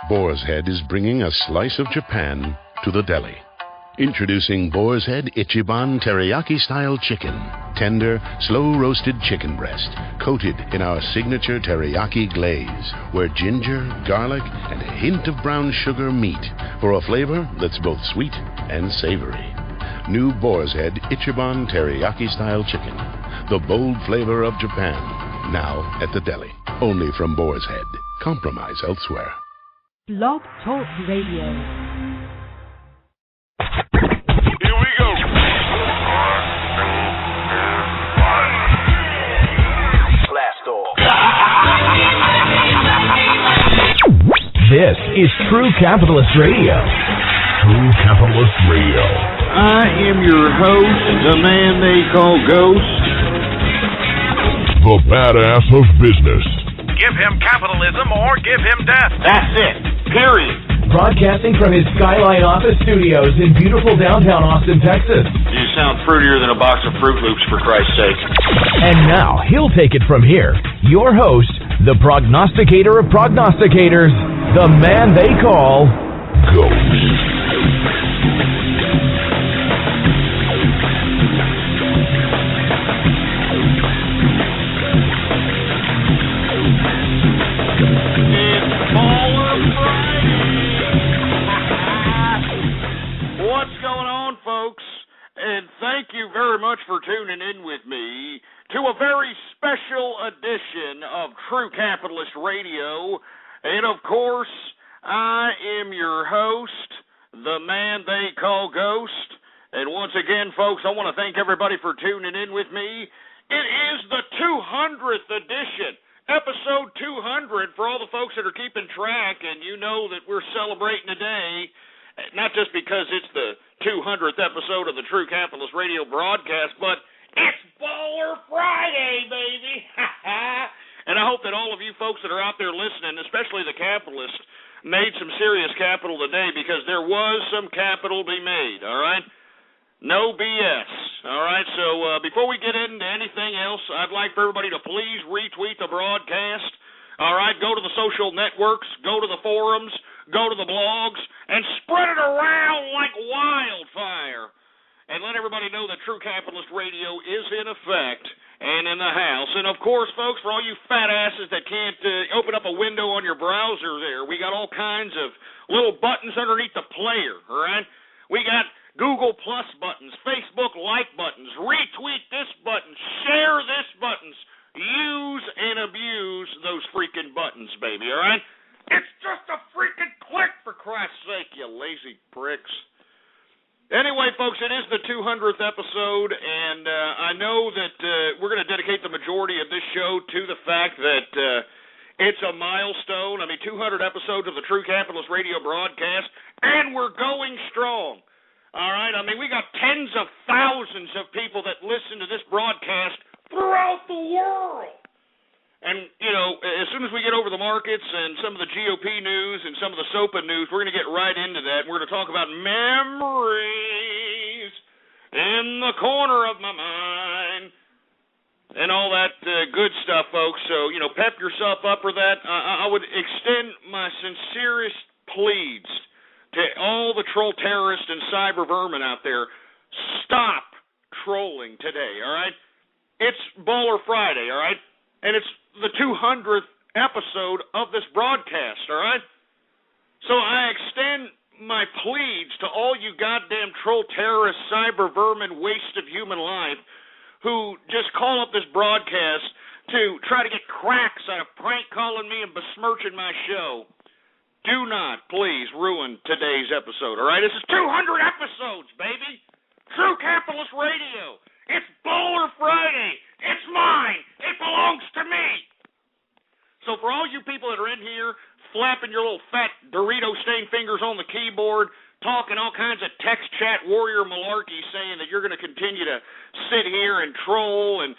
Boar's Head is bringing a slice of Japan to the deli. Introducing Boar's Head Ichiban Teriyaki-style chicken. Tender, slow-roasted chicken breast, coated in our signature teriyaki glaze, where ginger, garlic, and a hint of brown sugar meet for a flavor that's both sweet and savory. New Boar's Head Ichiban Teriyaki-style chicken. The bold flavor of Japan. Now at the deli. Only from Boar's Head. Compromise elsewhere. Blog Talk Radio. Here we go. Blast off. This is True Capitalist Radio. True Capitalist Radio. I am your host, the man they call Ghost. The badass of business. Give him capitalism or give him death. That's it. Period. Broadcasting from his Skyline office studios in beautiful downtown Austin, Texas. You sound fruitier than a box of Fruit Loops, for Christ's sake. And now, he'll take it from here. Your host, the prognosticator of prognosticators, the man they call Ghost. Thank you very much for tuning in with me to a very special edition of True Capitalist Radio. And, of course, I am your host, the man they call Ghost. And once again, folks, I want to thank everybody for tuning in with me. It is the 200th edition, episode 200, for all the folks that are keeping track. And you know that we're celebrating today, not just because it's the 200th episode of the True Capitalist Radio broadcast, but it's Baller Friday, baby! And I hope that all of you folks that are out there listening, especially the capitalists, made some serious capital today, because there was some capital to be made, all right? No BS, all right? So before we get into anything else, I'd like for everybody to please retweet the broadcast, all right? Go to the social networks, go to the forums, go to the blogs, and spread it around like wildfire. And let everybody know that True Capitalist Radio is in effect and in the house. And, of course, folks, for all you fat asses that can't open up a window on your browser there, we got all kinds of little buttons underneath the player, all right? We got Google Plus buttons, Facebook like buttons, retweet this button, share this buttons. Use and abuse those freaking buttons, baby, all right? It's just a freaking click, for Christ's sake, you lazy pricks. Anyway, folks, it is the 200th episode, and I know that we're going to dedicate the majority of this show to the fact that it's a milestone. I mean, 200 episodes of the True Capitalist Radio broadcast, and we're going strong. All right? I mean, we got tens of thousands of people that listen to this broadcast throughout the world. And, you know, as soon as we get over the markets and some of the GOP news and some of the SOPA news, we're going to get right into that. We're going to talk about memories in the corner of my mind and all that good stuff, folks. So, you know, pep yourself up for that. I would extend my sincerest pleas to all the troll terrorists and cyber vermin out there. Stop trolling today, all right? It's Baller Friday, all right? And it's the 200th episode of this broadcast, all right? So I extend my pleas to all you goddamn troll terrorist, cyber vermin, waste of human life who just call up this broadcast to try to get cracks out of prank calling me and besmirching my show. Do not, please, ruin today's episode, all right? This is 200 episodes, baby! True Capitalist Radio! It's Baller Friday! It's mine! It belongs to me! So for all you people that are in here flapping your little fat Dorito-stained fingers on the keyboard, talking all kinds of text chat warrior malarkey saying that you're going to continue to sit here and troll and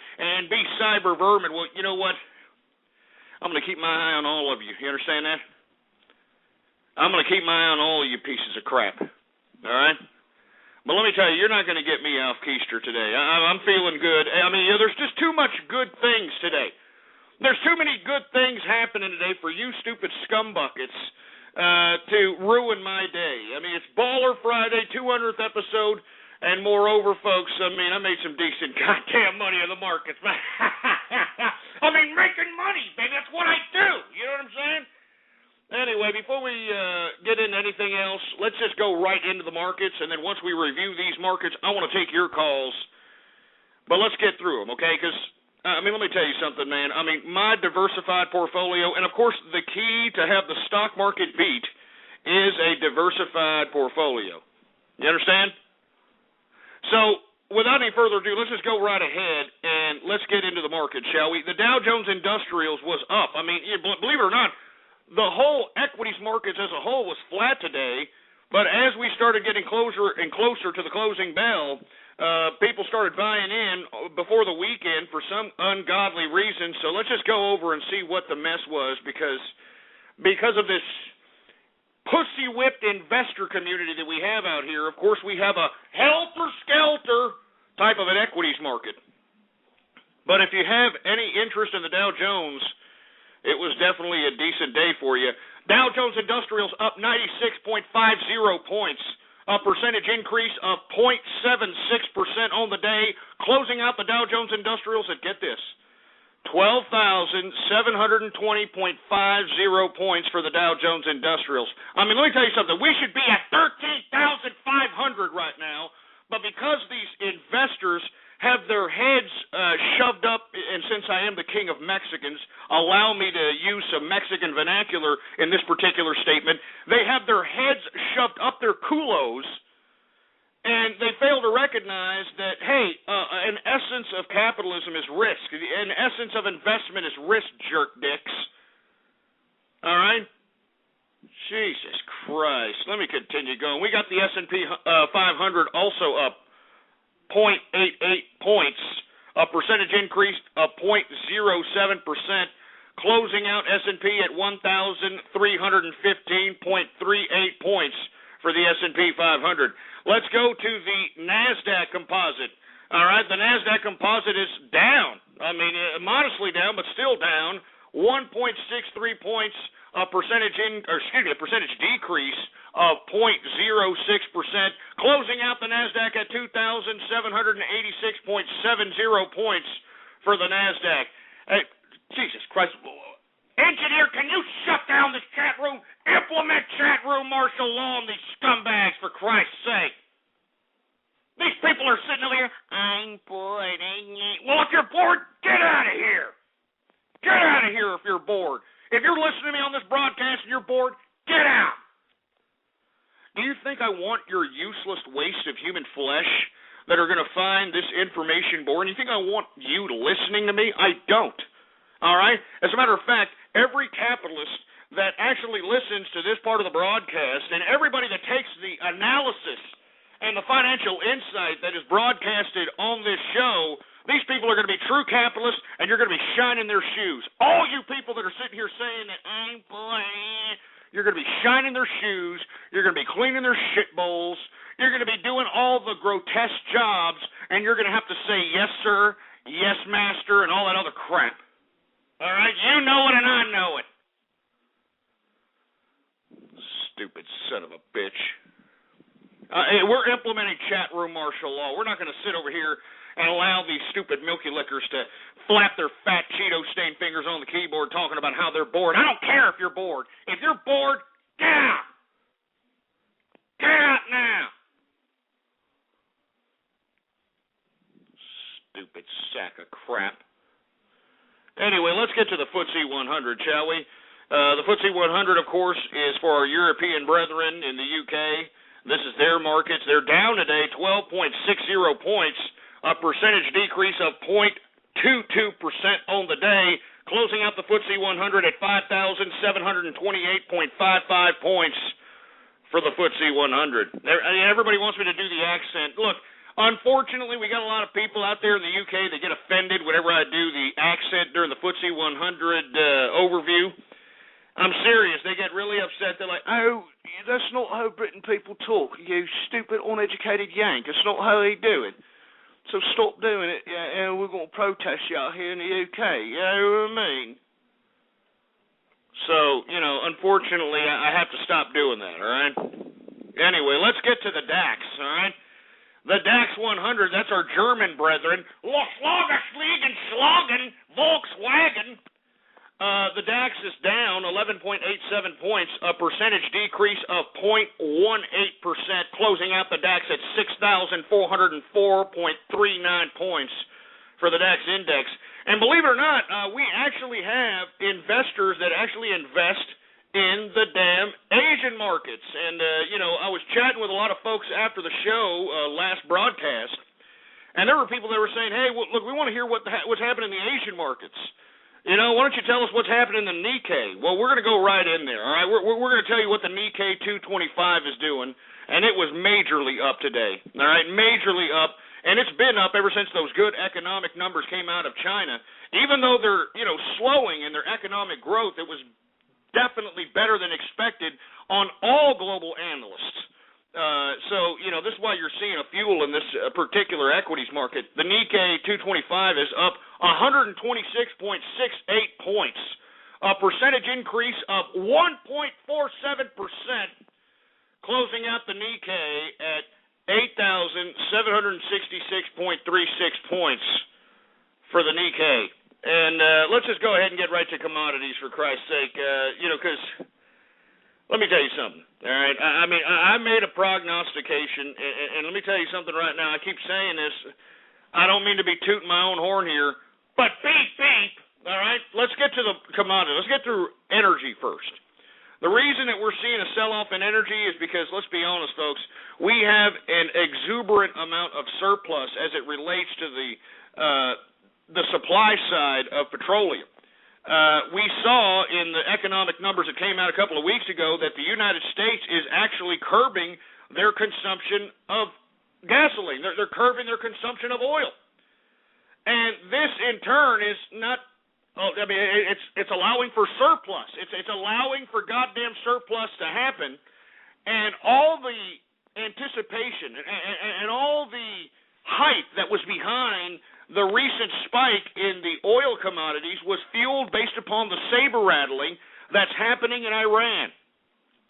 be cyber vermin, well, you know what? I'm going to keep my eye on all of you. You understand that? I'm going to keep my eye on all of you pieces of crap. All right? But let me tell you, you're not going to get me off keister today. I'm feeling good. I mean, there's just too much good things today. There's too many good things happening today for you stupid scumbuckets to ruin my day. I mean, it's Baller Friday, 200th episode, and moreover, folks, I mean, I made some decent goddamn money in the markets, man. I mean, making money, baby, that's what I do. You know what I'm saying? Anyway, before we get into anything else, let's just go right into the markets, and then once we review these markets, I want to take your calls. But let's get through them, okay? Because, I mean, let me tell you something, man. I mean, my diversified portfolio, and of course, the key to have the stock market beat is a diversified portfolio. You understand? So, without any further ado, let's just go right ahead and let's get into the market, shall we? The Dow Jones Industrials was up. I mean, believe it or not, the whole equities markets as a whole was flat today, but as we started getting closer and closer to the closing bell, people started buying in before the weekend for some ungodly reason. So let's just go over and see what the mess was, because of this pussy-whipped investor community that we have out here. Of course, we have a helter-skelter type of an equities market. But if you have any interest in the Dow Jones, it was definitely a decent day for you. Dow Jones Industrials up 96.50 points, a percentage increase of 0.76% on the day, closing out the Dow Jones Industrials at, get this, 12,720.50 points for the Dow Jones Industrials. I mean, let me tell you something. We should be at 13,500 right now, but because these investors have their heads shoved up, and since I am the king of Mexicans, allow me to use some Mexican vernacular in this particular statement, they have their heads shoved up their culos, and they fail to recognize that, hey, an essence of capitalism is risk. An essence of investment is risk, jerk dicks. All right? Jesus Christ. Let me continue going. We got the S&P 500 also up 0.88 points, a percentage increase of 0.07%, closing out S&P at 1,315.38 points for the S&P 500. Let's go to the NASDAQ composite. All right, the NASDAQ composite is down. I mean, modestly down, but still down. 1.63 points, a percentage decrease of 0.06%, closing out the NASDAQ at 2,786.70 points for the NASDAQ. Hey, Jesus Christ. Engineer, can you shut down this chat room? Implement chat room martial law on these scumbags, for Christ's sake. These people are sitting over here, I'm bored. Well, if you're bored, get out of here. Get out of here if you're bored. If you're listening to me on this broadcast and you're bored, get out. Do you think I want your useless waste of human flesh that are going to find this information boring? You think I want you listening to me? I don't. All right? As a matter of fact, every capitalist that actually listens to this part of the broadcast and everybody that takes the analysis and the financial insight that is broadcasted on this show, these people are going to be true capitalists, and you're going to be shining their shoes. All you people that are sitting here saying that I'm boring, you're going to be shining their shoes, you're going to be cleaning their shit bowls, you're going to be doing all the grotesque jobs, and you're going to have to say yes, sir, yes, master, and all that other crap. All right? You know it and I know it. Stupid son of a bitch. We're implementing chat room martial law. We're not going to sit over here and allow these stupid milky lickers to flap their fat Cheeto-stained fingers on the keyboard talking about how they're bored. I don't care if you're bored. If you're bored, get out. Get out now. Stupid sack of crap. Anyway, let's get to the FTSE 100, shall we? The FTSE 100, of course, is for our European brethren in the UK. This is their markets. They're down today 12.60 points, a percentage decrease of 0.22% on the day, closing out the FTSE 100 at 5,728.55 points for the FTSE 100. Everybody wants me to do the accent. Look, unfortunately, we got a lot of people out there in the UK that get offended whenever I do the accent during the FTSE 100 overview. I'm serious. They get really upset. They're like, oh, that's not how Britain people talk, you stupid, uneducated yank. It's not how they do it. So stop doing it, and we're going to protest you out here in the UK. You know what I mean? So, unfortunately, I have to stop doing that, all right? Anyway, let's get to the DAX, all right? The DAX 100, that's our German brethren. Schlagen, Volkswagen. The DAX is down 11.87 points, a percentage decrease of 0.18%, closing out the DAX at 6,404.39 points for the DAX index. And believe it or not, we actually have investors that actually invest in the damn Asian markets. And, I was chatting with a lot of folks after the show last broadcast, and there were people that were saying, hey, look, we want to hear what's happening in the Asian markets. Why don't you tell us what's happening in the Nikkei? Well, we're going to go right in there, all right? We're going to tell you what the Nikkei 225 is doing, and it was majorly up today, all right? Majorly up, and it's been up ever since those good economic numbers came out of China. Even though they're, slowing in their economic growth, it was definitely better than expected on all global analysts. So, this is why you're seeing a fuel in this particular equities market. The Nikkei 225 is up 126.68 points, a percentage increase of 1.47%, closing out the Nikkei at 8,766.36 points for the Nikkei. And let's just go ahead and get right to commodities, for Christ's sake, because let me tell you something, all right? I made a prognostication, and let me tell you something right now. I keep saying this. I don't mean to be tooting my own horn here, but beep, beep, all right? Let's get to the commodity. Let's get through energy first. The reason that we're seeing a sell-off in energy is because, let's be honest, folks, we have an exuberant amount of surplus as it relates to the supply side of petroleum. We saw in the economic numbers that came out a couple of weeks ago that the United States is actually curbing their consumption of gasoline. They're curbing their consumption of oil. And this, in turn, is not... it's allowing for surplus. It's allowing for goddamn surplus to happen, and all the anticipation and all the hype that was behind the recent spike in the oil commodities was fueled based upon the saber rattling that's happening in Iran.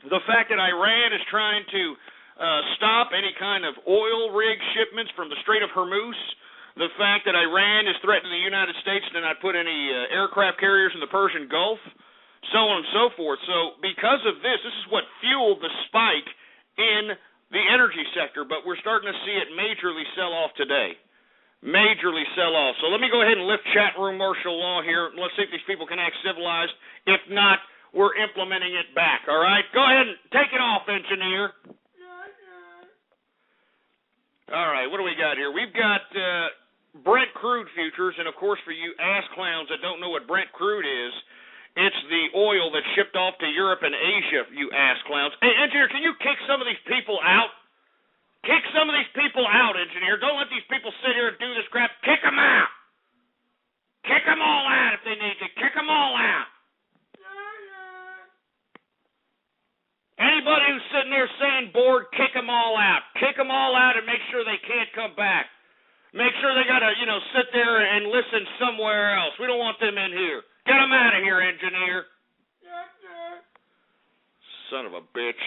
The fact that Iran is trying to stop any kind of oil rig shipments from the Strait of Hormuz, the fact that Iran is threatening the United States to not put any aircraft carriers in the Persian Gulf, so on and so forth. So because of this is what fueled the spike in the energy sector, but we're starting to see it majorly sell off today. Majorly sell off. So let me go ahead and lift chat room martial law here. Let's see if these people can act civilized. If not, we're implementing it back, all right? Go ahead and take it off, engineer. All right, what do we got here? We've got Brent crude futures, and of course for you ass clowns that don't know what Brent crude is, it's the oil that's shipped off to Europe and Asia, you ass clowns. Hey, engineer, can you kick some of these people out? Kick some of these people out, engineer. Don't let these people sit here and do this crap. Kick them out. Kick them all out if they need to. Kick them all out. Anybody who's sitting there saying bored, kick them all out. Kick them all out and make sure they can't come back. Make sure they got to, sit there and listen somewhere else. We don't want them in here. Get them out of here, engineer. Son of a bitch.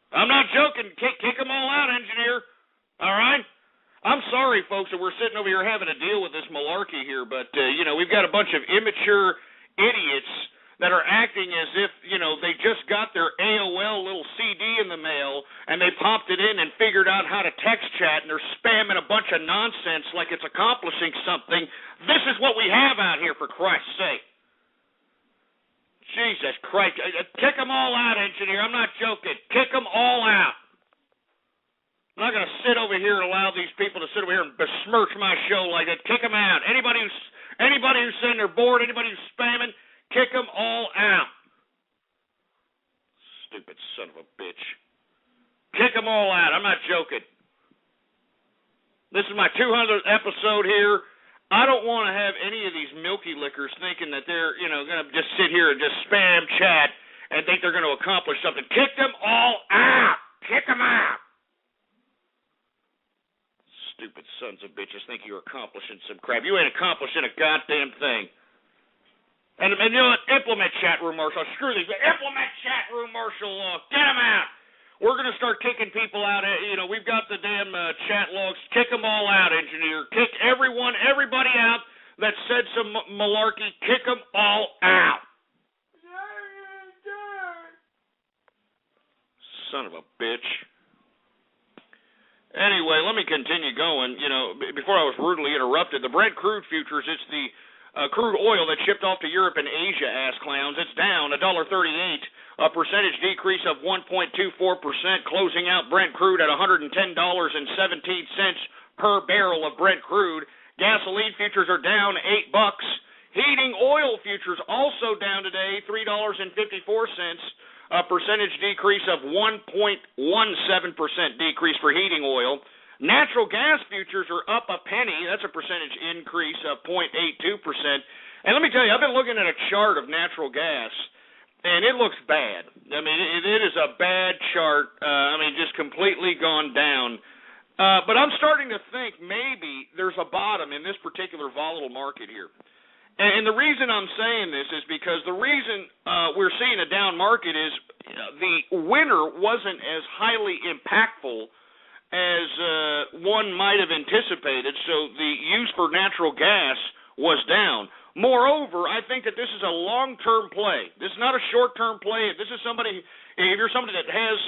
I'm not joking. Kick them all out, engineer. All right? I'm sorry, folks, that we're sitting over here having to deal with this malarkey here, but, we've got a bunch of immature idiots that are acting as if, they just got their AOL little CD in the mail, and they popped it in and figured out how to text chat, and they're spamming a bunch of nonsense like it's accomplishing something. This is what we have out here, for Christ's sake. Jesus Christ. Kick them all out, engineer. I'm not joking. Kick them all out. I'm not going to sit over here and allow these people to sit over here and besmirch my show like that. Kick them out. Anybody who's saying they're bored, anybody who's spamming, kick them all out. Stupid son of a bitch. Kick them all out. I'm not joking. This is my 200th episode here. I don't want to have any of these milky lickers thinking that they're, going to just sit here and just spam chat and think they're going to accomplish something. Kick them all out. Kick them out. Stupid sons of bitches think you're accomplishing some crap. You ain't accomplishing a goddamn thing. And you know what? Implement chat room martial. Screw these. Implement chat room martial law. Get them out. We're going to start kicking people out. You know, we've got the damn chat logs. Kick them all out, engineer. Kick everybody out that said some malarkey. Kick them all out. Son of a bitch. Anyway, let me continue going. You know, before I was rudely interrupted, the Brent crude futures, it's the crude oil that shipped off to Europe and Asia, ass clowns. It's down $1.38, a percentage decrease of 1.24%, closing out Brent crude at $110.17 per barrel of Brent crude. Gasoline futures are down $8. Heating oil futures also down today, $3.54, a percentage decrease of 1.17% decrease for heating oil. Natural gas futures are up a penny. That's a percentage increase of 0.82%. And let me tell you, I've been looking at a chart of natural gas, and it looks bad. I mean, it is a bad chart. Just completely gone down. But I'm starting to think maybe there's a bottom in this particular volatile market here. And the reason I'm saying this is because the reason we're seeing a down market is the winter wasn't as highly impactful as one might have anticipated, so the use for natural gas was down. Moreover, I think that this is a long-term play. This is not a short-term play. If you're somebody that has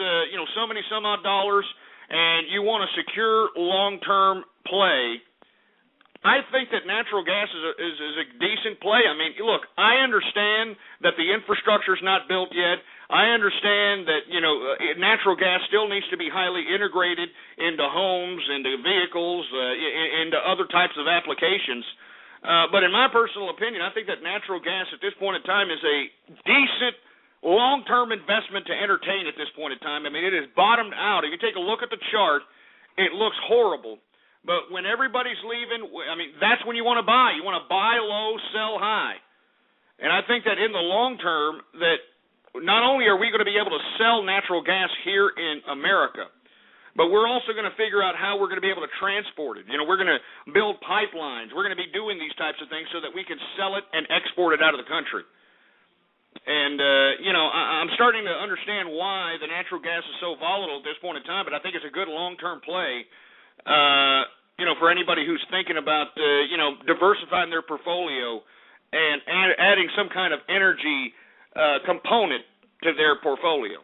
some odd dollars and you want a secure long-term play, I think that natural gas is a decent play. I mean, look, I understand that the infrastructure's not built yet. I understand that, natural gas still needs to be highly integrated into homes, into vehicles, into other types of applications. But in my personal opinion, I think that natural gas at this point in time is a decent long-term investment to entertain at this point in time. I mean, it is bottomed out. If you take a look at the chart, it looks horrible. But when everybody's leaving, that's when you want to buy. You want to buy low, sell high. And I think that in the long term, that not only are we going to be able to sell natural gas here in America, but we're also going to figure out how we're going to be able to transport it. We're going to build pipelines. We're going to be doing these types of things so that we can sell it and export it out of the country. And, I'm starting to understand why the natural gas is so volatile at this point in time, but I think it's a good long-term play. For anybody who's thinking about, diversifying their portfolio and adding some kind of energy component to their portfolio.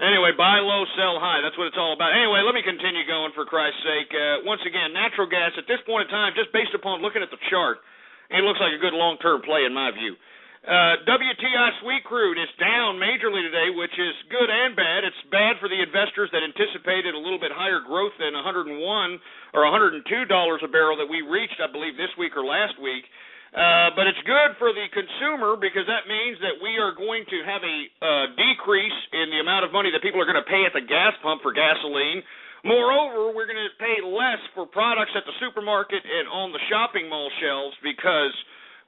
Anyway, buy low, sell high. That's what it's all about. Anyway, let me continue going for Christ's sake. Once again, natural gas at this point in time, just based upon looking at the chart, it looks like a good long-term play in my view. WTI sweet crude is down majorly today, which is good and bad. It's bad for the investors that anticipated a little bit higher growth than $101 or $102 a barrel that we reached, I believe, this week or last week. But it's good for the consumer because that means that we are going to have a decrease in the amount of money that people are going to pay at the gas pump for gasoline. Moreover, we're going to pay less for products at the supermarket and on the shopping mall shelves because,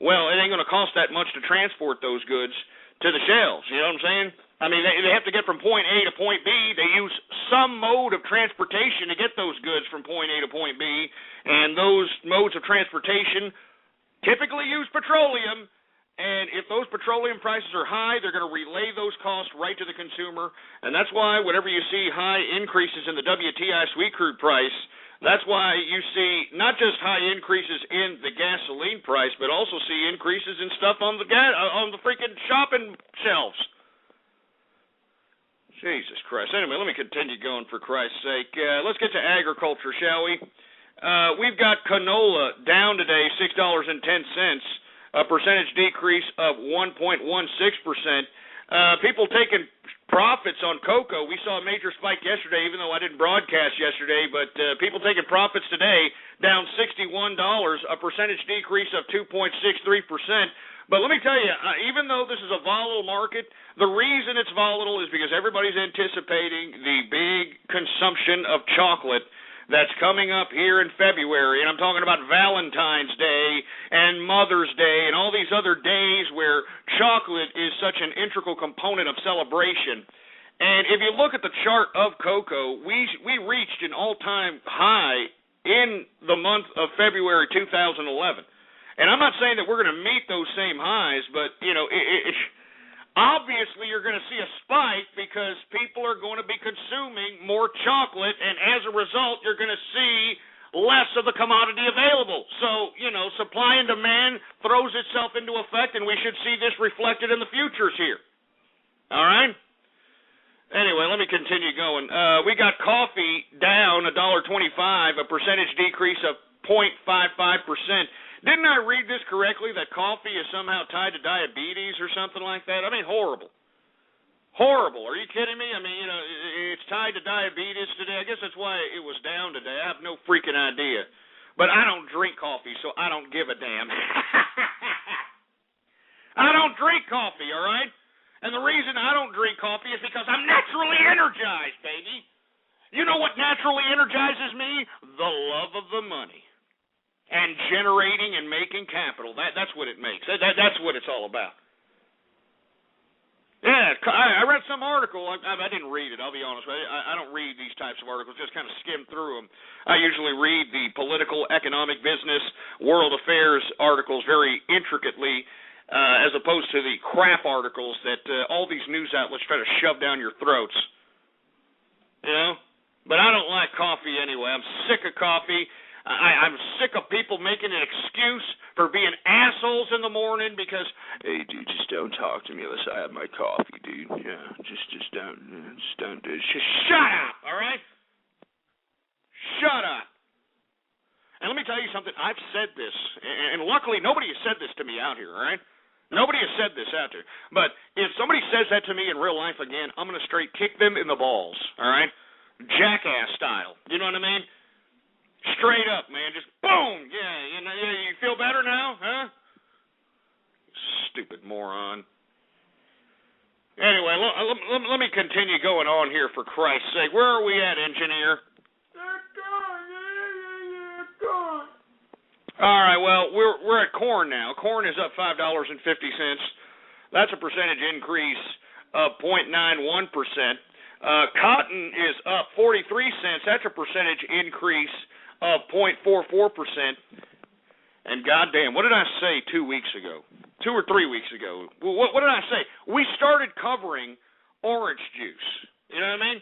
well, it ain't going to cost that much to transport those goods to the shelves. You know what I'm saying? I mean, they have to get from point A to point B. They use some mode of transportation to get those goods from point A to point B, and those modes of transportation typically use petroleum, and if those petroleum prices are high, they're going to relay those costs right to the consumer, and that's why whenever you see high increases in the WTI sweet crude price, that's why you see not just high increases in the gasoline price, but also see increases in stuff on the freaking shopping shelves. Jesus Christ. Anyway, let me continue going for Christ's sake. Let's get to agriculture, shall we? We've got canola down today, $6.10, a percentage decrease of 1.16%. People taking profits on cocoa. We saw a major spike yesterday, even though I didn't broadcast yesterday, but people taking profits today, down $61, a percentage decrease of 2.63%. But let me tell you, even though this is a volatile market, the reason it's volatile is because everybody's anticipating the big consumption of chocolate that's coming up here in February, and I'm talking about Valentine's Day and Mother's Day and all these other days where chocolate is such an integral component of celebration. And if you look at the chart of cocoa, we reached an all-time high in the month of February 2011. And I'm not saying that we're going to meet those same highs, but, obviously you're going to see a spike because people are going to be consuming more chocolate, and as a result, you're going to see less of the commodity available. So, supply and demand throws itself into effect, and we should see this reflected in the futures here. All right? Anyway, let me continue going. We got coffee down $1.25, a percentage decrease of 0.55%. Didn't I read this correctly, that coffee is somehow tied to diabetes or something like that? I mean, horrible. Horrible. Are you kidding me? I mean, it's tied to diabetes today. I guess that's why it was down today. I have no freaking idea. But I don't drink coffee, so I don't give a damn. I don't drink coffee, all right? And the reason I don't drink coffee is because I'm naturally energized, baby. You know what naturally energizes me? The love of the money. And generating and making capital. That's what it makes. That's what it's all about. Yeah, I read some article. I didn't read it, I'll be honest with you. I don't read these types of articles, just kind of skim through them. I usually read the political, economic, business, world affairs articles very intricately, as opposed to the crap articles that all these news outlets try to shove down your throats. But I don't like coffee anyway. I'm sick of coffee. I'm sick of people making an excuse for being assholes in the morning because, hey, dude, just don't talk to me unless I have my coffee, dude. Yeah, just don't do it. Just shut up, all right? Shut up. And let me tell you something. I've said this, and luckily nobody has said this to me out here, all right? Nobody has said this out there. But if somebody says that to me in real life again, I'm going to straight kick them in the balls, all right? Jackass style. You know what I mean? Straight up, man. Just boom. Yeah, you feel better now, huh? Stupid moron. Anyway, let me continue going on here, for Christ's sake. Where are we at, engineer? All right, well, we're at corn now. Corn is up $5.50. That's a percentage increase of 0.91%. Cotton is up 43 cents. That's a percentage increase of 0.44%. And goddamn, what did I say 2 weeks ago? 2 or 3 weeks ago? What did I say? We started covering orange juice. You know what I mean?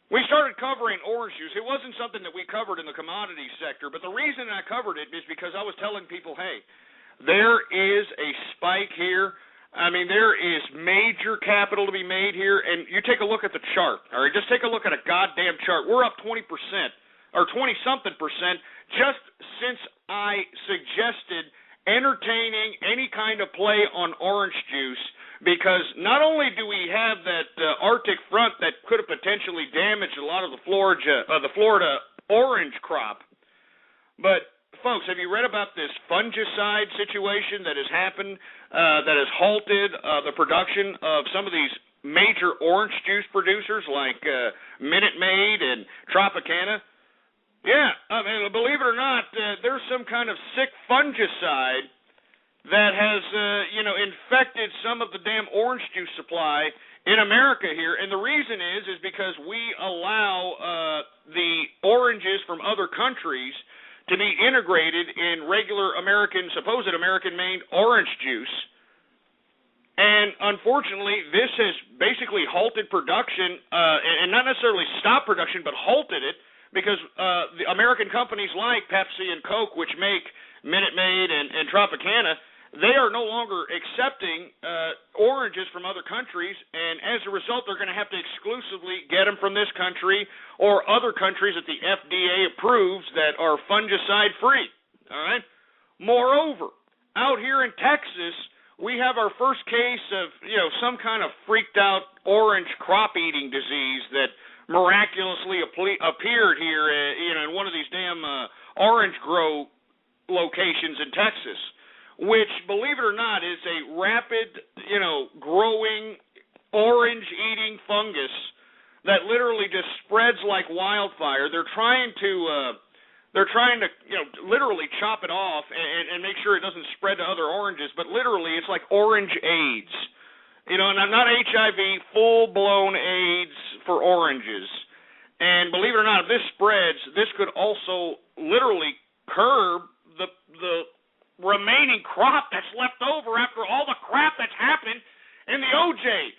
We started covering orange juice. It wasn't something that we covered in the commodity sector, but the reason I covered it is because I was telling people, hey, there is a spike here. I mean, there is major capital to be made here, and you take a look at the chart, all right? Just take a look at a goddamn chart. We're up 20%, or 20-something percent, just since I suggested entertaining any kind of play on orange juice, because not only do we have that Arctic front that could have potentially damaged a lot of the Florida orange crop, but folks, have you read about this fungicide situation that has happened, that has halted the production of some of these major orange juice producers like Minute Maid and Tropicana? Yeah, I mean, believe it or not, there's some kind of sick fungicide that has, infected some of the damn orange juice supply in America here, and the reason is because we allow the oranges from other countries to be integrated in regular supposed American-made orange juice. And unfortunately, this has basically halted production, and not necessarily stopped production, but halted it, because the American companies like Pepsi and Coke, which make Minute Maid and Tropicana, they are no longer accepting oranges from other countries, and as a result, they're going to have to exclusively get them from this country or other countries that the FDA approves that are fungicide-free, all right? Moreover, out here in Texas, we have our first case of, some kind of freaked-out orange crop-eating disease that miraculously appeared here, in one of these damn orange grow locations in Texas, which, believe it or not, is a rapid, growing orange-eating fungus that literally just spreads like wildfire. They're trying to, literally chop it off and make sure it doesn't spread to other oranges. But literally, it's like orange AIDS. And not HIV, full-blown AIDS for oranges. And believe it or not, if this spreads, this could also literally curb the remaining crop that's left over after all the crap that's happened in the OJ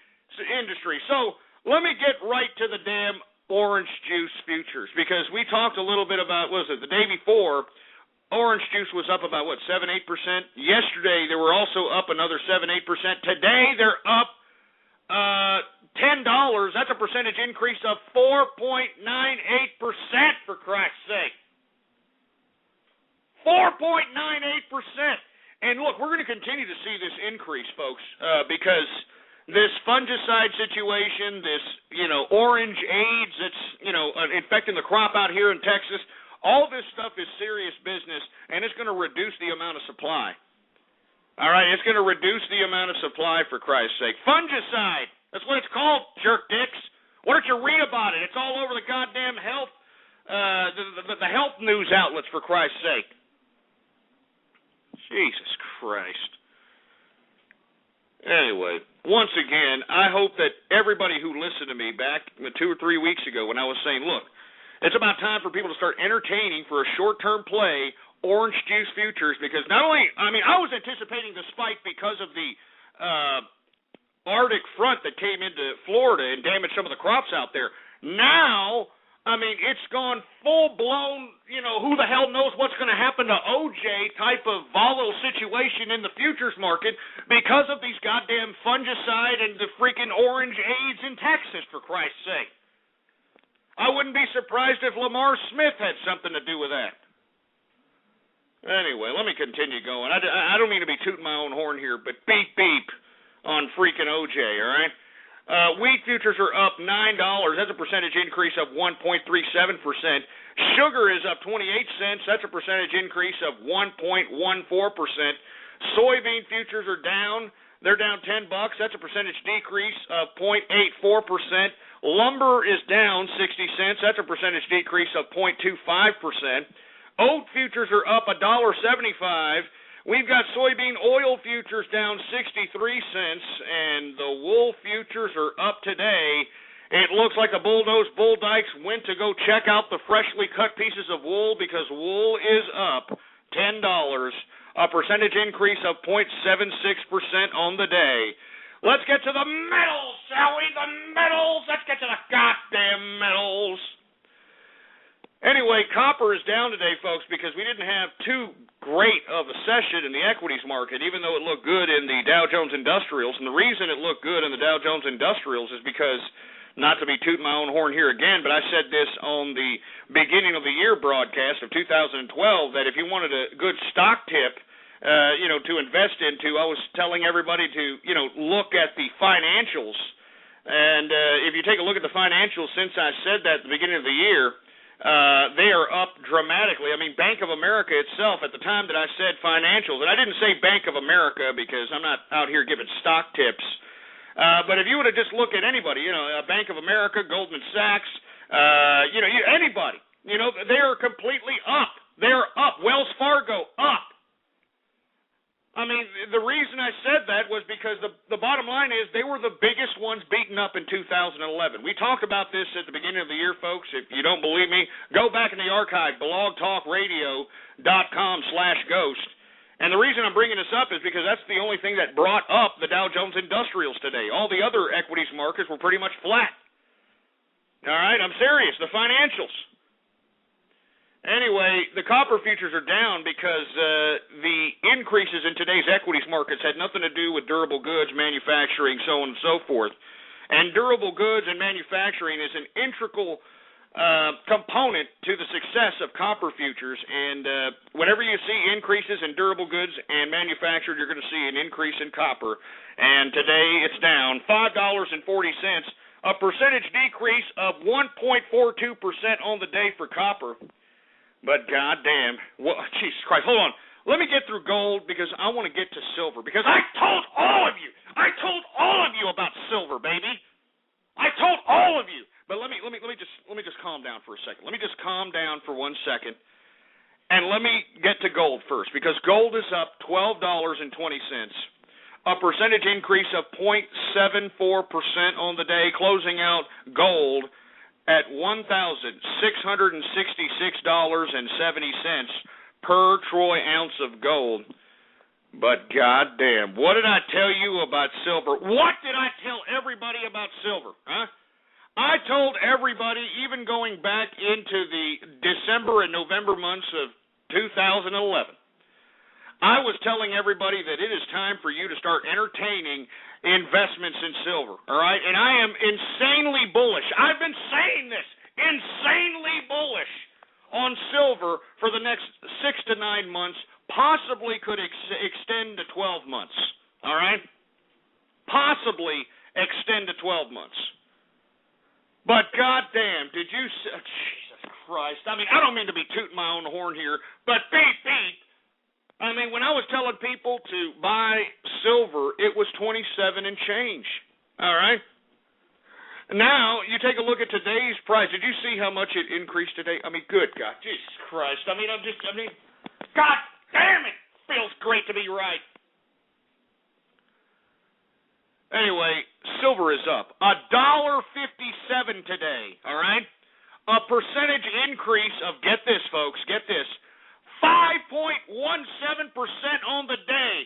industry. So let me get right to the damn orange juice futures, because we talked a little bit about, what was it, the day before, orange juice was up about, 7-8%? Yesterday, they were also up another 7-8%. Today, they're up $10. That's a percentage increase of 4.98%, for Christ's sake. 4.98%. And look, we're going to continue to see this increase, folks, because this fungicide situation, this, orange AIDS that's, infecting the crop out here in Texas, all this stuff is serious business, and it's going to reduce the amount of supply. All right, it's going to reduce the amount of supply, for Christ's sake. Fungicide, that's what it's called, jerk dicks. Why don't you read about it? It's all over the goddamn health, the health news outlets, for Christ's sake. Jesus Christ. Anyway, once again, I hope that everybody who listened to me back 2 or 3 weeks ago when I was saying, look, it's about time for people to start entertaining for a short-term play orange juice futures, because not only, I was anticipating the spike because of the Arctic front that came into Florida and damaged some of the crops out there. Now, it's gone full-blown, who the hell knows what's going to happen to OJ type of volatile situation in the futures market because of these goddamn fungicide and the freaking orange AIDS in Texas, for Christ's sake. I wouldn't be surprised if Lamar Smith had something to do with that. Anyway, let me continue going. I don't mean to be tooting my own horn here, but beep, beep on freaking OJ, all right? Wheat futures are up $9. That's a percentage increase of 1.37%. Sugar is up 28 cents. That's a percentage increase of 1.14%. Soybean futures are down. They're down $10. That's a percentage decrease of 0.84%. Lumber is down 60 cents. That's a percentage decrease of 0.25%. Oat futures are up $1.75. We've got soybean oil futures down 63 cents, and the wool futures are up today. It looks like the Bullnose Bull Dykes went to go check out the freshly cut pieces of wool, because wool is up $10, a percentage increase of 0.76% on the day. Let's get to the metals, shall we? The metals! Let's get to the goddamn metals! Anyway, copper is down today, folks, because we didn't have too great of a session in the equities market, even though it looked good in the Dow Jones Industrials. And the reason it looked good in the Dow Jones Industrials is because, not to be tooting my own horn here again, but I said this on the beginning of the year broadcast of 2012, that if you wanted a good stock tip, to invest into, I was telling everybody to, look at the financials. And if you take a look at the financials since I said that at the beginning of the year, they are up dramatically. Bank of America itself, at the time that I said financials, and I didn't say Bank of America because I'm not out here giving stock tips, but if you were to just look at anybody, Bank of America, Goldman Sachs, anybody, they are completely up. They're up. Wells Fargo, up. The reason I said that was because the bottom line is they were the biggest ones beaten up in 2011. We talked about this at the beginning of the year, folks. If you don't believe me, go back in the archive, blogtalkradio.com/ghost. And the reason I'm bringing this up is because that's the only thing that brought up the Dow Jones Industrials today. All the other equities markets were pretty much flat. All right, I'm serious. The financials. Anyway, the copper futures are down because the increases in today's equities markets had nothing to do with durable goods, manufacturing, so on and so forth. And durable goods and manufacturing is an integral component to the success of copper futures. And whenever you see increases in durable goods and manufactured, you're going to see an increase in copper. And today it's down $5.40, a percentage decrease of 1.42% on the day for copper. But goddamn, Jesus Christ, hold on. Let me get through gold because I want to get to silver, because I told all of you about silver, baby. I told all of you. But let me just calm down for a second. Let me just calm down for 1 second, and let me get to gold first, because gold is up $12.20, a percentage increase of 0.74% on the day, closing out gold at $1,666.70 per troy ounce of gold. But goddamn, what did I tell you about silver? What did I tell everybody about silver? Huh? I told everybody, even going back into the December and November months of 2011, I was telling everybody that it is time for you to start entertaining investments in silver, all right? And I am insanely bullish. I've been saying this, insanely bullish on silver for the next 6 to 9 months, possibly could extend to 12 months, all right? Possibly extend to 12 months. But goddamn, did you see, Jesus Christ. I mean, I don't mean to be tooting my own horn here, but beep, beep. I mean, when I was telling people to buy silver, it was 27 and change, all right? Now, you take a look at today's price. Did you see how much it increased today? I mean, good God, Jesus Christ. I mean, God damn it, feels great to be right. Anyway, silver is up. $1.57 today, all right? A percentage increase of, get this, folks, get this, 5.17% on the day.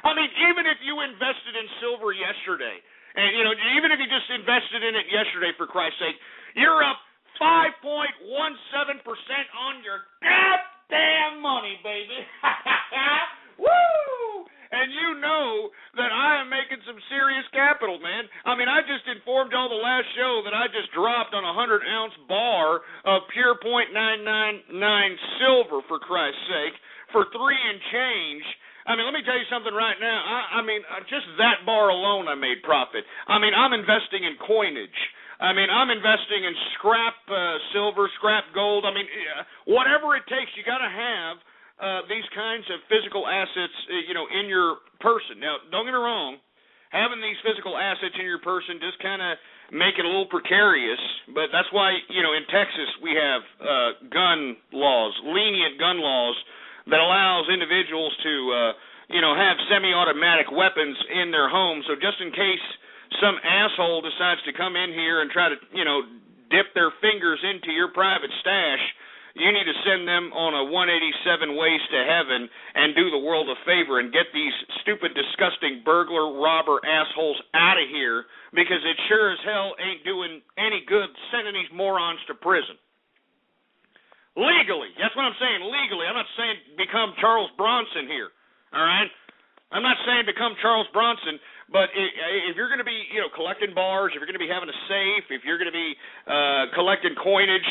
I mean, even if you invested in silver yesterday, and, you know, even if you just invested in it yesterday, for Christ's sake, you're up 5.17% on your goddamn money, baby. Woo! And you know that I am making some serious capital, man. I mean, I just informed y'all the last show that I just dropped on a 100-ounce bar of pure .999 silver, for Christ's sake, for $3 and change. I mean, let me tell you something right now. I mean, just that bar alone I made profit. I mean, I'm investing in coinage. I mean, I'm investing in scrap silver, scrap gold. I mean, whatever it takes, you got to have these kinds of physical assets, you know, in your person. Now, don't get me wrong, having these physical assets in your person does kind of make it a little precarious, but that's why, you know, in Texas we have gun laws, lenient gun laws, that allows individuals to, you know, have semi-automatic weapons in their home, so just in case some asshole decides to come in here and try to, you know, dip their fingers into your private stash, you need to send them on a 187 ways to heaven and do the world a favor and get these stupid, disgusting burglar, robber assholes out of here, because it sure as hell ain't doing any good sending these morons to prison. Legally. That's what I'm saying, legally. I'm not saying become Charles Bronson here, all right? I'm not saying become Charles Bronson, but if you're going to be, you know, collecting bars, if you're going to be having a safe, if you're going to be collecting coinage,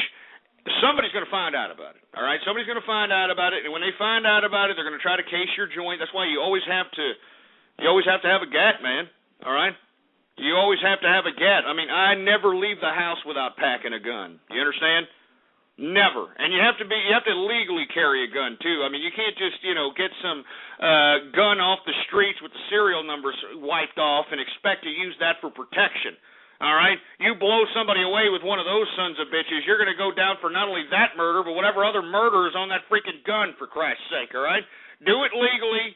somebody's going to find out about it, all right? Somebody's going to find out about it, and when they find out about it, they're going to try to case your joint. That's why you always have to have a gat, man, all right? You always have to have a gat. I mean, I never leave the house without packing a gun. You understand? Never. And you have to legally carry a gun too. I mean, you can't just, you know, get some gun off the streets with the serial numbers wiped off and expect to use that for protection. All right? You blow somebody away with one of those sons of bitches, you're going to go down for not only that murder, but whatever other murder is on that freaking gun, for Christ's sake, all right? Do it legally.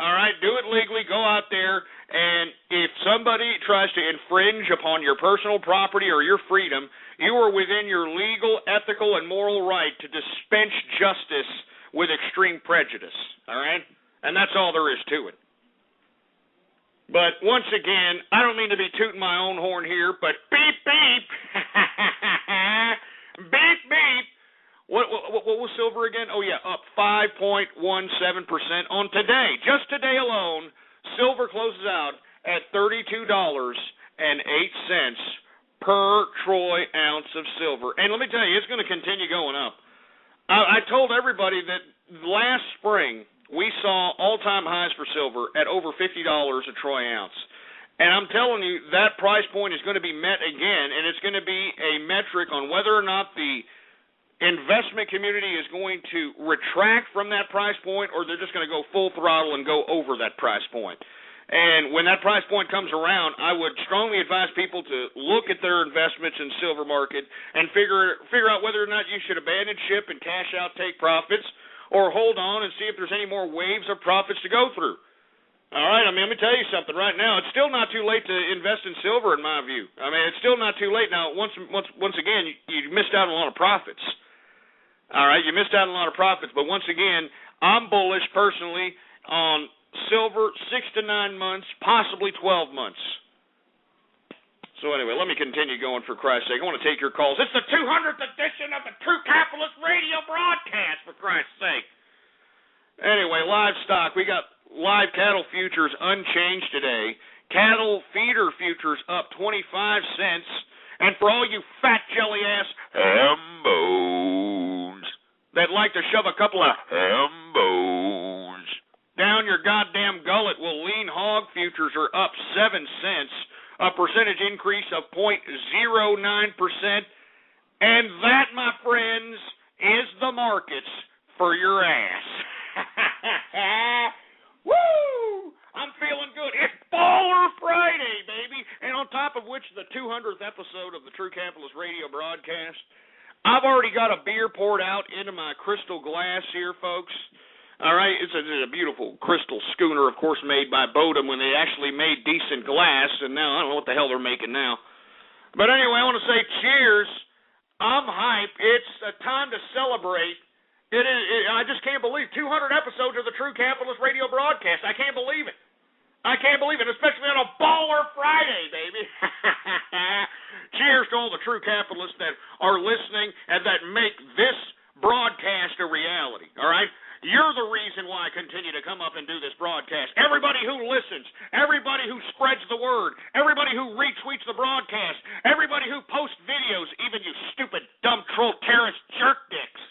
All right, do it legally. Go out there, and if somebody tries to infringe upon your personal property or your freedom, you are within your legal, ethical, and moral right to dispense justice with extreme prejudice, all right? And that's all there is to it. But once again, I don't mean to be tooting my own horn here, but beep, beep, beep, beep. What was silver again? Oh, yeah, up 5.17% on today. Just today alone, silver closes out at $32.08 per troy ounce of silver. And let me tell you, it's going to continue going up. I told everybody that last spring we saw all-time highs for silver at over $50 a troy ounce. And I'm telling you, that price point is going to be met again, and it's going to be a metric on whether or not the investment community is going to retract from that price point, or they're just going to go full throttle and go over that price point. And when that price point comes around, I would strongly advise people to look at their investments in silver market and figure out whether or not you should abandon ship and cash out, take profits, or hold on and see if there's any more waves of profits to go through. All right, I mean, let me tell you something right now. It's still not too late to invest in silver, in my view. I mean, it's still not too late. Now, once again, you missed out on a lot of profits. All right, you missed out on a lot of profits, but once again, I'm bullish personally on silver 6 to 9 months, possibly 12 months. So anyway, let me continue going for Christ's sake. I want to take your calls. It's the 200th edition of the True Capitalist Radio broadcast, for Christ's sake. Anyway, livestock. We got live cattle futures unchanged today. Cattle feeder futures up 25 cents. And for all you fat jelly-ass hambos that like to shove a couple of hambos down your goddamn gullet, well, lean hog futures are up 7 cents. A percentage increase of 0.09%. And that, my friends, is the markets for your ass. Woo! I'm feeling good. It's Baller Friday, baby. And on top of which, the 200th episode of the True Capitalist Radio broadcast. I've already got a beer poured out into my crystal glass here, folks. All right, it's a beautiful crystal schooner, of course, made by Bodum when they actually made decent glass, and now I don't know what the hell they're making now. But anyway, I want to say cheers. I'm hyped. It's a time to celebrate. I just can't believe 200 episodes of the True Capitalist Radio broadcast. I can't believe it. I can't believe it, especially on a Baller Friday, baby. Cheers to all the true capitalists that are listening and that make this broadcast a reality, all right? You're the reason why I continue to come up and do this broadcast. Everybody who listens, everybody who spreads the word, everybody who retweets the broadcast, everybody who posts videos, even you stupid, dumb, troll, terrorist jerk dicks.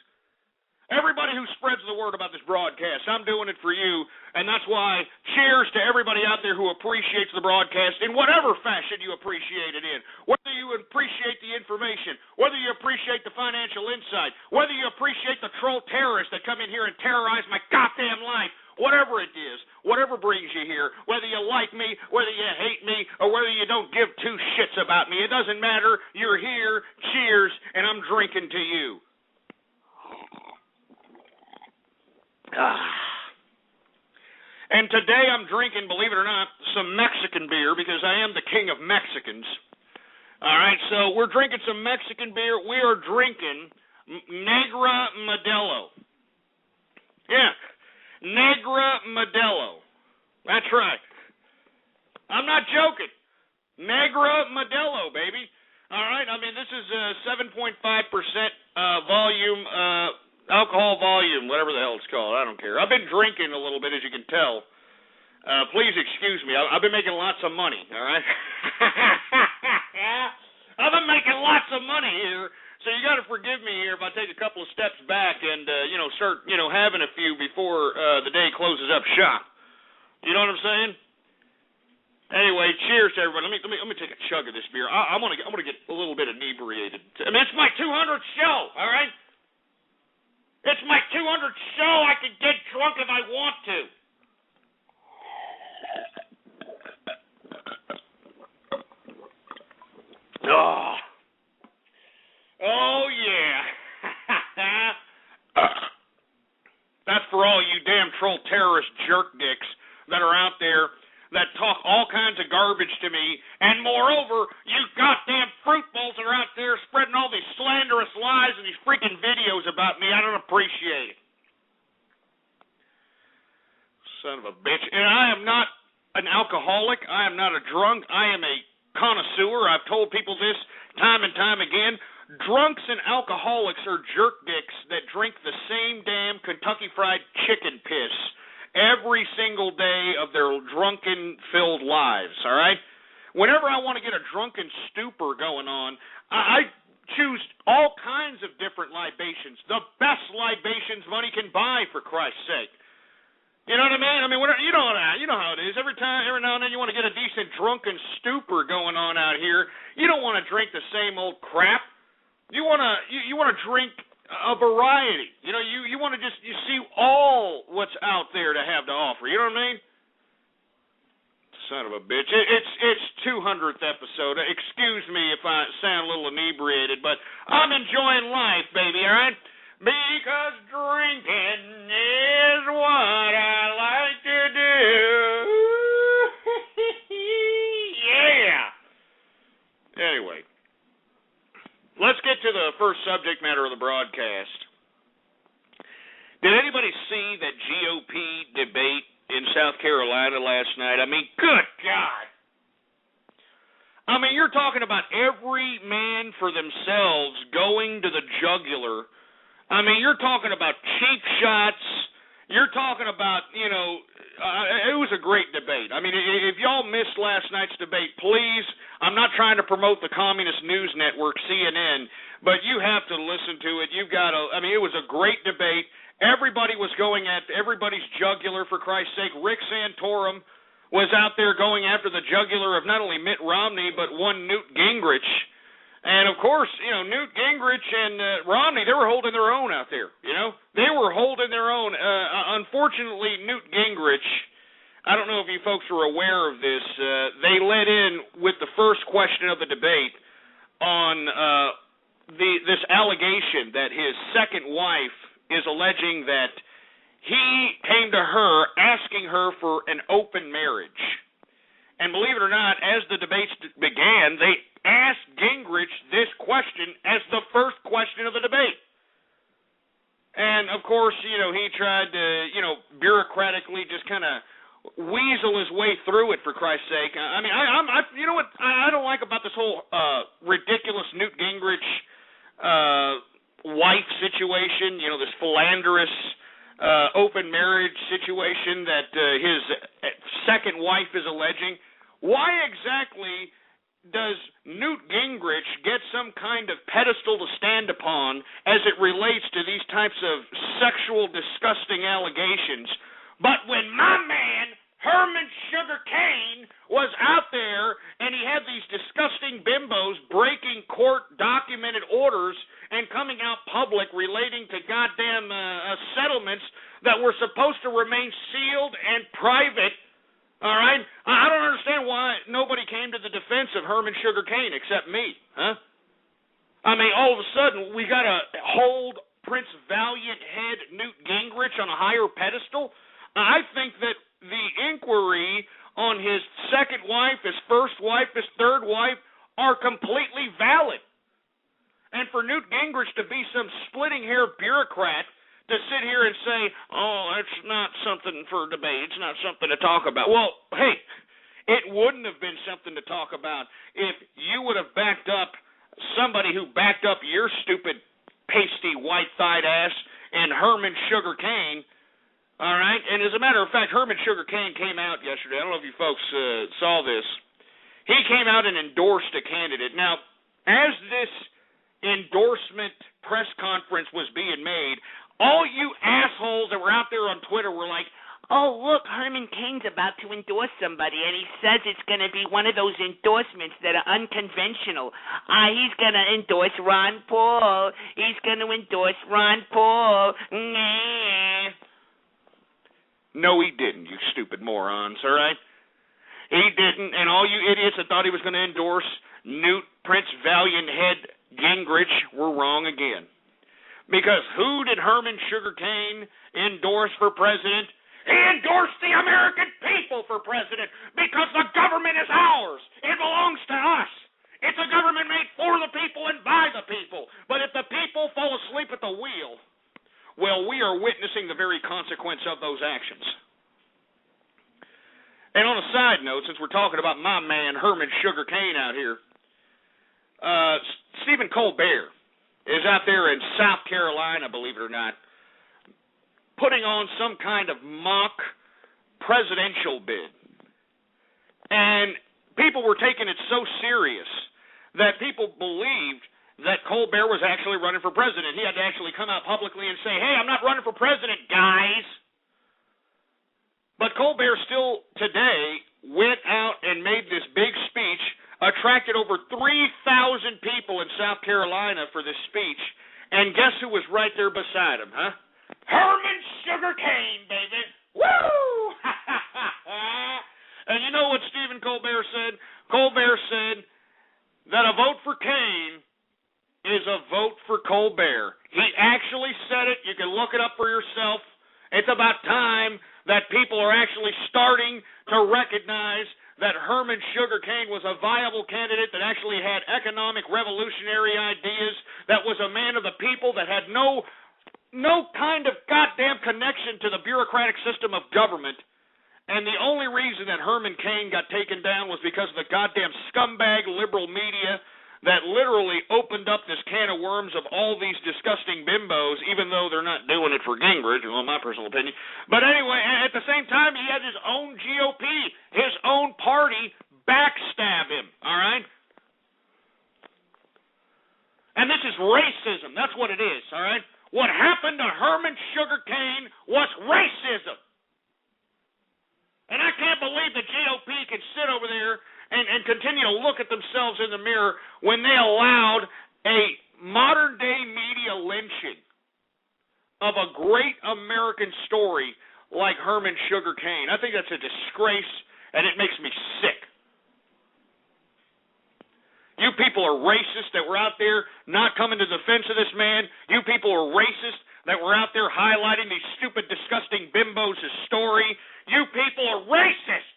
Everybody who spreads the word about this broadcast, I'm doing it for you, and that's why cheers to everybody out there who appreciates the broadcast in whatever fashion you appreciate it in. Whether you appreciate the information, whether you appreciate the financial insight, whether you appreciate the troll terrorists that come in here and terrorize my goddamn life, whatever it is, whatever brings you here, whether you like me, whether you hate me, or whether you don't give two shits about me, it doesn't matter. You're here, cheers, and I'm drinking to you. And today I'm drinking, believe it or not, some Mexican beer because I am the king of Mexicans. All right, so we're drinking some Mexican beer. We are drinking Negra Modelo. Yeah, Negra Modelo. That's right. I'm not joking. Negra Modelo, baby. All right, I mean, this is 7.5% volume, alcohol volume, whatever the hell it's called. I don't care. I've been drinking a little bit, as you can tell. Please excuse me. I've been making lots of money, all right? I've been making lots of money here, so you got to forgive me here if I take a couple of steps back and, start, having a few before the day closes up shop. You know what I'm saying? Anyway, cheers to everybody. Let me take a chug of this beer. I'm gonna get a little bit inebriated. I mean, it's my 200th show, all right? It's my 200th show. I can get drunk if I want to. Oh yeah. That's for all you damn troll terrorist jerk dicks that are out there that talk all kinds of garbage to me, and moreover, you goddamn fruit bowls that are out there spreading all these slanderous lies and these freaking videos about me. I don't appreciate it. Son of a bitch. And I am not an alcoholic. I am not a drunk. I am a connoisseur. I've told people this time and time again. Drunks and alcoholics are jerk dicks that drink the same damn Kentucky Fried Chicken piss every single day of their drunken-filled lives, all right? Whenever I want to get a drunken stupor going on, I choose all kinds of different libations, the best libations money can buy, for Christ's sake. You know what I mean? I mean, you know how it is. Every now and then you want to get a decent drunken stupor going on out here. You don't want to drink the same old crap. You want to drink a variety. You know, you want to you see all what's out there to have to offer. You know what I mean? Son of a bitch. It's 200th episode. Excuse me if I sound a little inebriated, but I'm enjoying life, baby, all right? Because drinking is what I like to do. Yeah. Anyway. Let's get to the first subject matter of the broadcast. Did anybody see that GOP debate in South Carolina last night? I mean, good God. I mean, you're talking about every man for themselves going to the jugular. I mean, you're talking about cheap shots. You're talking about, it was a great debate. I mean, if y'all missed last night's debate, please, I'm not trying to promote the Communist News Network, CNN, but you have to listen to it. You've got to, I mean, it was a great debate. Everybody was going at everybody's jugular, for Christ's sake. Rick Santorum was out there going after the jugular of not only Mitt Romney, but one Newt Gingrich. And, of course, Newt Gingrich and Romney, they were holding their own out there, They were holding their own. Unfortunately, Newt Gingrich, I don't know if you folks are aware of this, they led in with the first question of the debate on this allegation that his second wife is alleging that he came to her asking her for an open marriage. And believe it or not, as the debates began, they asked Gingrich this question as the first question of the debate. And, of course, he tried to, bureaucratically just kind of weasel his way through it, for Christ's sake. I mean, you know what I don't like about this whole ridiculous Newt Gingrich wife situation, this philanderous open marriage situation that his second wife is alleging. Why exactly does Newt Gingrich get some kind of pedestal to stand upon as it relates to these types of sexual, disgusting allegations? But when my man, Herman Sugar Cane, was out there and he had these disgusting bimbos breaking court-documented orders and coming out public relating to goddamn settlements that were supposed to remain sealed and private, all right? I don't understand why nobody came to the defense of Herman Sugar Cane except me, huh? I mean, all of a sudden, we got to hold Prince Valiant head Newt Gingrich on a higher pedestal? I think that the inquiry on his second wife, his first wife, his third wife are completely valid. And for Newt Gingrich to be some splitting-hair bureaucrat to sit here and say, oh, it's not something for debate, it's not something to talk about. Well, hey, it wouldn't have been something to talk about if you would have backed up somebody who backed up your stupid, pasty, white-thighed ass and Herman Sugar Cane. All right? And as a matter of fact, Herman Sugar Cane came out yesterday. I don't know if you folks saw this. He came out and endorsed a candidate. Now, as this endorsement press conference was being made, all you assholes that were out there on Twitter were like, oh, look, Herman Cain's about to endorse somebody, and he says it's going to be one of those endorsements that are unconventional. He's going to endorse Ron Paul. He's going to endorse Ron Paul. Nah. No, he didn't, you stupid morons, all right? He didn't, and all you idiots that thought he was going to endorse Newt Prince Valiant head Gingrich were wrong again. Because who did Herman Sugar Cane endorse for president? He endorsed the American people for president because the government is ours. It belongs to us. It's a government made for the people and by the people. But if the people fall asleep at the wheel, well, we are witnessing the very consequence of those actions. And on a side note, since we're talking about my man Herman Sugar Cane out here, Stephen Colbert is out there in South Carolina, believe it or not, putting on some kind of mock presidential bid. And people were taking it so serious that people believed that Colbert was actually running for president. He had to actually come out publicly and say, hey, I'm not running for president, guys. But Colbert still today went out and made this big speech, attracted over 3,000 people in South Carolina for this speech, and guess who was right there beside him, huh? Herman Sugar Cane, baby. Woo! And you know what Stephen Colbert said? Colbert said that a vote for Cane is a vote for Colbert. He actually said it. You can look it up for yourself. It's about time that people are actually starting to recognize that Herman Sugar Cane was a viable candidate that actually had economic revolutionary ideas, that was a man of the people, that had no no kind of goddamn connection to the bureaucratic system of government. And the only reason that Herman Cain got taken down was because of the goddamn scumbag liberal media that literally opened up this can of worms of all these disgusting bimbos, even though they're not doing it for Gingrich, well, my personal opinion. But anyway, at the same time, he had his own GOP, his own party, backstab him, all right? And this is racism. That's what it is, all right? What happened to Herman Sugar Cain was racism. And I can't believe the GOP can sit over there and continue to look at themselves in the mirror when they allowed a modern-day media lynching of a great American story like Herman Sugar Cain. I think that's a disgrace, and it makes me sick. You people are racist that were out there not coming to the defense of this man. You people are racist that were out there highlighting these stupid, disgusting bimbos' story. You people are racist.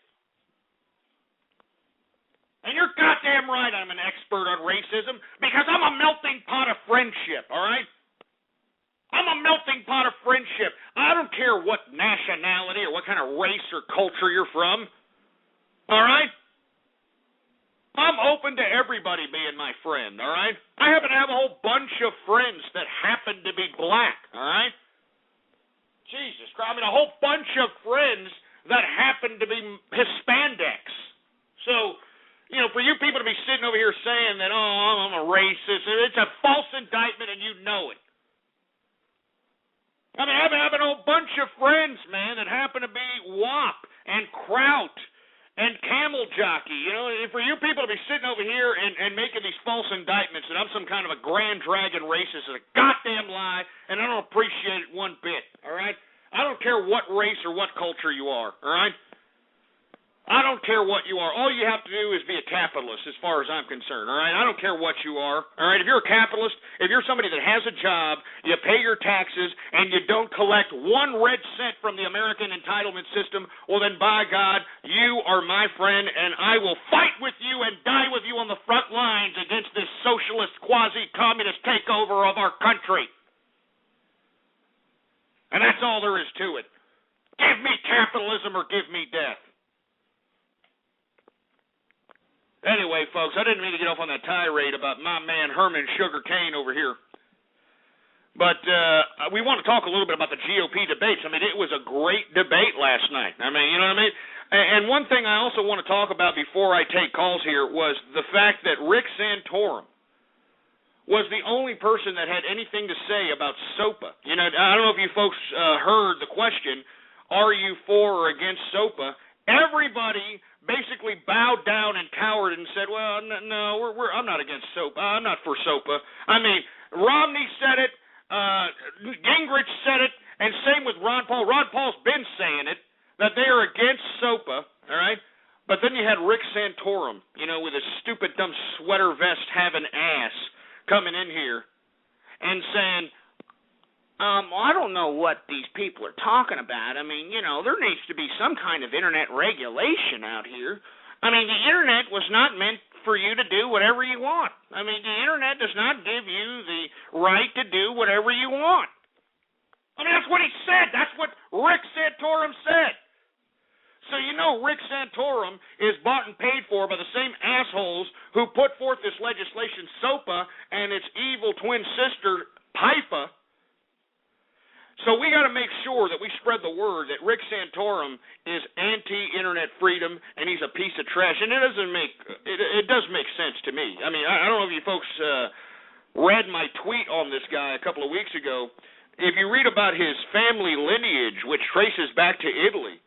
And you're goddamn right I'm an expert on racism because I'm a melting pot of friendship, all right? I'm a melting pot of friendship. I don't care what nationality or what kind of race or culture you're from, all right? I'm open to everybody being my friend, all right? I happen to have a whole bunch of friends that happen to be black, all right? Jesus Christ, I mean a whole bunch of friends that happen to be Hispanics. So, you know, for you people to be sitting over here saying that, oh, I'm a racist, it's a false indictment and you know it. I mean, I have a whole bunch of friends, man, that happen to be WAP and Kraut and Camel Jockey. You know, for you people to be sitting over here and making these false indictments that I'm some kind of a grand dragon racist is a goddamn lie, and I don't appreciate it one bit, all right? I don't care what race or what culture you are, all right? I don't care what you are. All you have to do is be a capitalist as far as I'm concerned, all right? I don't care what you are, all right? If you're a capitalist, if you're somebody that has a job, you pay your taxes, and you don't collect 1 red cent from the American entitlement system, well then, by God, you are my friend, and I will fight with you and die with you on the front lines against this socialist, quasi-communist takeover of our country. And that's all there is to it. Give me capitalism or give me death. Anyway, folks, I didn't mean to get off on that tirade about my man Herman Sugar Cain over here. But we want to talk a little bit about the GOP debates. I mean, it was a great debate last night. I mean, you know what I mean? And one thing I also want to talk about before I take calls here was the fact that Rick Santorum was the only person that had anything to say about SOPA. You know, I don't know if you folks heard the question, are you for or against SOPA? Everybody basically bowed down and cowered and said, well, no, I'm not against SOPA. I'm not for SOPA. I mean, Romney said it, Gingrich said it, and same with Ron Paul. Ron Paul's been saying it, that they are against SOPA, all right? But then you had Rick Santorum, you know, with his stupid, dumb sweater vest having ass coming in here and saying, I don't know what these people are talking about. I mean, you know, there needs to be some kind of internet regulation out here. I mean, the internet was not meant for you to do whatever you want. I mean, the internet does not give you the right to do whatever you want. I mean, that's what he said. That's what Rick Santorum said. So you know Rick Santorum is bought and paid for by the same assholes who put forth this legislation, SOPA, and its evil twin sister, PIFA. So we got to make sure that we spread the word that Rick Santorum is anti-internet freedom and he's a piece of trash. And it does make sense to me. I mean, I don't know if you folks read my tweet on this guy a couple of weeks ago. If you read about his family lineage, which traces back to Italy,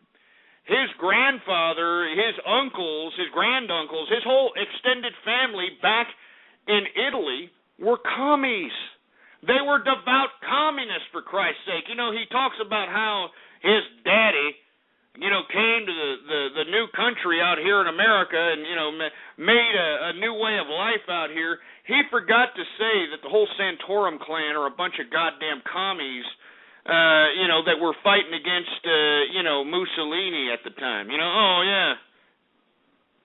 his grandfather, his uncles, his granduncles, his whole extended family back in Italy were commies. They were devout communists, for Christ's sake. You know, he talks about how his daddy, you know, came to the new country out here in America and, you know, made a new way of life out here. He forgot to say that the whole Santorum clan are a bunch of goddamn commies, you know, that were fighting against, you know, Mussolini at the time. You know, oh, yeah.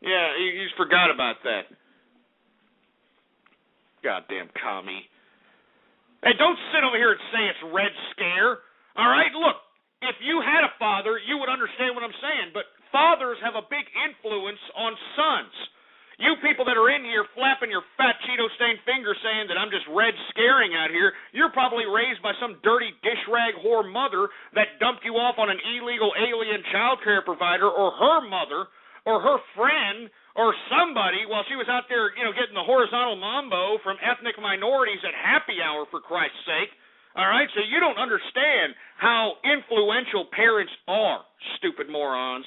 Yeah, he just forgot about that. Goddamn commie. Hey, don't sit over here and say it's Red Scare. All right? Look, if you had a father, you would understand what I'm saying, but fathers have a big influence on sons. You people that are in here flapping your fat Cheeto-stained finger saying that I'm just red scaring out here, you're probably raised by some dirty dish rag whore mother that dumped you off on an illegal alien child care provider, or her mother, or her friend, or somebody while she was out there, getting the horizontal mambo from ethnic minorities at happy hour, for Christ's sake. All right? So you don't understand how influential parents are, stupid morons.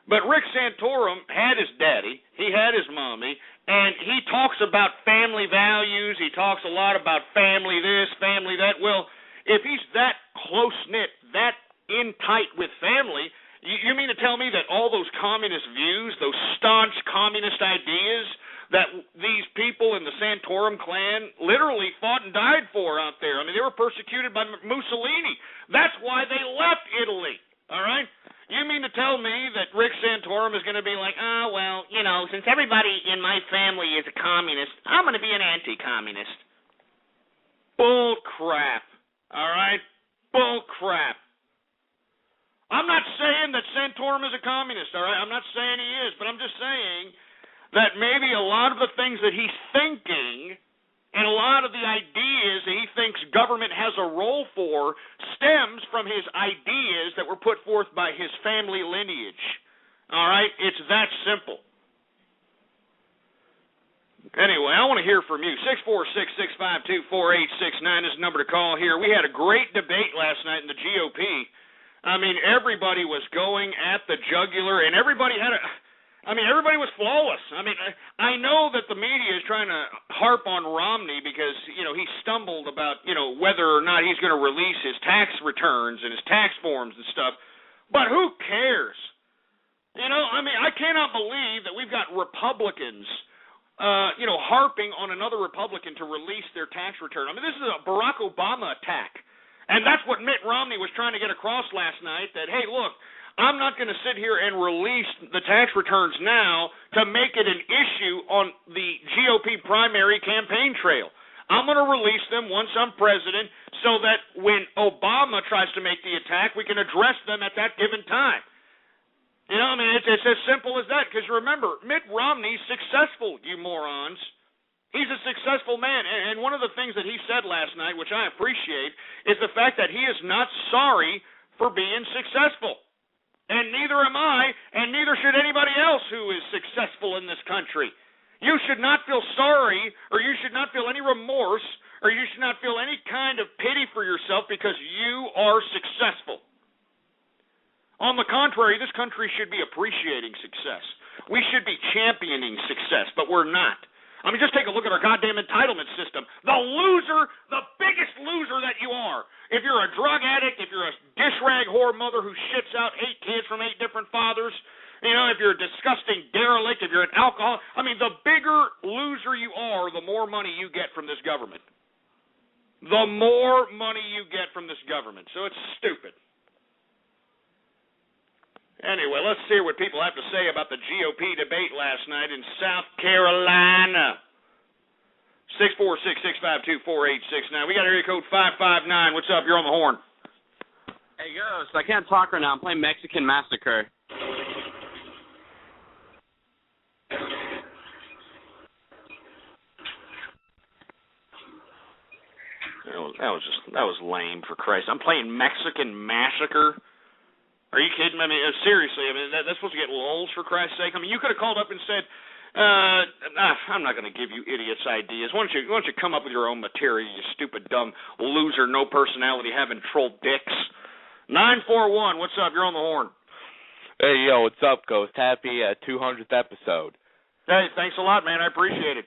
But Rick Santorum had his daddy, he had his mommy, and he talks about family values, he talks a lot about family this, family that. Well, if he's that close-knit, that in tight with family, you mean to tell me that all those communist views, those staunch communist ideas that these people in the Santorum clan literally fought and died for out there? I mean, they were persecuted by Mussolini. That's why they left Italy, all right? You mean to tell me that Rick Santorum is going to be like, since everybody in my family is a communist, I'm going to be an anti-communist? Bull crap, all right? Bull crap. I'm not saying that Santorum is a communist, all right? I'm not saying he is, but I'm just saying that maybe a lot of the things that he's thinking and a lot of the ideas that he thinks government has a role for stems from his ideas that were put forth by his family lineage. All right? It's that simple. Anyway, I want to hear from you. 646-652-4869 is the number to call here. We had a great debate last night in the GOP. I mean, everybody was going at the jugular, and everybody was flawless. I mean, I know that the media is trying to harp on Romney because, he stumbled about, whether or not he's going to release his tax returns and his tax forms and stuff. But who cares? I cannot believe that we've got Republicans, harping on another Republican to release their tax return. I mean, this is a Barack Obama attack. And that's what Mitt Romney was trying to get across last night, that, hey, look, I'm not going to sit here and release the tax returns now to make it an issue on the GOP primary campaign trail. I'm going to release them once I'm president so that when Obama tries to make the attack, we can address them at that given time. It's as simple as that. Because remember, Mitt Romney's successful, you morons. He's a successful man, and one of the things that he said last night, which I appreciate, is the fact that he is not sorry for being successful. And neither am I, and neither should anybody else who is successful in this country. You should not feel sorry, or you should not feel any remorse, or you should not feel any kind of pity for yourself because you are successful. On the contrary, this country should be appreciating success. We should be championing success, but we're not. I mean, just take a look at our goddamn entitlement system. The loser, the biggest loser that you are. If you're a drug addict, if you're a dish rag whore mother who shits out 8 kids from 8 different fathers, if you're a disgusting derelict, if you're an alcoholic, the bigger loser you are, the more money you get from this government. The more money you get from this government. So it's stupid. Anyway, let's hear what people have to say about the GOP debate last night in South Carolina. 646-652-4869. We got area code 559. What's up? You're on the horn. Hey, Ghost, I can't talk right now. I'm playing Mexican Massacre. That was lame, for Christ. I'm playing Mexican Massacre. Are you kidding me? Seriously, that's supposed to get lulls, for Christ's sake. You could have called up and said, I'm not going to give you idiots ideas. Why don't you come up with your own material, you stupid, dumb loser, no personality, having troll dicks. 941, what's up? You're on the horn. Hey, yo, what's up, Ghost? Happy 200th episode. Hey, thanks a lot, man. I appreciate it.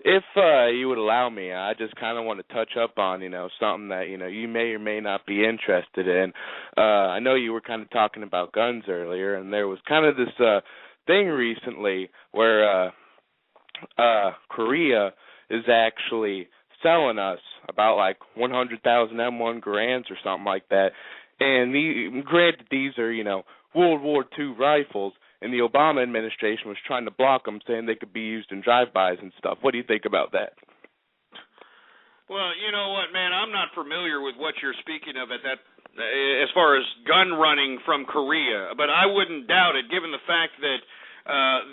If you would allow me, I just kind of want to touch up on, something that, you may or may not be interested in. I know you were kind of talking about guns earlier, and there was kind of this thing recently where Korea is actually selling us about 100,000 M1 Garands or something like that. And granted, these are, World War II rifles, and the Obama administration was trying to block them, saying they could be used in drive-bys and stuff. What do you think about that? Well, you know what, man? I'm not familiar with what you're speaking of at that, as far as gun running from Korea, but I wouldn't doubt it, given the fact that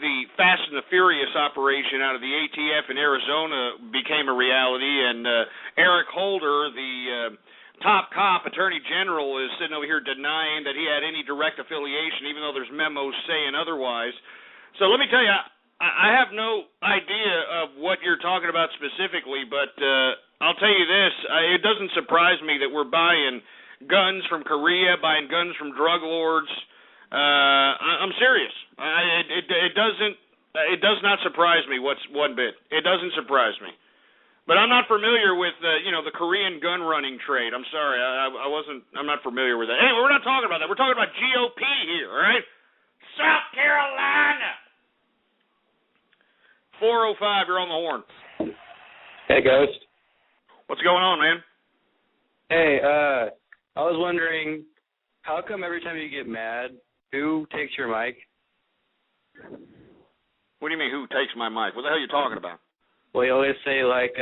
the Fast and the Furious operation out of the ATF in Arizona became a reality, and Eric Holder, the top cop, Attorney General, is sitting over here denying that he had any direct affiliation, even though there's memos saying otherwise. So let me tell you, I have no idea of what you're talking about specifically, but I'll tell you this, it doesn't surprise me that we're buying guns from Korea, buying guns from drug lords. I'm serious. It does not surprise me one bit. It doesn't surprise me. But I'm not familiar with the Korean gun running trade. I'm sorry, I'm not familiar with that. Anyway, we're not talking about that. We're talking about GOP here, all right? South Carolina. 405, you're on the horn. Hey, Ghost. What's going on, man? Hey, I was wondering, how come every time you get mad, who takes your mic? What do you mean, who takes my mic? What the hell are you talking about? Well, you always say, like,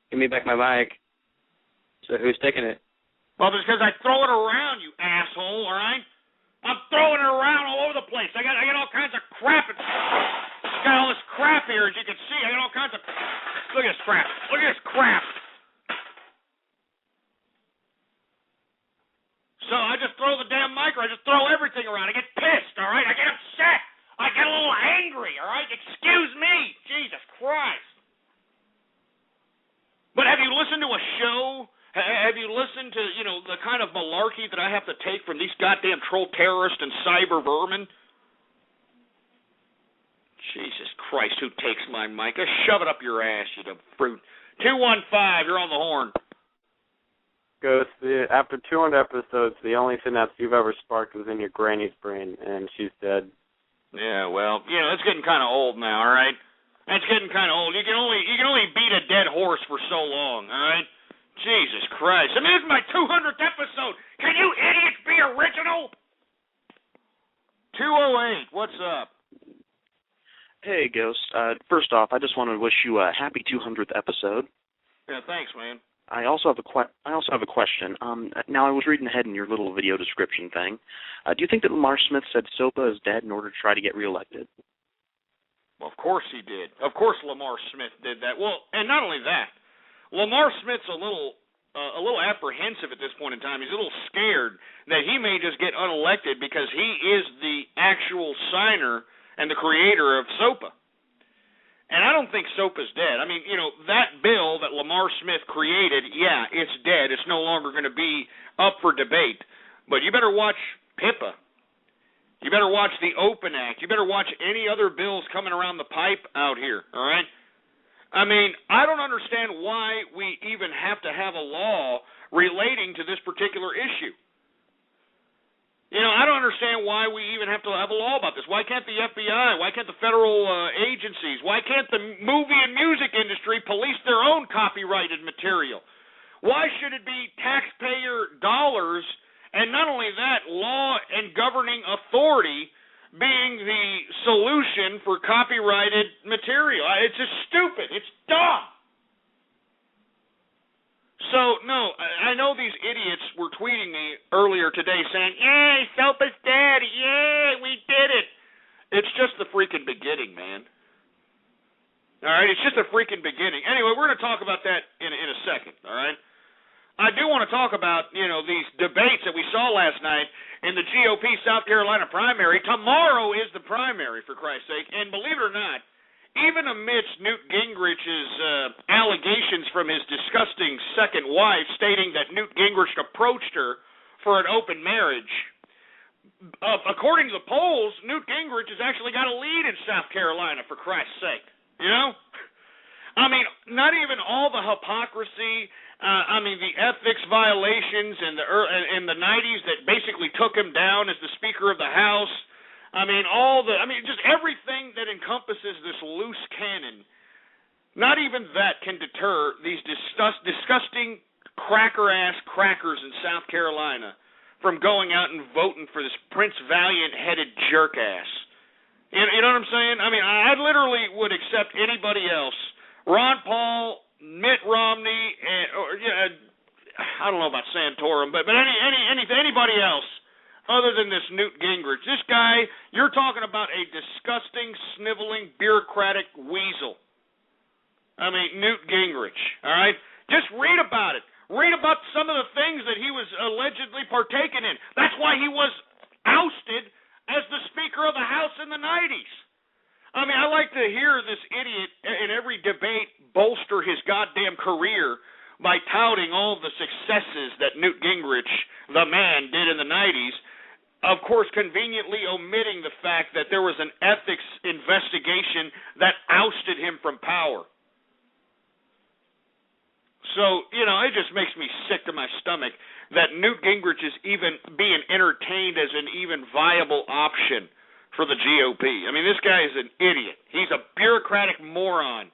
give me back my mic. So who's taking it? Well, it's because I throw it around, you asshole, all right? I'm throwing it around all over the place. I got all kinds of crap. I got all this crap here, as you can see. I got all kinds of... Look at this crap. Look at this crap. So I just throw the damn mic, or I just throw everything around. I get pissed, all right? I get upset. I get a little angry, all right? Excuse me. Jesus Christ. But have you listened to a show? Have you listened to, the kind of malarkey that I have to take from these goddamn troll terrorists and cyber vermin? Jesus Christ, who takes my mic? Shove it up your ass, you dumb fruit. 215, you're on the horn. Ghost, after 200 episodes, the only synapse you've ever sparked was in your granny's brain, and she's dead. Yeah, well, it's getting kind of old now, all right? It's getting kind of old. You can only beat a dead horse for so long, all right? Jesus Christ. I mean, this is my 200th episode. Can you idiots be original? 208, what's up? Hey, Ghost. First off, I just want to wish you a happy 200th episode. Yeah, thanks, man. I also have a question. Now, I was reading ahead in your little video description thing. Do you think that Lamar Smith said SOPA is dead in order to try to get reelected? Well, of course he did. Of course Lamar Smith did that. Well, and not only that, Lamar Smith's a little apprehensive at this point in time. He's a little scared that he may just get unelected because he is the actual signer and the creator of SOPA. And I don't think SOPA's dead. I mean, that bill that Lamar Smith created, yeah, it's dead. It's no longer going to be up for debate. But you better watch HIPAA. You better watch the Open Act. You better watch any other bills coming around the pipe out here, all right? I mean, I don't understand why we even have to have a law relating to this particular issue. I don't understand why we even have to have a law about this. Why can't the FBI, why can't the federal agencies, why can't the movie and music industry police their own copyrighted material? Why should it be taxpayer dollars, and not only that, law and governing authority being the solution for copyrighted material? It's just stupid. It's dumb. So, no, I know these idiots were tweeting me earlier today saying, yay, SOPA's dead, yay, we did it. It's just the freaking beginning, man. All right, it's just a freaking beginning. Anyway, we're going to talk about that in a second, all right? I do want to talk about, these debates that we saw last night in the GOP South Carolina primary. Tomorrow is the primary, for Christ's sake, and believe it or not, even amidst Newt Gingrich's allegations from his disgusting second wife stating that Newt Gingrich approached her for an open marriage, according to the polls, Newt Gingrich has actually got a lead in South Carolina, for Christ's sake. I mean, not even all the hypocrisy, the ethics violations in the 90s that basically took him down as the Speaker of the House. Just everything that encompasses this loose cannon, not even that can deter these disgusting cracker-ass crackers in South Carolina from going out and voting for this Prince Valiant-headed jerk-ass. You know what I'm saying? I mean, I literally would accept anybody else, Ron Paul Mitt Romney, I don't know about Santorum, but anybody else other than this Newt Gingrich. This guy, you're talking about a disgusting, sniveling, bureaucratic weasel. I mean, Newt Gingrich, all right? Just read about it. Read about some of the things that he was allegedly partaking in. That's why he was ousted as the Speaker of the House in the 90s. I mean, I like to hear this idiot in every debate bolster his goddamn career by touting all the successes that Newt Gingrich, the man, did in the 90s, of course conveniently omitting the fact that there was an ethics investigation that ousted him from power. So, it just makes me sick to my stomach that Newt Gingrich is even being entertained as an even viable option for the GOP. I mean, this guy is an idiot. He's a bureaucratic moron.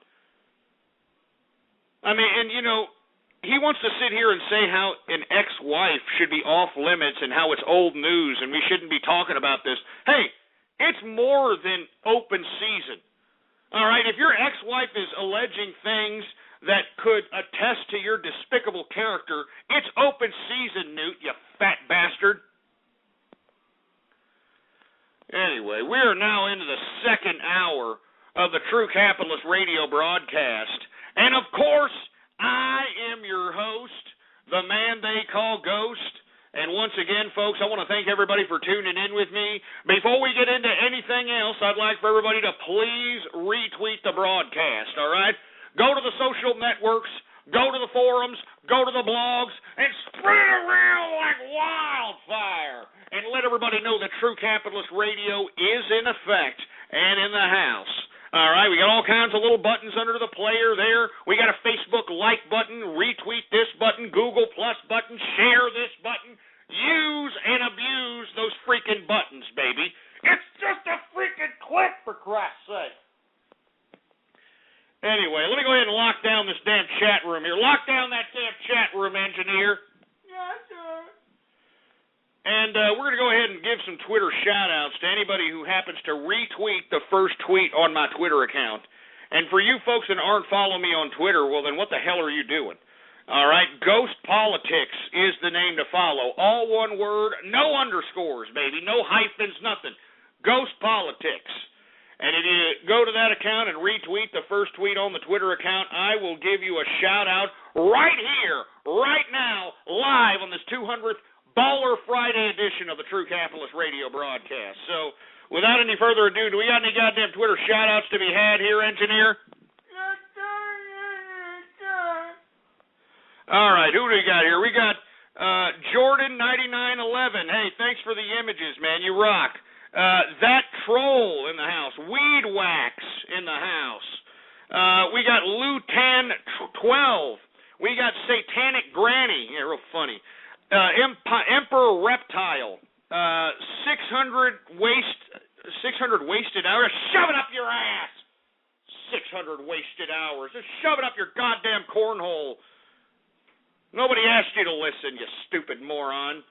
I mean, and, he wants to sit here and say how an ex-wife should be off limits and how it's old news and we shouldn't be talking about this. Hey, it's more than open season. All right, if your ex-wife is alleging things that could attest to your despicable character, it's open season, Newt, you fat bastard. Anyway, we are now into the second hour of the True Capitalist radio broadcast. And, of course, I am your host, the man they call Ghost. And once again, folks, I want to thank everybody for tuning in with me. Before we get into anything else, I'd like for everybody to please retweet the broadcast, all right? Go to the social networks, go to the forums, go to the blogs, and spread it around like wildfire. And let everybody know that True Capitalist Radio is in effect and in the house. All right, we got all kinds of little buttons under the player there. We got a Facebook like button, retweet this button, Google Plus button, share this button. Use and abuse those freaking buttons, baby. It's just a freaking click, for Christ's sake. Anyway, let me go ahead and lock down this damn chat room here. Lock down that damn chat room, engineer. Yes, sir. And we're going to go ahead and give some Twitter shout-outs to anybody who happens to retweet the first tweet on my Twitter account. And for you folks that aren't following me on Twitter, well, then what the hell are you doing? All right, Ghost Politics is the name to follow. All one word, no underscores, baby, no hyphens, nothing. Ghost Politics. And if you go to that account and retweet the first tweet on the Twitter account, I will give you a shout-out right here, right now, live on this 200th Baller Friday edition of the True Capitalist Radio broadcast. So, without any further ado, do we got any goddamn Twitter shout-outs to be had here, engineer? Yes, sir. Yes, sir. All right, who do we got here? We got Jordan9911. Hey, thanks for the images, man. You rock. That Troll in the house. Weed Wax in the house. We got Lou1012. We got Satanic Granny. Yeah, real funny. Emperor Reptile. 600 wasted hours. Shove it up your ass. 600 wasted hours. Just shove it up your goddamn cornhole. Nobody asked you to listen, you stupid moron.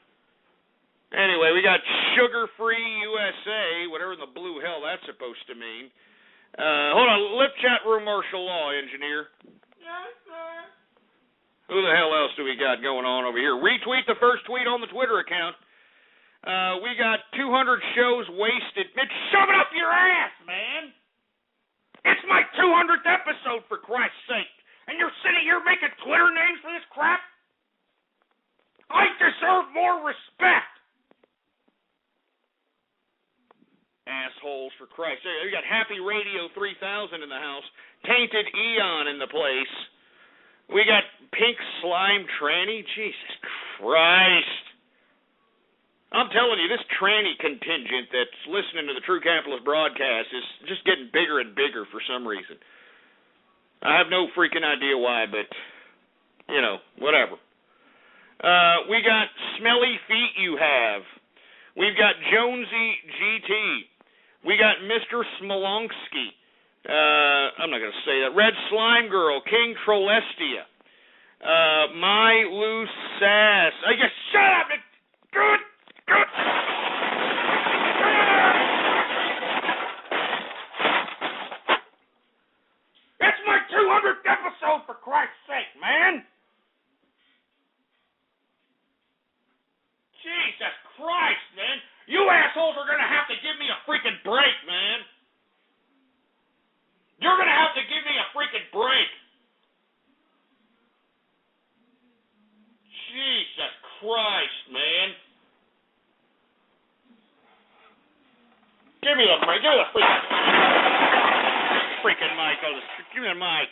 Anyway, we got Sugar Free USA, whatever in the blue hell that's supposed to mean. Hold on, lift chat room martial law, engineer. Yes, sir. Who the hell else do we got going on over here? Retweet the first tweet on the Twitter account. We got 200 shows wasted. Bitch, shove it up your ass, man. It's my 200th episode, for Christ's sake. And you're sitting here making Twitter names for this crap? I deserve more respect. Assholes, for Christ's sake. We got Happy Radio 3000 in the house. Tainted Eon in the place. We got Pink Slime Tranny. Jesus Christ. I'm telling you, this tranny contingent that's listening to the True Capitalist broadcast is just getting bigger and bigger for some reason. I have no freaking idea why, but, whatever. We got Smelly Feet You Have. We've got Jonesy GT. We got Mr. Smolonsky. I'm not going to say that. Red Slime Girl, King Trollestia, My Loose Sass. I guess, shut up! Good. It's my 200th episode! episode, for Christ's sake, man. Jesus Christ, man. You assholes are going to have to give me a freaking break, man. You're going to have to give me a freaking break. Jesus Christ, man. Give me the mic. Give me the freaking mic. Give me the mic.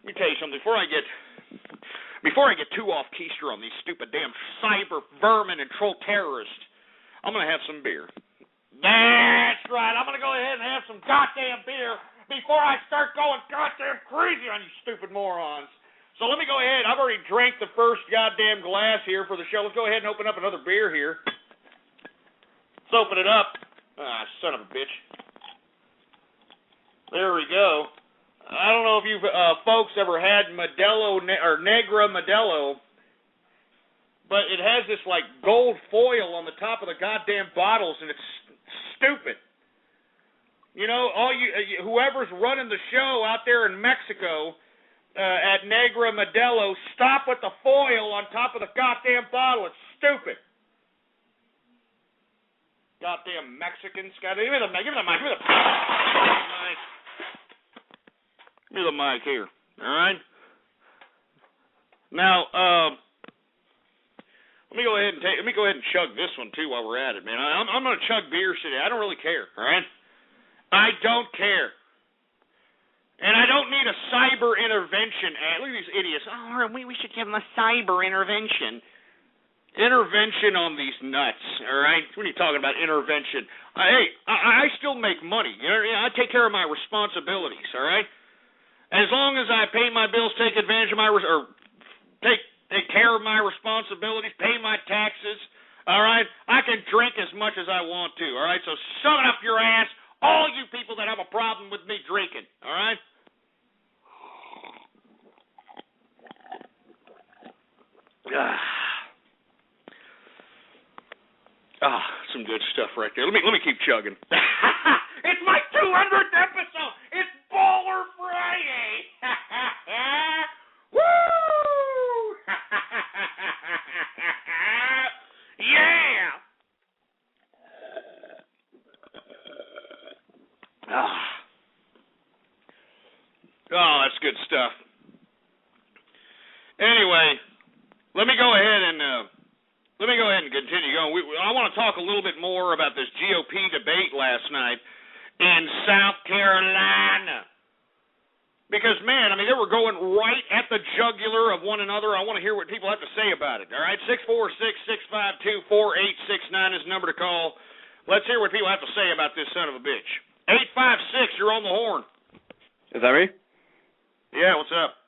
Let me tell you something. Before I get too off keister on these stupid damn cyber vermin and troll terrorists, I'm going to have some beer. That's right. I'm going to go ahead and have some goddamn beer before I start going goddamn crazy on you stupid morons. So let me go ahead. I've already drank the first goddamn glass here for the show. Let's go ahead and open up another beer here. Let's open it up. Ah, son of a bitch. There we go. I don't know if you folks ever had Modelo or Negra Modelo, but it has this like gold foil on the top of the goddamn bottles, and it's stupid. You know, whoever's running the show out there in Mexico at Negra Modelo, stop with the foil on top of the goddamn bottle. It's stupid. Goddamn Mexicans. Give me the mic. Give me the mic. Give me the mic here. All right. Now, let me go ahead and chug this one too while we're at it, man. I'm gonna chug beers today. I don't really care. All right. I don't care. And I don't need a cyber intervention. Look at these idiots. Oh, we should give them a cyber intervention. Intervention on these nuts, all right? What are you talking about, intervention? Hey, I still make money. You know, I take care of my responsibilities, all right? As long as I pay my bills, take advantage of take care of my responsibilities, pay my taxes, all right? I can drink as much as I want to, all right? So shove it up your ass, all you people that have a problem with me drinking, all right? Some good stuff right there. Let me keep chugging. It's my 200th episode. It's Baller Friday. Woo! Yeah. Oh, that's good stuff. Anyway, let me go ahead and continue going. I want to talk a little bit more about this GOP debate last night in South Carolina. Because, man, I mean, they were going right at the jugular of one another. I want to hear what people have to say about it. All right, 646-652-4869 is the number to call. Let's hear what people have to say about this son of a bitch. 856, you're on the horn. Is that me? Yeah, what's up?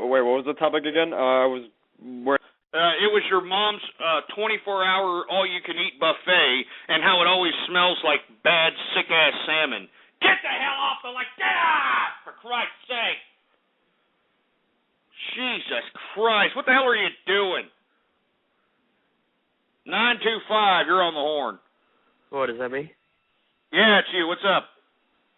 Wait, what was the topic again? It was your mom's 24-hour all-you-can-eat buffet and how it always smells like bad, sick-ass salmon. Get the hell off the get off! For Christ's sake. Jesus Christ, what the hell are you doing? 925, you're on the horn. What, is that me? Yeah, it's you. What's up?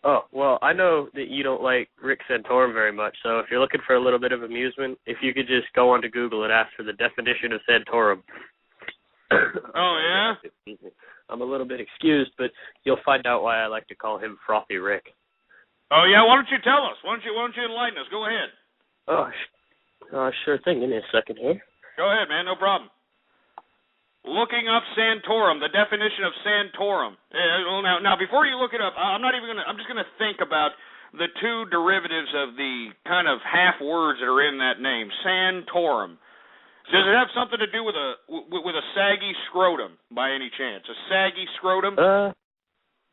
Oh, well, I know that you don't like Rick Santorum very much, so if you're looking for a little bit of amusement, if you could just go on to Google and ask for the definition of Santorum. Oh, yeah? I'm a little bit excused, but you'll find out why I like to call him Frothy Rick. Oh, yeah? Why don't you tell us? Why don't you enlighten us? Go ahead. Oh, sure thing. Give me a second here. Go ahead, man. No problem. Looking up Santorum, the definition of Santorum. Now, before you look it up, I'm just gonna think about the two derivatives of the kind of half words that are in that name. Santorum. Does it have something to do with a saggy scrotum by any chance? A saggy scrotum?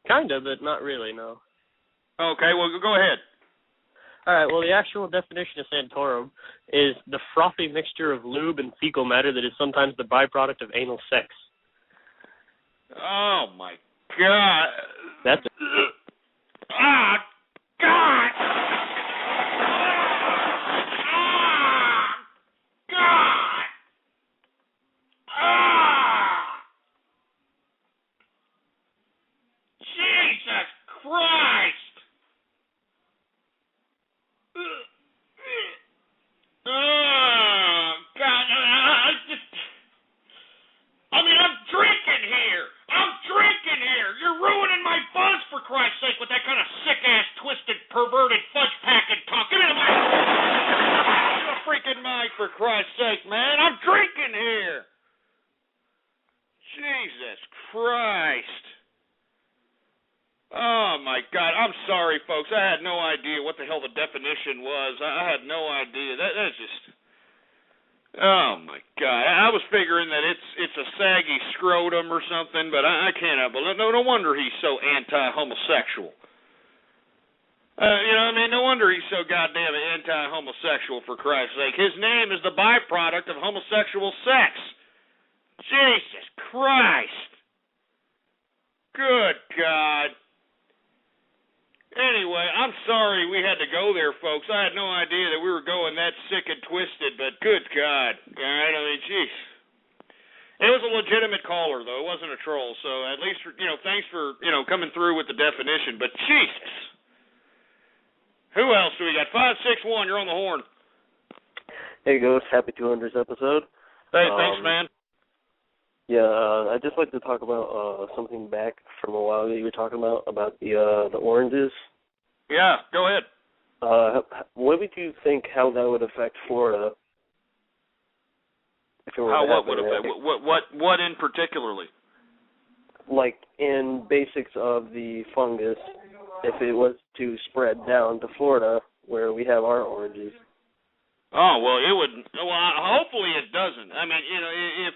Kinda, but not really. No. Okay. Well, go ahead. All right, well, the actual definition of Santorum is the frothy mixture of lube and fecal matter that is sometimes the byproduct of anal sex. Oh, my God. That's it. Ah, God! God! Jesus Christ! perverted fudge-packing talk. Give me the mic. Give me the freaking mic, for Christ's sake, man. I'm drinking here. Jesus Christ. Oh, my God. I'm sorry, folks. I had no idea what the hell the definition was. I had no idea. That's just... Oh, my God. I was figuring that it's a saggy scrotum or something, but I can't help it. No wonder he's so anti-homosexual. No wonder he's so goddamn anti-homosexual, for Christ's sake. His name is the byproduct of homosexual sex. Jesus Christ. Good God. Anyway, I'm sorry we had to go there, folks. I had no idea that we were going that sick and twisted, but good God. All right, I mean, jeez. It was a legitimate caller, though. It wasn't a troll, so at least, thanks for, coming through with the definition, but Jesus. Who else do we got? 561, you're on the horn. Hey, Ghost. Happy 200th episode. Hey, thanks, man. Yeah, I'd just like to talk about something back from a while ago you were talking about the oranges. Yeah, go ahead. What would you think how that would affect Florida? If it were what would affect? What in particularly? Like in basics of the fungus, if it was to spread down to Florida where we have our oranges. Oh, well, it would. Well, hopefully it doesn't. I mean, if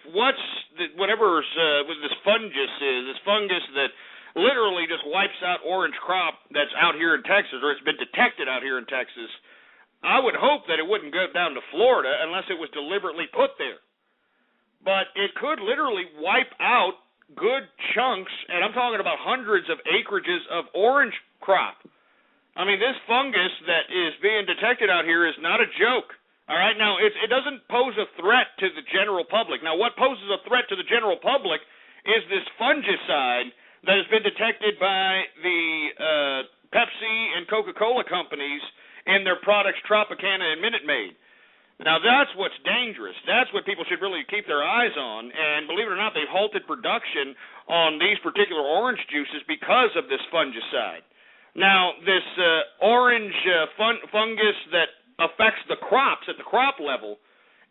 whatever this fungus is, this fungus that literally just wipes out orange crop that's out here in Texas, or it's been detected out here in Texas, I would hope that it wouldn't go down to Florida unless it was deliberately put there. But it could literally wipe out good chunks, and I'm talking about hundreds of acreages of orange crop. I mean, this fungus that is being detected out here is not a joke. All right, now, it doesn't pose a threat to the general public. Now, what poses a threat to the general public is this fungicide that has been detected by the Pepsi and Coca-Cola companies in their products Tropicana and Minute Maid. Now, that's what's dangerous. That's what people should really keep their eyes on. And believe it or not, they've halted production on these particular orange juices because of this fungicide. Now, this orange fungus that affects the crops at the crop level,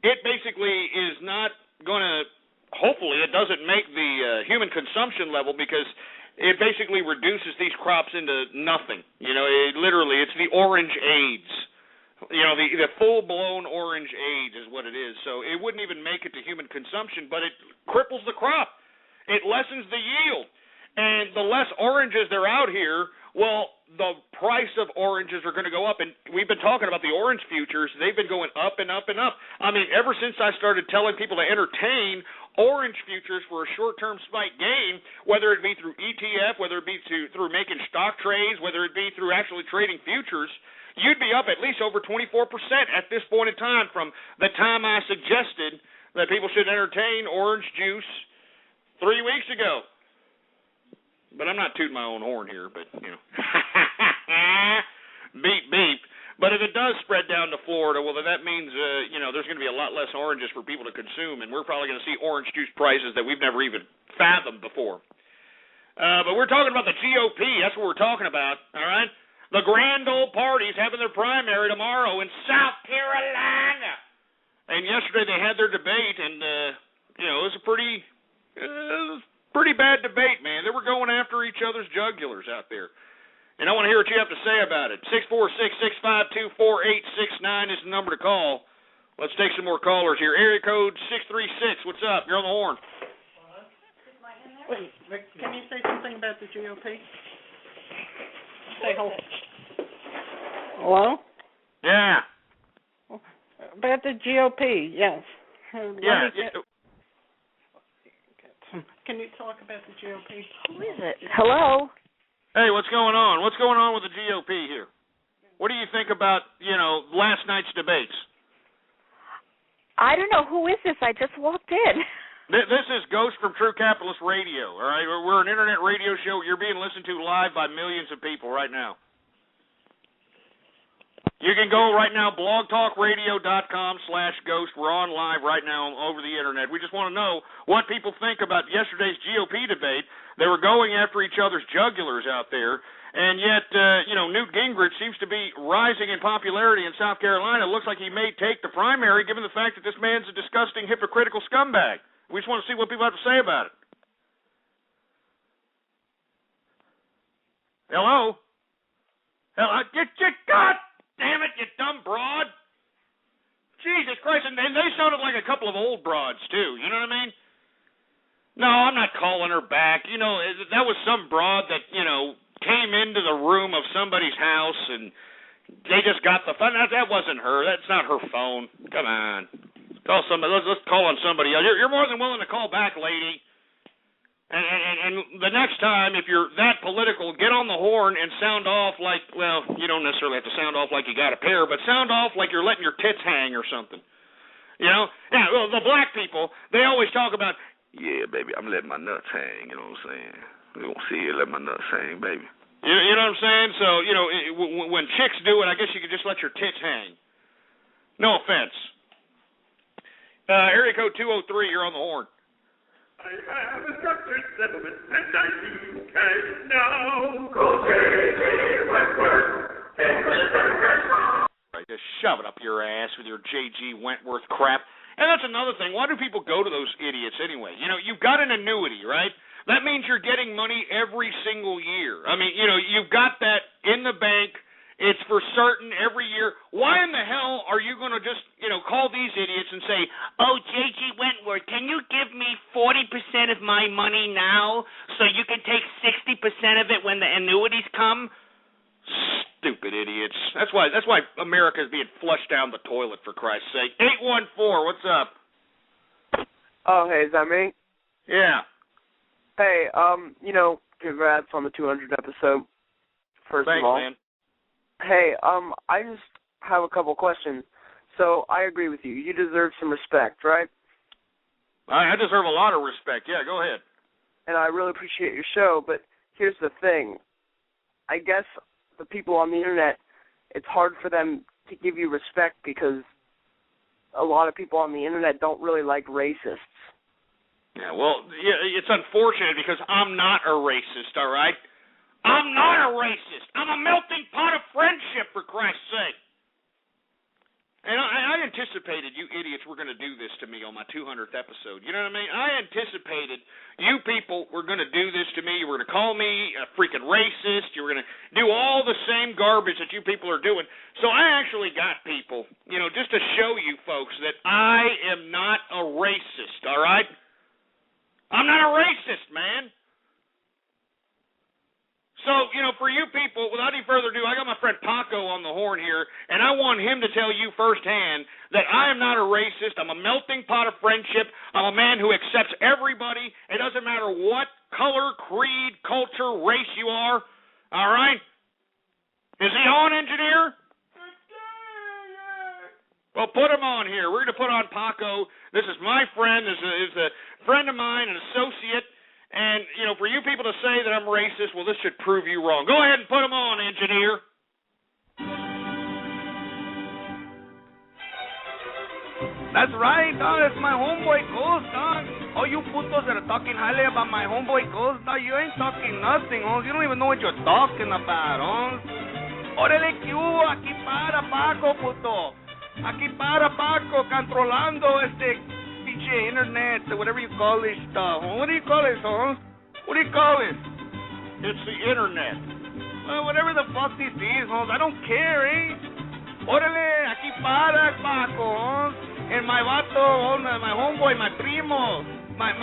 it basically is not going to, hopefully it doesn't make the human consumption level, because it basically reduces these crops into nothing. It's the orange AIDS. The full-blown orange AIDS is what it is. So it wouldn't even make it to human consumption, but it cripples the crop. It lessens the yield. And the less oranges there are out here, well, the price of oranges are going to go up. And we've been talking about the orange futures. They've been going up and up and up. I mean, ever since I started telling people to entertain orange futures for a short-term spike gain, whether it be through ETF, whether it be through making stock trades, whether it be through actually trading futures, you'd be up at least over 24% at this point in time from the time I suggested that people should entertain orange juice 3 weeks ago. But I'm not tooting my own horn here, but, beep, beep. But if it does spread down to Florida, well, then that means, there's going to be a lot less oranges for people to consume, and we're probably going to see orange juice prices that we've never even fathomed before. But we're talking about the GOP. That's what we're talking about, all right? The grand old party's having their primary tomorrow in South Carolina. And yesterday they had their debate, and, it was a pretty bad debate, man. They were going after each other's jugulars out there. And I want to hear what you have to say about it. 646-652-4869 is the number to call. Let's take some more callers here. Area code 636. What's up? You're on the horn. Wait, Rick, can you say something about the GOP? Say hello. Hello? Yeah. About the GOP, yes. Can you talk about the GOP? Who is it? Hello? Hey, what's going on? What's going on with the GOP here? What do you think about, last night's debates? I don't know. Who is this? I just walked in. This is Ghost from True Capitalist Radio, all right? We're an internet radio show. You're being listened to live by millions of people right now. You can go right now, blogtalkradio.com/ghost. We're on live right now over the internet. We just want to know what people think about yesterday's GOP debate. They were going after each other's jugulars out there, And yet, Newt Gingrich seems to be rising in popularity in South Carolina. It looks like he may take the primary, given the fact that this man's a disgusting, hypocritical scumbag. We just want to see what people have to say about it. Hello? God damn it, you dumb broad. Jesus Christ, and they sounded like a couple of old broads, too. You know what I mean? No, I'm not calling her back. That was some broad that, came into the room of somebody's house and they just got the phone. That wasn't her. That's not her phone. Come on. Call somebody. Let's call on somebody else. You're more than willing to call back, lady. And the next time, if you're that political, get on the horn and sound off like, well, you don't necessarily have to sound off like you got a pair, but sound off like you're letting your tits hang or something. Yeah, well, the black people, they always talk about, yeah, baby, I'm letting my nuts hang, you know what I'm saying? You won't see you let my nuts hang, baby. You know what I'm saying? So, when chicks do it, I guess you could just let your tits hang. No offense. Area code 203, you're on the horn. I have a structured settlement, and I think I know. Just shove it up your ass with your J.G. Wentworth crap. And that's another thing. Why do people go to those idiots anyway? You've got an annuity, right? That means you're getting money every single year. I mean, you've got that in the bank. It's for certain every year. Why in the hell are you going to just, call these idiots and say, oh, J.G. Wentworth, can you give me 40% of my money now so you can take 60% of it when the annuities come? Stupid idiots. That's why America is being flushed down the toilet, for Christ's sake. 814, what's up? Oh, hey, is that me? Yeah. Hey, congrats on the 200th episode, first Thanks, of all. Man. Hey, I just have a couple questions. So, I agree with you. You deserve some respect, right? I deserve a lot of respect. Yeah, go ahead. And I really appreciate your show, but here's the thing. I guess the people on the Internet, it's hard for them to give you respect because a lot of people on the Internet don't really like racists. Yeah, well, it's unfortunate because I'm not a racist, all right? I'm not a racist. I'm a melting pot of friendship, for Christ's sake. And I anticipated you idiots were going to do this to me on my 200th episode. You know what I mean? I anticipated you people were going to do this to me. You were going to call me a freaking racist. You were going to do all the same garbage that you people are doing. So I actually got people, just to show you folks that I am not a racist, all right? I'm not a racist, man. So, for you people, without any further ado, I got my friend Paco on the horn here, and I want him to tell you firsthand that I am not a racist. I'm a melting pot of friendship. I'm a man who accepts everybody. It doesn't matter what color, creed, culture, race you are. All right? Is he on, engineer? Well, put him on here. We're going to put on Paco. This is my friend. This is a friend of mine, an associate. And, for you people to say that I'm racist, well, this should prove you wrong. Go ahead and put him on, engineer. That's right, dog. It's my homeboy Ghost, dog. All you putos that are talking highly about my homeboy Ghost, dog, you ain't talking nothing, Holmes. You don't even know what you're talking about, Holmes. Órale, que hubo? Aquí para, Paco, puto. Aquí para, Paco, controlando pinche internet, whatever you call this stuff. What do you call it, Holmes? What do you call it? It's the internet. Well, whatever the fuck this is, Holmes, I don't care, eh? Órale, aquí para, Paco, Holmes. And my vato, my homeboy, my primo, my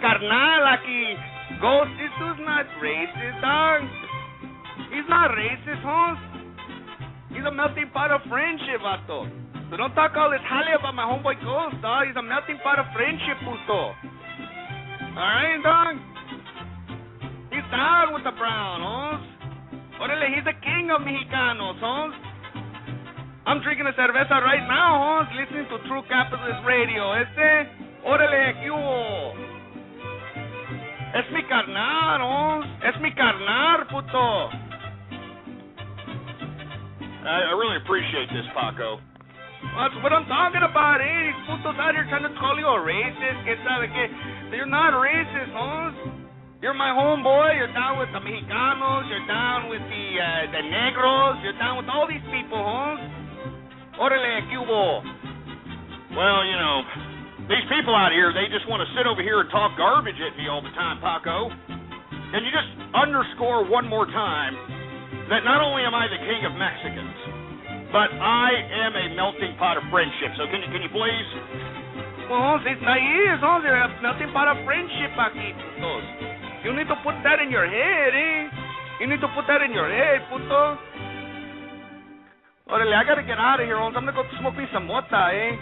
carnal aquí. Ghost, this dude's not racist, dog. He's not racist, Holmes. He's a melting pot of friendship, vato. So don't talk all this highly about my homeboy Ghost, dog. He's a melting pot of friendship, puto. Alright, dog? He's down with the brown, Holmes. Orale, he's the king of Mexicanos, Holmes. I'm drinking a cerveza right now, Holmes, listening to True Capitalist Radio. Orale, ¿qué hubo? Es mi carnal, Holmes. Es mi carnal, puto. I really appreciate this, Paco. That's what I'm talking about, eh? These putos out here trying to call you a racist. Que sabe que? You're not racist, Holmes. You're my homeboy. You're down with the Mexicanos. You're down with the Negros. You're down with all these people, Holmes. Orale, ¿qué hubo? Well, you know, these people out here, they just want to sit over here and talk garbage at me all the time, Paco. Can you just underscore one more time that not only am I the king of Mexicans, but I am a melting pot of friendship. So can you please? Well, it's naive. No, there's melting pot of friendship aquí, putos. You need to put that in your head, eh? You need to put that in your head, puto. Orale, I gotta get out of here, Holmes. I'm gonna go smoke me some mota, eh?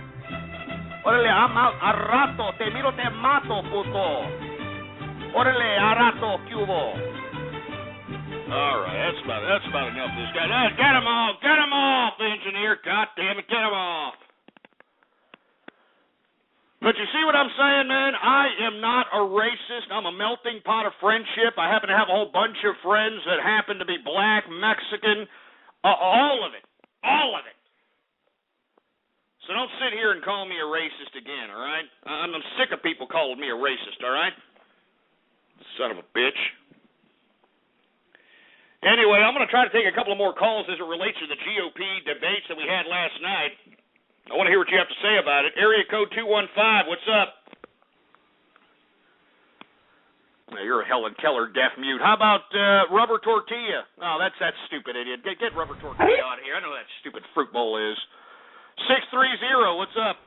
Orale, I'm out. A rato, te miro, te mato, puto. Orale, a rato, ¿qué hubo? All right, that's about enough of this guy. Get him off, engineer. God damn it, get him off. But you see what I'm saying, man? I am not a racist. I'm a melting pot of friendship. I happen to have a whole bunch of friends that happen to be black, Mexican, all of it. All of it. So don't sit here and call me a racist again, all right? I'm sick of people calling me a racist, all right? Son of a bitch. Anyway, I'm going to try to take a couple of more calls as it relates to the GOP debates that we had last night. I want to hear what you have to say about it. Area code 215, what's up? Now, you're a Helen Keller deaf mute. How about Rubber Tortilla? Oh, that's that stupid idiot. Get Rubber Tortilla out of here. I know that stupid fruit bowl is. 630, what's up?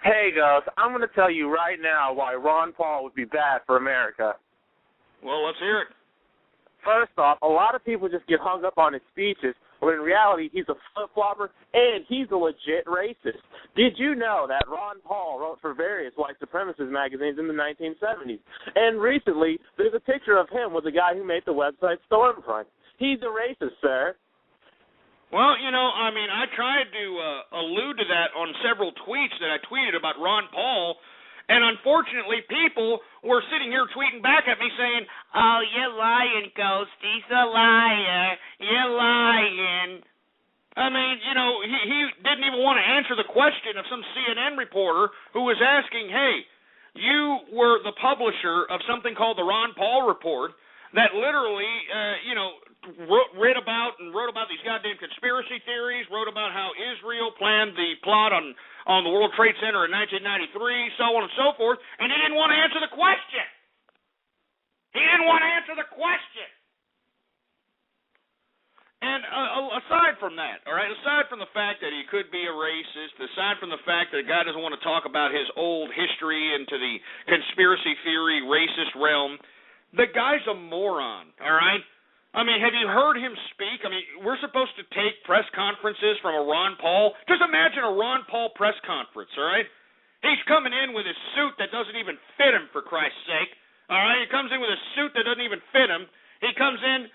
Hey, Ghost, I'm going to tell you right now why Ron Paul would be bad for America. Well, let's hear it. First off, a lot of people just get hung up on his speeches, when in reality he's a flip-flopper and he's a legit racist. Did you know that Ron Paul wrote for various white supremacist magazines in the 1970s? And recently, there's a picture of him with the guy who made the website Stormfront. He's a racist, sir. Well, you know, I mean, I tried to allude to that on several tweets that I tweeted about Ron Paul, and unfortunately, people were sitting here tweeting back at me saying, "Oh, you're lying, Ghost. He's a liar. You're lying." I mean, you know, he didn't even want to answer the question of some CNN reporter who was asking, "Hey, you were the publisher of something called the Ron Paul Report that literally, wrote about these goddamn conspiracy theories, wrote about how Israel planned the plot on the World Trade Center in 1993, so on and so forth, and he didn't want to answer the question. He didn't want to answer the question. And aside from that, all right, aside from the fact that he could be a racist, aside from the fact that a guy doesn't want to talk about his old history into the conspiracy theory racist realm, the guy's a moron, all right? I mean, have you heard him speak? I mean, we're supposed to take press conferences from a Ron Paul. Just imagine a Ron Paul press conference, all right? He's coming in with his suit that doesn't even fit him, for Christ's sake, all right? He comes in with a suit that doesn't even fit him. He comes in,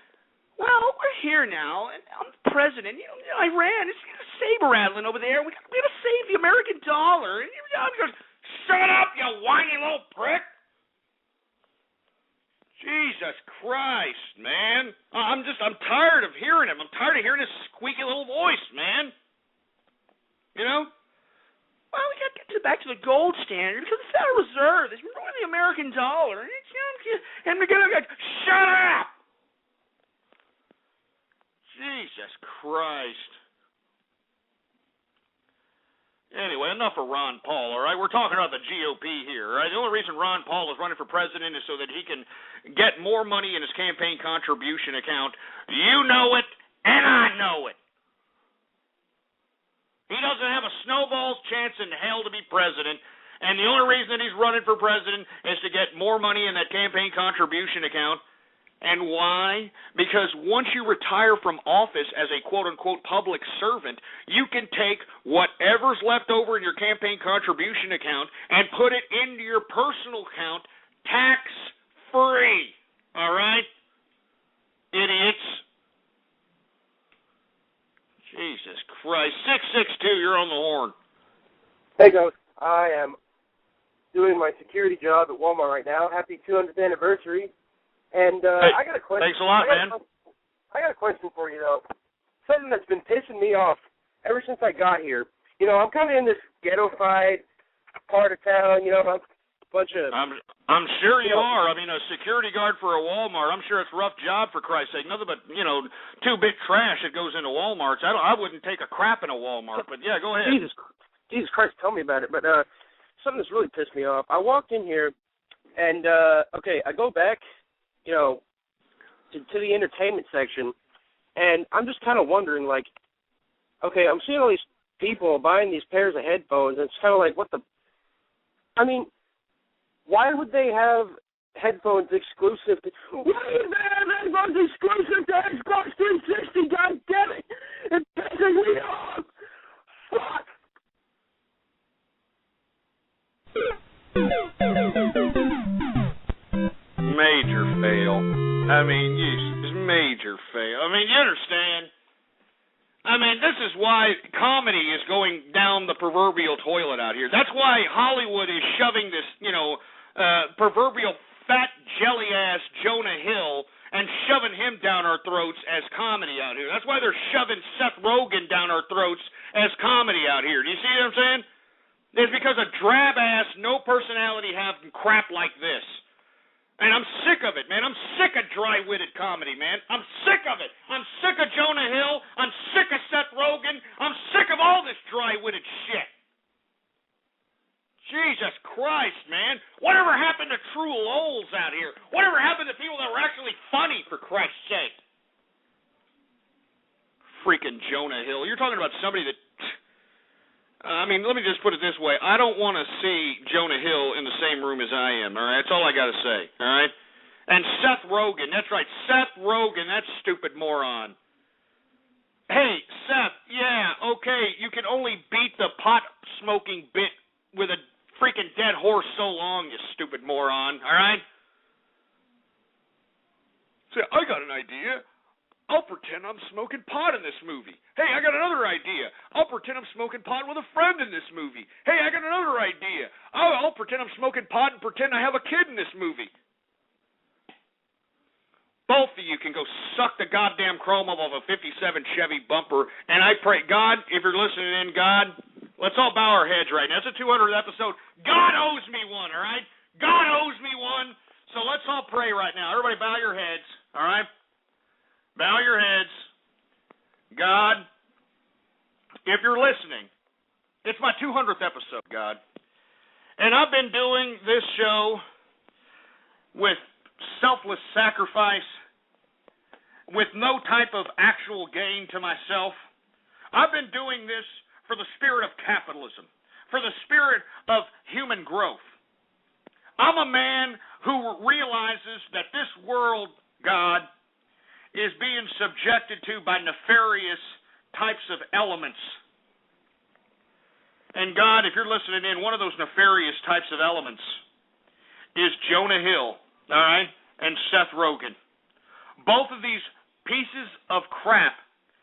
well, we're here now, and I'm the president. You know, Iran, it's saber-rattling over there. We got to save the American dollar. And he goes, shut up, you whiny little prick. Jesus Christ, man. I'm tired of hearing him. I'm tired of hearing his squeaky little voice, man. You know? Well, we got to get back to the gold standard because the Federal Reserve is ruining the American dollar. And they're going to shut up. Jesus Christ. Anyway, enough of Ron Paul, all right? We're talking about the GOP here, all right? The only reason Ron Paul is running for president is so that he can get more money in his campaign contribution account. You know it, and I know it. He doesn't have a snowball's chance in hell to be president, and the only reason that he's running for president is to get more money in that campaign contribution account. And why? Because once you retire from office as a quote-unquote public servant, you can take whatever's left over in your campaign contribution account and put it into your personal account tax-free. All right? Idiots. Jesus Christ. 662, you're on the horn. Hey, Ghost. I am doing my security job at Walmart right now. Happy 200th anniversary. And hey, I got a question. Thanks a lot, man. I got a question for you, though. Something that's been pissing me off ever since I got here. You know, I'm kind of in this ghetto-fied part of town. You know, bunch of. I'm sure you are. I mean, a security guard for a Walmart. I'm sure it's a rough job, for Christ's sake. Nothing but 2-bit trash that goes into Walmarts. I wouldn't take a crap in a Walmart. But yeah, go ahead. Jesus Christ, tell me about it. But something that's really pissed me off. I walked in here, and I go back, to the entertainment section, and I'm just kind of wondering, like, okay, I'm seeing all these people buying these pairs of headphones, and it's kind of like, what the. I mean, why would they have headphones exclusive to... Why would they have headphones exclusive to Xbox 360? God damn it! It pisses me off! Fuck! Major fail. I mean, major fail. I mean, you understand? I mean, this is why comedy is going down the proverbial toilet out here. That's why Hollywood is shoving this, proverbial fat jelly-ass Jonah Hill and shoving him down our throats as comedy out here. That's why they're shoving Seth Rogen down our throats as comedy out here. Do you see what I'm saying? It's because of drab-ass, no-personality having crap like this. And I'm sick of it, man. I'm sick of dry-witted comedy, man. I'm sick of it. I'm sick of Jonah Hill. I'm sick of Seth Rogen. I'm sick of all this dry-witted shit. Jesus Christ, man. Whatever happened to true lols out here? Whatever happened to people that were actually funny, for Christ's sake? Freaking Jonah Hill. You're talking about somebody that... I mean, let me just put it this way. I don't want to see Jonah Hill in the same room as I am, all right? That's all I got to say, all right? And Seth Rogen, that's right, Seth Rogen, that stupid moron. Hey, Seth, yeah, okay, you can only beat the pot-smoking bit with a freaking dead horse so long, you stupid moron, all right? Say, I got an idea. I'll pretend I'm smoking pot in this movie. Hey, I got another idea. I'll pretend I'm smoking pot with a friend in this movie. Hey, I got another idea. I'll pretend I'm smoking pot and pretend I have a kid in this movie. Both of you can go suck the goddamn chrome of a 57 Chevy bumper, and I pray, God, if you're listening in, God, let's all bow our heads right now. It's a 200th episode. God owes me one, all right? God owes me one. So let's all pray right now. Everybody bow your heads, all right? Bow your heads. God, if you're listening, it's my 200th episode, God. And I've been doing this show with selfless sacrifice, with no type of actual gain to myself. I've been doing this for the spirit of capitalism, for the spirit of human growth. I'm a man who realizes that this world, God, is being subjected to by nefarious types of elements. And God, if you're listening in, one of those nefarious types of elements is Jonah Hill, all right, and Seth Rogen. Both of these pieces of crap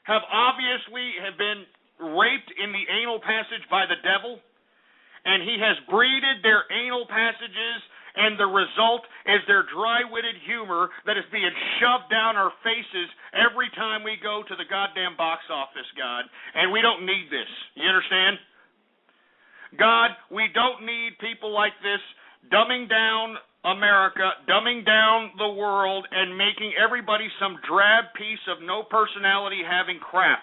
have obviously been raped in the anal passage by the devil, and he has breeded their anal passages, and the result is their dry-witted humor that is being shoved down our faces every time we go to the goddamn box office, God. And we don't need this. You understand? God, we don't need people like this dumbing down America, dumbing down the world, and making everybody some drab piece of no personality having crap.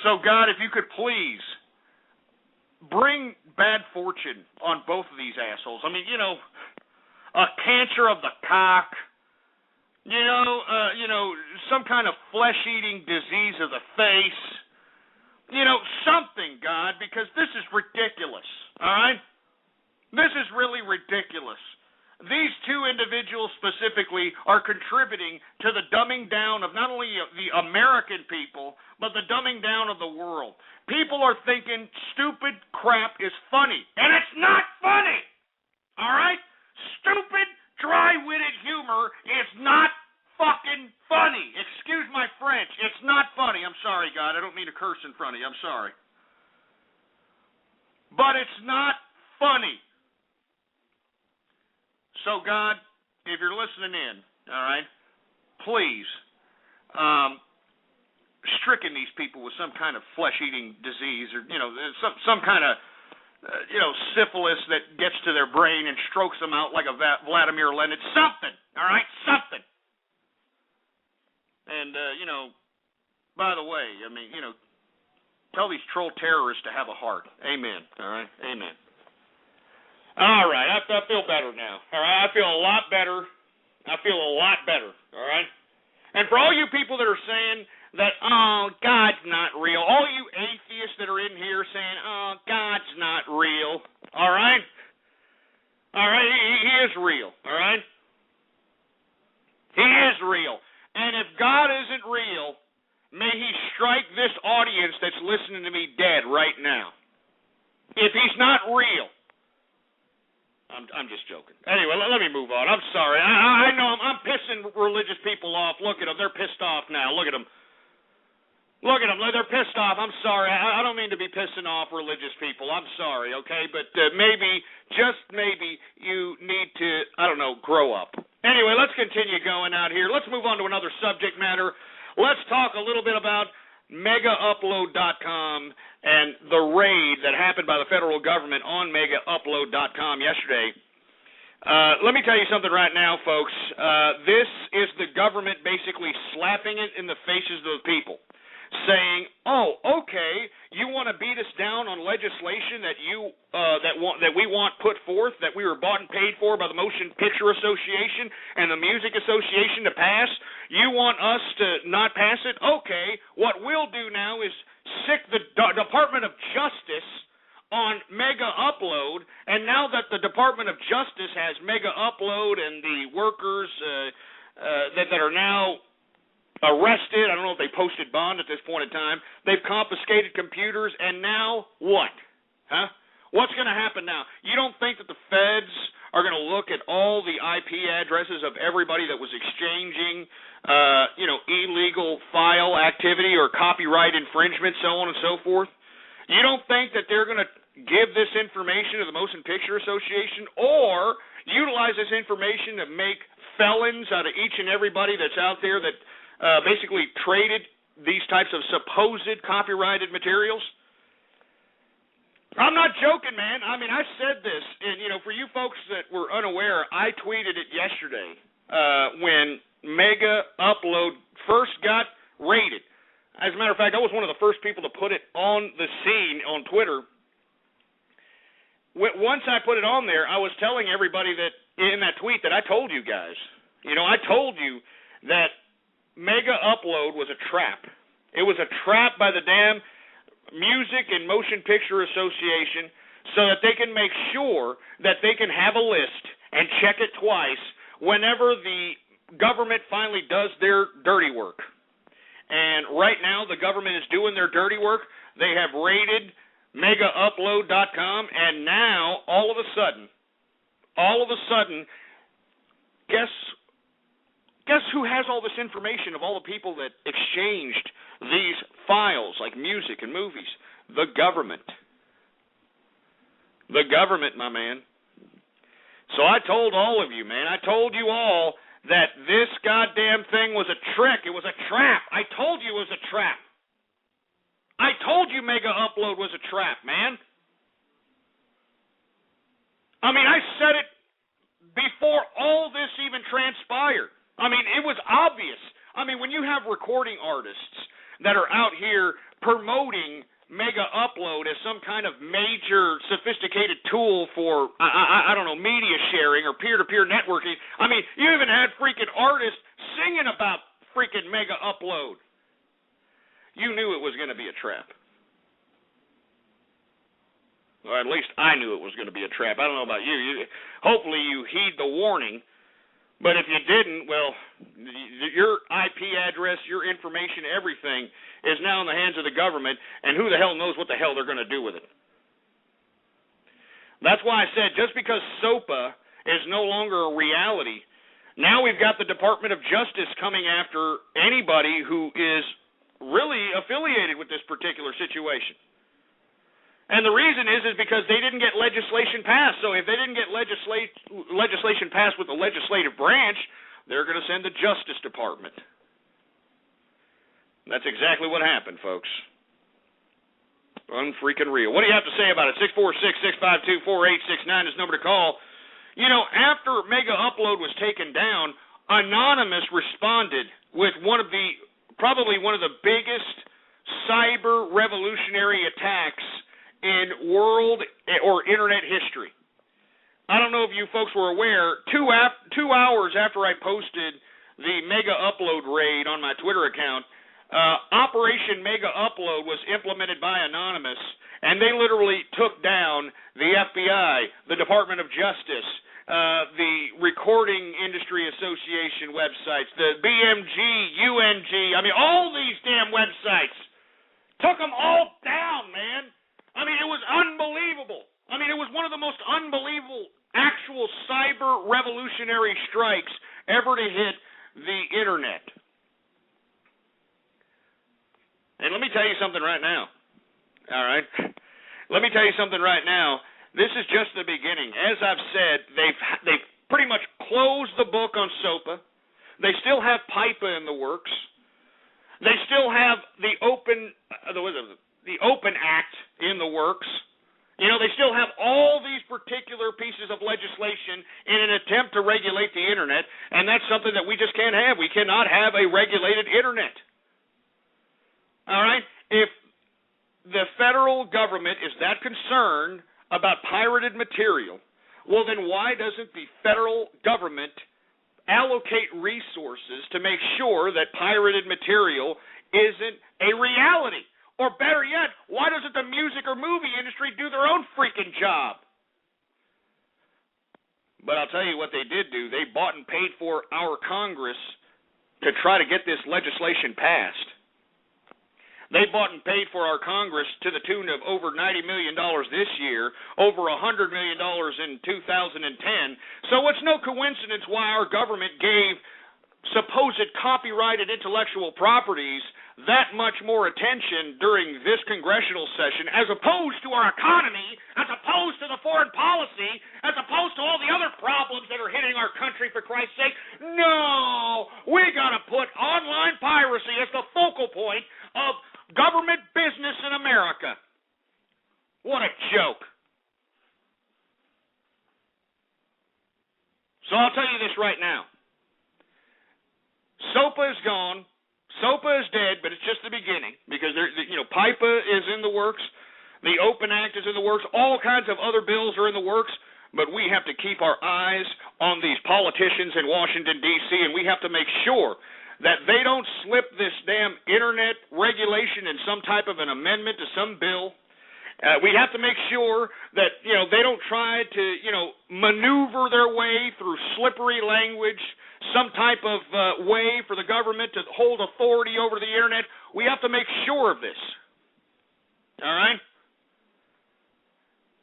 So, God, if you could please bring bad fortune on both of these assholes. I mean, a cancer of the cock, some kind of flesh-eating disease of the face, something, God, because this is ridiculous, all right? This is really ridiculous. These two individuals specifically are contributing to the dumbing down of not only the American people, but the dumbing down of the world. People are thinking stupid crap is funny, and it's not funny, all right? Stupid, dry-witted humor is not fucking funny. Excuse my French. It's not funny. I'm sorry, God. I don't mean to curse in front of you. I'm sorry. But it's not funny. So, God, if you're listening in, all right, please stricken these people with some kind of flesh-eating disease or, some kind of syphilis that gets to their brain and strokes them out like a Vladimir Lenin. Something, all right? Something. And, by the way, tell these troll terrorists to have a heart. Amen, all right? Amen. All right, I feel better now, all right? I feel a lot better. All right? And for all you people that are saying that, oh, God's not real, all you atheists that are in here saying, oh, God's not real, all right? All right, he is real, all right? He is real. And if God isn't real, may he strike this audience that's listening to me dead right now. If he's not real. I'm just joking. Anyway, let me move on. I'm sorry. I know I'm pissing religious people off. Look at them. They're pissed off now. Look at them. They're pissed off. I'm sorry. I don't mean to be pissing off religious people. I'm sorry, okay? But maybe, just maybe, you need to, grow up. Anyway, let's continue going out here. Let's move on to another subject matter. Let's talk a little bit about MegaUpload.com and the raid that happened by the federal government on MegaUpload.com yesterday. Let me tell you something right now, folks. This is the government basically slapping it in the faces of the people, saying, "Oh, okay, you want to beat us down on legislation that we want put forth, that we were bought and paid for by the Motion Picture Association and the Music Association to pass? You want us to not pass it? Okay, what we'll do now is sick the Department of Justice on Mega Upload, and now that the Department of Justice has Mega Upload and the workers that are now arrested, I don't know if they posted bond at this point in time, they've confiscated computers, and now what? Huh? What's going to happen now? You don't think that the feds are going to look at all the IP addresses of everybody that was exchanging, illegal file activity or copyright infringement, so on and so forth? You don't think that they're going to give this information to the Motion Picture Association or utilize this information to make felons out of each and everybody that's out there that basically traded these types of supposed copyrighted materials? I'm not joking, man. I mean, I said this, and, for you folks that were unaware, I tweeted it yesterday when Mega Upload first got raided. As a matter of fact, I was one of the first people to put it on the scene on Twitter. Once I put it on there, I was telling everybody that in that tweet that I told you guys. I told you that Mega Upload was a trap. It was a trap by the damn Music and Motion Picture Association so that they can make sure that they can have a list and check it twice whenever the government finally does their dirty work. And right now the government is doing their dirty work. They have raided MegaUpload.com, and now all of a sudden, guess who has all this information of all the people that exchanged these files like music and movies? The government. The government, my man. So I told all of you, man, I told you all that this goddamn thing was a trick. It was a trap. I told you it was a trap. I told you Mega Upload was a trap, man. I mean, I said it before all this even transpired. I mean, it was obvious. I mean, when you have recording artists that are out here promoting Mega Upload as some kind of major sophisticated tool for, I don't know, media sharing or peer-to-peer networking. I mean, you even had freaking artists singing about freaking Mega Upload. You knew it was going to be a trap. Or at least I knew it was going to be a trap. I don't know about you. Hopefully you heed the warning. But if you didn't, well, your IP address, your information, everything is now in the hands of the government, and who the hell knows what the hell they're going to do with it. That's why I said just because SOPA is no longer a reality, now we've got the Department of Justice coming after anybody who is really affiliated with this particular situation. And the reason is because they didn't get legislation passed. So if they didn't get legislation passed with the legislative branch, they're going to send the Justice Department. That's exactly what happened, folks. Unfreaking real. What do you have to say about it? 646-652-4869 is the number to call. You know, after Mega Upload was taken down, Anonymous responded with probably one of the biggest cyber revolutionary attacks in world or internet history. I don't know if you folks were aware, 2 hours after I posted the Mega Upload raid on my Twitter account, Operation Mega Upload was implemented by Anonymous, and they literally took down the FBI, the Department of Justice, the Recording Industry Association websites, the BMG, UNG, I mean, all these damn websites. Took them all down, man. I mean, it was unbelievable. I mean, it was one of the most unbelievable actual cyber revolutionary strikes ever to hit the internet. And let me tell you something right now. All right? Let me tell you something right now. This is just the beginning. As I've said, they've pretty much closed the book on SOPA. They still have PIPA in the works. They still have the Open Act in the works. You know, they still have all these particular pieces of legislation in an attempt to regulate the internet, and that's something that we just can't have. We cannot have a regulated internet. All right? If the federal government is that concerned about pirated material, well, then why doesn't the federal government allocate resources to make sure that pirated material isn't a reality? Or better yet, why doesn't the music or movie industry do their own freaking job? But I'll tell you what they did do. They bought and paid for our Congress to try to get this legislation passed. They bought and paid for our Congress to the tune of over $90 million this year, over $100 million in 2010. So it's no coincidence why our government gave supposed copyrighted intellectual properties that much more attention during this congressional session, as opposed to our economy, as opposed to the foreign policy, as opposed to all the other problems that are hitting our country, for Christ's sake. No! We got to put online piracy as the focal point of government business in America. What a joke. So I'll tell you this right now. SOPA is gone. SOPA is dead, but it's just the beginning, because PIPA is in the works, the Open Act is in the works, all kinds of other bills are in the works, but we have to keep our eyes on these politicians in Washington, D.C., and we have to make sure that they don't slip this damn internet regulation in some type of an amendment to some bill. We have to make sure that, they don't try to, maneuver their way through slippery language, some type of way for the government to hold authority over the internet. We have to make sure of this. All right?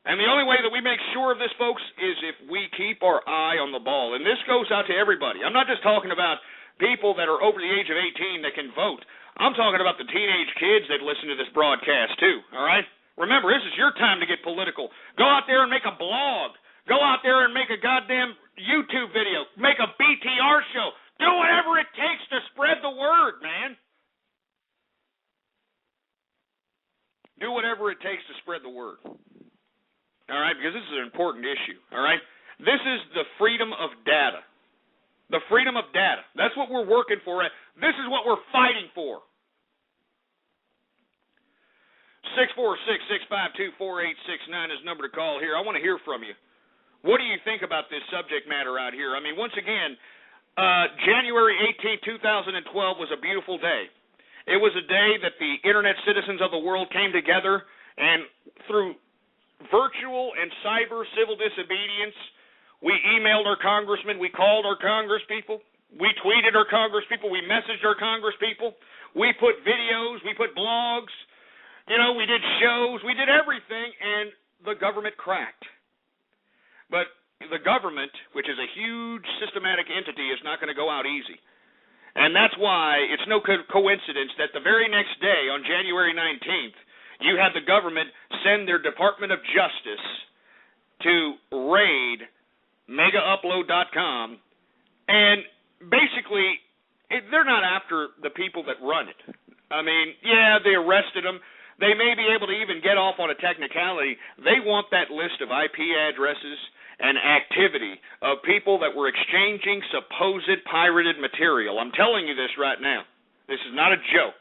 And the only way that we make sure of this, folks, is if we keep our eye on the ball. And this goes out to everybody. I'm not just talking about people that are over the age of 18 that can vote. I'm talking about the teenage kids that listen to this broadcast, too. All right? Remember, this is your time to get political. Go out there and make a blog. Go out there and make a goddamn YouTube video. Make a BTR show. Do whatever it takes to spread the word, man. Do whatever it takes to spread the word. All right? Because this is an important issue. All right? This is the freedom of data. The freedom of data. That's what we're working for. This is what we're fighting for. 646-652-4869 is the number to call here. I want to hear from you. What do you think about this subject matter out here? I mean, once again, January 18, 2012 was a beautiful day. It was a day that the internet citizens of the world came together, and through virtual and cyber civil disobedience, we emailed our congressmen, we called our congresspeople, we tweeted our congresspeople, we messaged our congresspeople, we put videos, we put blogs, we did shows, we did everything, and the government cracked. But the government, which is a huge systematic entity, is not going to go out easy. And that's why it's no coincidence that the very next day, on January 19th, you had the government send their Department of Justice to raid megaupload.com. And basically, they're not after the people that run it. I mean, yeah, they arrested them. they may be able to even get off on a technicality. They want that list of IP addresses and activity of people that were exchanging supposed pirated material. I'm telling you this right now. This is not a joke.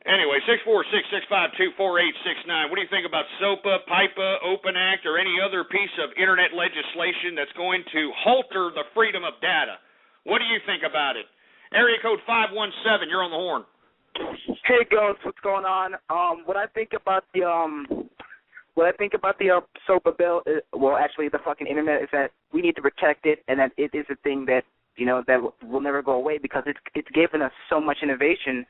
Anyway, 646-652-4869. What do you think about SOPA, PIPA, Open Act, or any other piece of Internet legislation that's going to halter the freedom of data? What do you think about it? Area code 517, you're on the horn. Hey, Ghost, what's going on? What I think about the SOPA bill, well, actually the fucking Internet, is that we need to protect it, and that it is a thing that, you know, that will never go away because it's given us so much innovation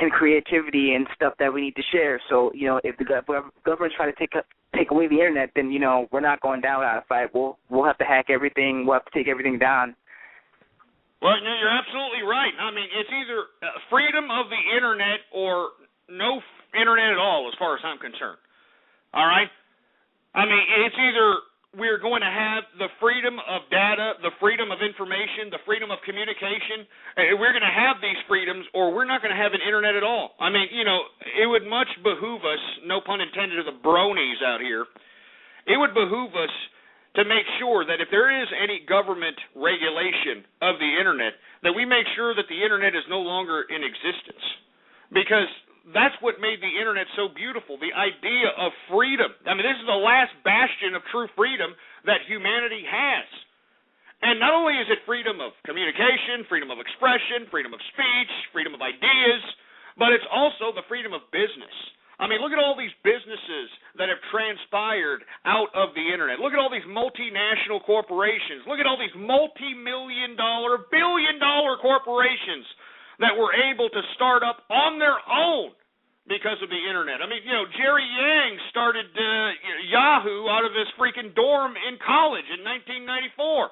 and creativity and stuff that we need to share. So, you know, if the government's trying to take away the Internet, then, you know, we're not going down without a fight. We'll have to hack everything. We'll have to take everything down. Well, no, you're absolutely right. I mean, it's either freedom of the Internet or no Internet at all, as far as I'm concerned. All right? I mean, it's either we're going to have the freedom of data, the freedom of information, the freedom of communication. We're going to have these freedoms, or we're not going to have an Internet at all. I mean, you know, it would much behoove us, no pun intended to the bronies out here, it would behoove us to make sure that if there is any government regulation of the Internet, that we make sure that the Internet is no longer in existence. Because that's what made the Internet so beautiful, the idea of freedom. I mean, this is the last bastion of true freedom that humanity has. And not only is it freedom of communication, freedom of expression, freedom of speech, freedom of ideas, but it's also the freedom of business. I mean, look at all these businesses that have transpired out of the Internet. Look at all these multinational corporations. Look at all these multi-million-dollar, billion-dollar corporations that were able to start up on their own because of the Internet. I mean, you know, Jerry Yang started Yahoo out of his freaking dorm in college in 1994.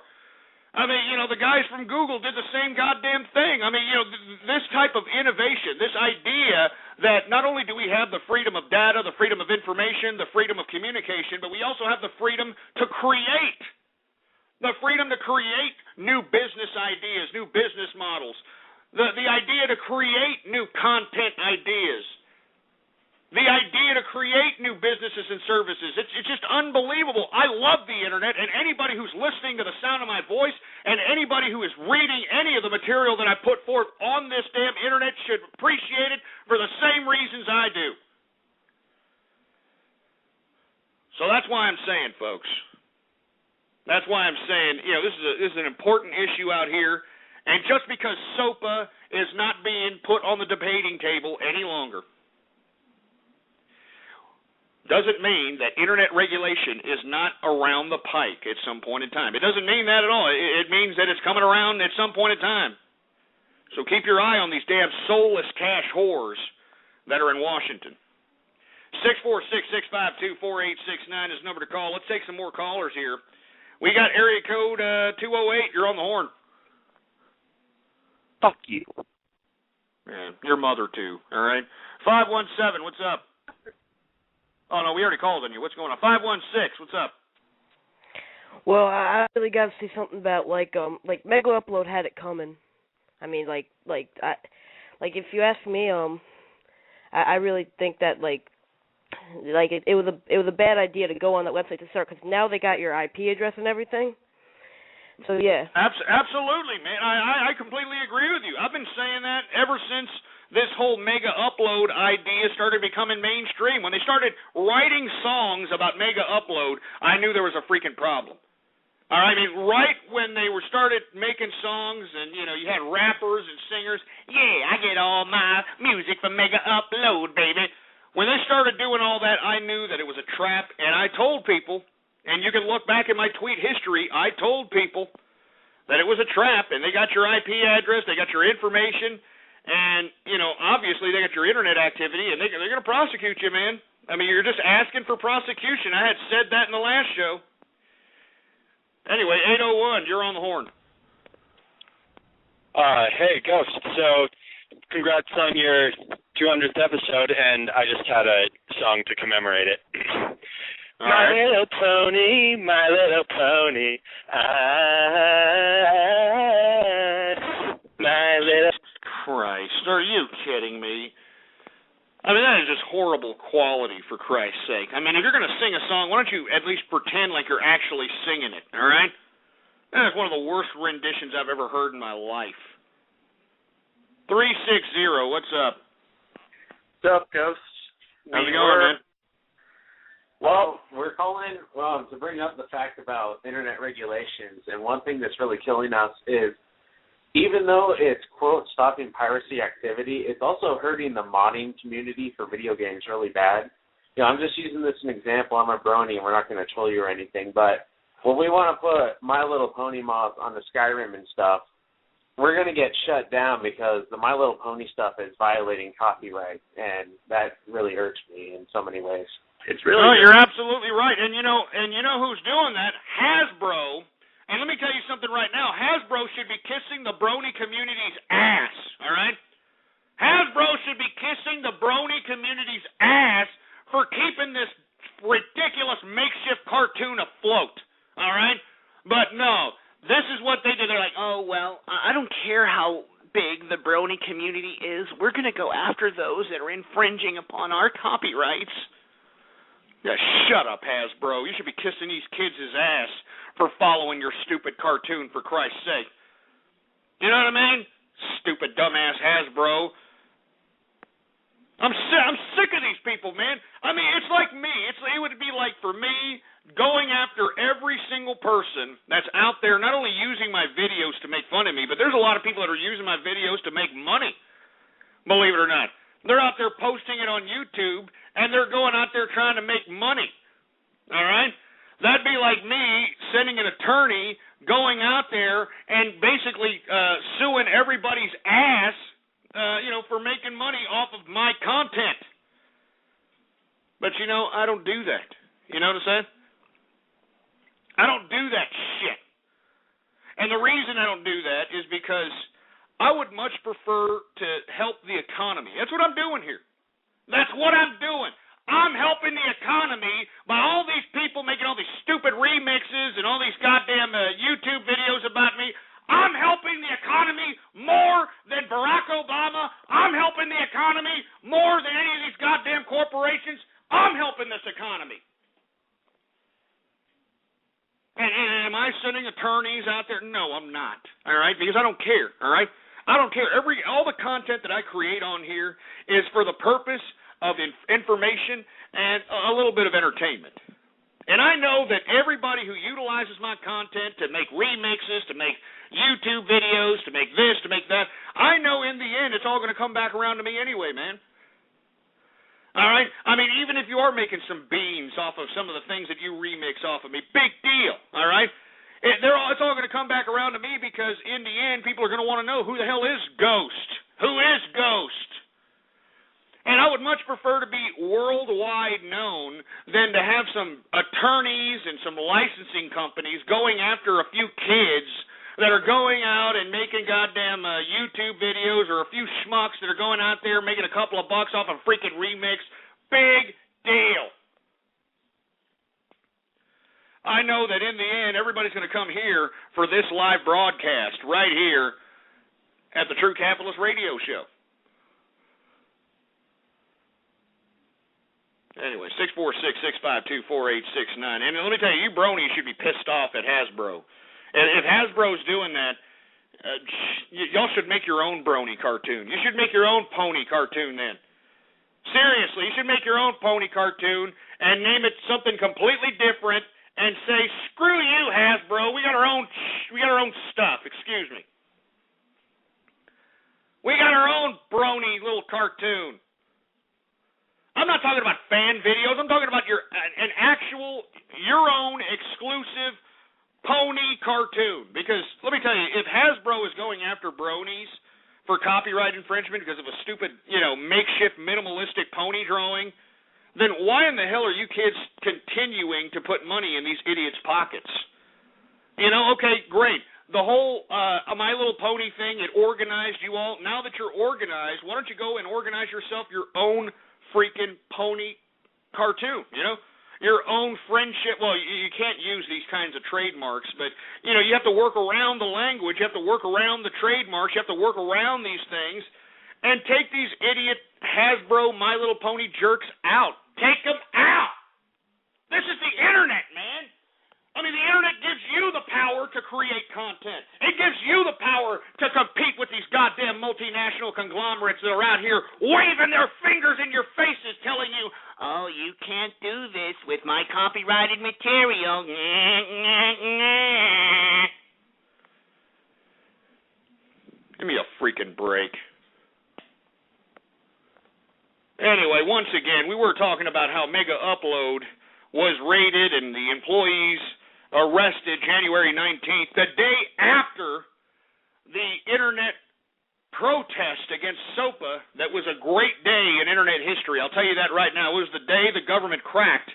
I mean, you know, the guys from Google did the same goddamn thing. I mean, you know, this type of innovation, this idea that not only do we have the freedom of data, the freedom of information, the freedom of communication, but we also have the freedom to create. The freedom to create new business ideas, new business models. The idea to create new content ideas. The idea to create new businesses and services. It's just unbelievable. I love the Internet, and anybody who's listening to the sound of my voice and anybody who is reading any of the material that I put forth on this damn Internet should appreciate it for the same reasons I do. So that's why I'm saying, folks. That's why I'm saying, you know, this is an important issue out here, and just because SOPA is not being put on the debating table any longer doesn't mean that Internet regulation is not around the pike at some point in time. It doesn't mean that at all. It means that it's coming around at some point in time. So keep your eye on these damn soulless cash whores that are in Washington. 646-652-4869 is the number to call. Let's take some more callers here. We got area code 208. You're on the horn. Fuck you. Man, your mother too, all right? 517, what's up? Oh, no, we already called on you. What's going on? 516, what's up? Well, I really got to say something about, like Mega Upload had it coming. I mean, like if you ask me, I really think that, it was a bad idea to go on that website to start, because now they got your IP address and everything. So, yeah. Absolutely, man. I completely agree with you. I've been saying that ever since this whole Mega Upload idea started becoming mainstream. When they started writing songs about Mega Upload, I knew there was a freaking problem. All right, I mean, right when they started making songs and, you know, you had rappers and singers, yeah, I get all my music from Mega Upload, baby. When they started doing all that, I knew that it was a trap, and I told people, and you can look back at my tweet history, I told people that it was a trap, and they got your IP address, they got your information, and, you know, obviously they got your Internet activity, and they're going to prosecute you, man. I mean, you're just asking for prosecution. I had said that in the last show. Anyway, 801, you're on the horn. Hey, Ghost. So, congrats on your 200th episode, and I just had a song to commemorate it. My little pony, my little... Christ, are you kidding me? I mean, that is just horrible quality, for Christ's sake. I mean, if you're going to sing a song, why don't you at least pretend like you're actually singing it, all right? That is one of the worst renditions I've ever heard in my life. 360, what's up? What's up, Ghost? How's it going, man? Well, we're calling to bring up the fact about internet regulations, and one thing that's really killing us is even though it's, quote, stopping piracy activity, it's also hurting the modding community for video games really bad. You know, I'm just using this as an example. I'm a brony, and we're not going to troll you or anything, but when we want to put My Little Pony mods on the Skyrim and stuff, we're going to get shut down because the My Little Pony stuff is violating copyright, and that really hurts me in so many ways. It's really you're absolutely right. And you know who's doing that? Hasbro. And let me tell you something right now. Hasbro should be kissing the brony community's ass, all right? Hasbro should be kissing the brony community's ass for keeping this ridiculous makeshift cartoon afloat, all right? But no, this is what they did. They're like, oh, well, I don't care how big the brony community is. We're going to go after those that are infringing upon our copyrights. Yeah, shut up, Hasbro. You should be kissing these kids' ass for following your stupid cartoon, for Christ's sake. You know what I mean? Stupid, dumbass Hasbro. I'm sick of these people, man. I mean, it's like me. It would be like, for me, going after every single person that's out there, not only using my videos to make fun of me, but there's a lot of people that are using my videos to make money, believe it or not. They're out there posting it on YouTube, and they're going out there trying to make money, all right? That'd be like me sending an attorney, going out there and basically suing everybody's ass, for making money off of my content. But, I don't do that. You know what I'm saying? I don't do that shit. And the reason I don't do that is because I would much prefer to help the economy. That's what I'm doing here. That's what I'm doing. I'm helping the economy by all these people making all these stupid remixes and all these goddamn YouTube videos about me. I'm helping the economy more than Barack Obama. I'm helping the economy more than any of these goddamn corporations. I'm helping this economy. And am I sending attorneys out there? No, I'm not. All right? Because I don't care. All right? I don't care. All the content that I create on here is for the purpose of information and a little bit of entertainment. And I know that everybody who utilizes my content to make remixes, to make YouTube videos, to make this, to make that, I know in the end it's all going to come back around to me anyway, man. All right? I mean, even if you are making some beans off of some of the things that you remix off of me, big deal, all right? It's all going to come back around to me because in the end people are going to want to know who the hell is Ghost. Who is Ghost? And I would much prefer to be worldwide known than to have some attorneys and some licensing companies going after a few kids that are going out and making goddamn YouTube videos, or a few schmucks that are going out there making a couple of bucks off a freaking remix. Big deal. I know that in the end, everybody's going to come here for this live broadcast right here at the True Capitalist Radio Show. Anyway, 646-652-4869. And let me tell you, you bronies should be pissed off at Hasbro. And if Hasbro's doing that, y'all should make your own brony cartoon. You should make your own pony cartoon then. Seriously, you should make your own pony cartoon and name it something completely different and say, screw you, Hasbro, we got our own stuff, excuse me. We got our own brony little cartoon. I'm not talking about fan videos. I'm talking about your own exclusive pony cartoon. Because let me tell you, if Hasbro is going after bronies for copyright infringement because of a stupid, makeshift minimalistic pony drawing, then why in the hell are you kids continuing to put money in these idiots' pockets? Okay, great. The whole My Little Pony thing, it organized you all. Now that you're organized, why don't you go and organize yourself your own freaking pony cartoon, your own friendship. Well, you can't use these kinds of trademarks, but, you have to work around the language, you have to work around the trademarks, you have to work around these things, and take these idiot Hasbro My Little Pony jerks out. Take them out. This is the internet, man. I mean, the internet gives you the power to create content. It gives you the power to compete with these goddamn multinational conglomerates that are out here waving their fingers in your faces telling you, oh, you can't do this with my copyrighted material. Give me a freaking break. Anyway, once again, we were talking about how Mega Upload was raided and the employees arrested January 19th, the day after the internet protest against SOPA. That was a great day in internet history. I'll tell you that right now. It was the day the government cracked,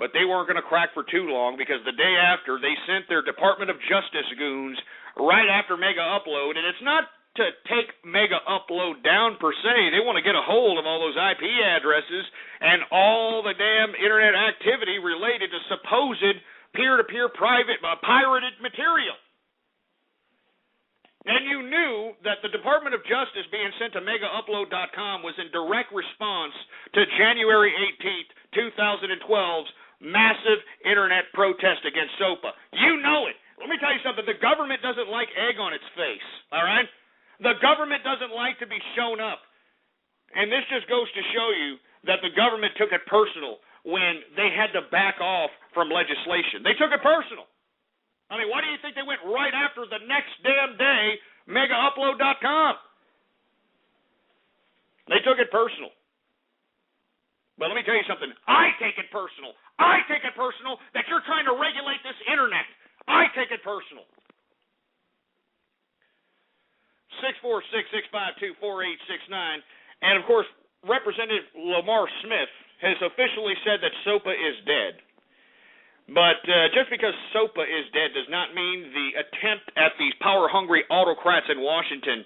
but they weren't going to crack for too long, because the day after they sent their Department of Justice goons right after Mega Upload, and it's not to take Mega Upload down per se. They want to get a hold of all those IP addresses and all the damn internet activity related to supposed peer-to-peer private pirated material. And you knew that the Department of Justice being sent to MegaUpload.com was in direct response to January 18th, 2012's massive internet protest against SOPA. You know it. Let me tell you something. The government doesn't like egg on its face, all right? The government doesn't like to be shown up. And this just goes to show you that the government took it personal when they had to back off from legislation. They took it personal. I mean, why do you think they went right after the next damn day, MegaUpload.com? They took it personal. But let me tell you something. I take it personal. I take it personal that you're trying to regulate this internet. I take it personal. 646-652-4869. And, of course, Representative Lamar Smith has officially said that SOPA is dead. But just because SOPA is dead does not mean the attempt at these power-hungry autocrats in Washington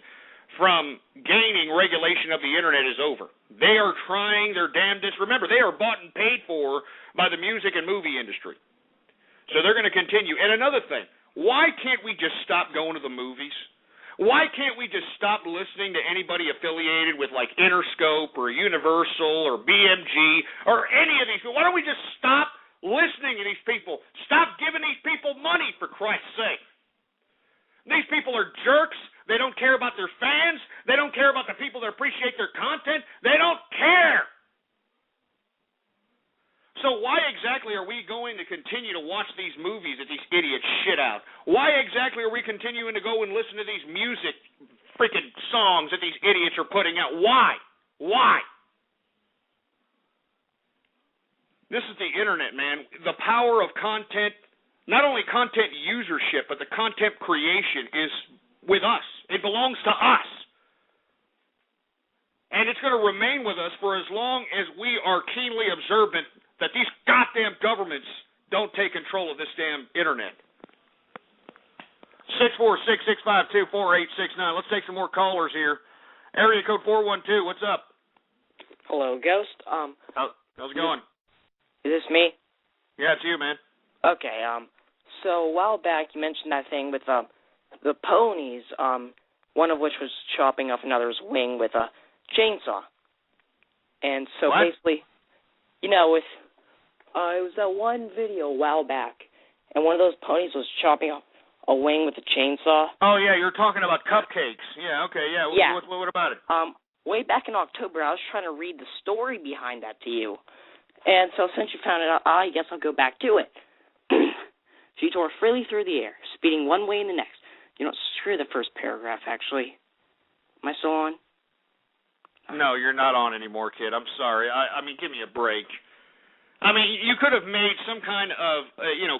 from gaining regulation of the internet is over. They are trying their damnedest. Remember, they are bought and paid for by the music and movie industry. So they're going to continue. And another thing, why can't we just stop going to the movies? Why can't we just stop listening to anybody affiliated with like Interscope or Universal or BMG or any of these people? Why don't we just stop listening to these people? Stop giving these people money, for Christ's sake. These people are jerks. They don't care about their fans. They don't care about the people that appreciate their content. They don't care. So why exactly are we going to continue to watch these movies that these idiots shit out? Why exactly are we continuing to go and listen to these music freaking songs that these idiots are putting out? Why? Why? This is the internet, man. The power of content, not only content usership, but the content creation is with us. It belongs to us. And it's going to remain with us for as long as we are keenly observant that these goddamn governments don't take control of this damn internet. 646-652-4869. Let's take some more callers here. Area code 412. What's up? Hello, Ghost. How's it going? Is this me? Yeah, it's you, man. Okay. So a while back you mentioned that thing with the ponies. One of which was chopping off another's wing with a chainsaw. And so what? basically, you know, with it was that one video a while back, and one of those ponies was chopping off a wing with a chainsaw. Oh, yeah, you're talking about cupcakes. Yeah, okay, yeah. Yeah. What about it? Way back in October, I was trying to read the story behind that to you. And so since you found it out, I guess I'll go back to it. She tore freely through the air, speeding one way and the next. You know, screw the first paragraph, actually. Am I still on? No, you're not on anymore, kid. I'm sorry. I mean, give me a break. I mean, you could have made some kind of,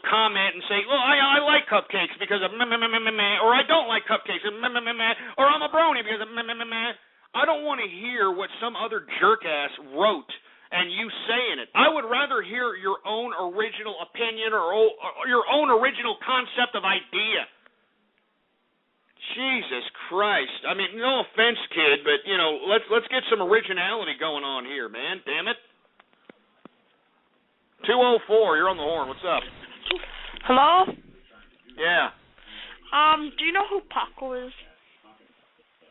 comment and say, well, I like cupcakes because of or I don't like cupcakes or I'm a brony because of I don't want to hear what some other jerk-ass wrote and you saying it. I would rather hear your own original opinion or your own original concept of idea. Jesus Christ. I mean, no offense, kid, but, let's get some originality going on here, man. Damn it. 204, you're on the horn. What's up? Hello? Yeah. Do you know who Paco is?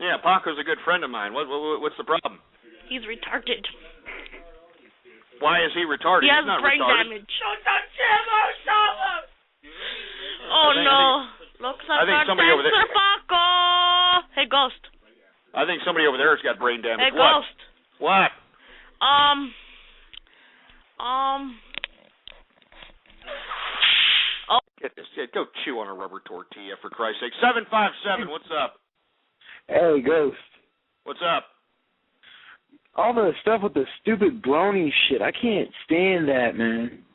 Yeah, Paco's a good friend of mine. What's the problem? He's retarded. Why is he retarded? He has He's not brain retarded. damage. Oh no. Looks like I think our somebody over there. dancer, Paco. Hey, Ghost. I think somebody over there has got brain damage. Hey, What? Ghost. What? Oh. Get this. Go chew on a rubber tortilla, for Christ's sake. 757, what's up? Hey, Ghost. What's up? All the stuff with the stupid brony shit, I can't stand that, man.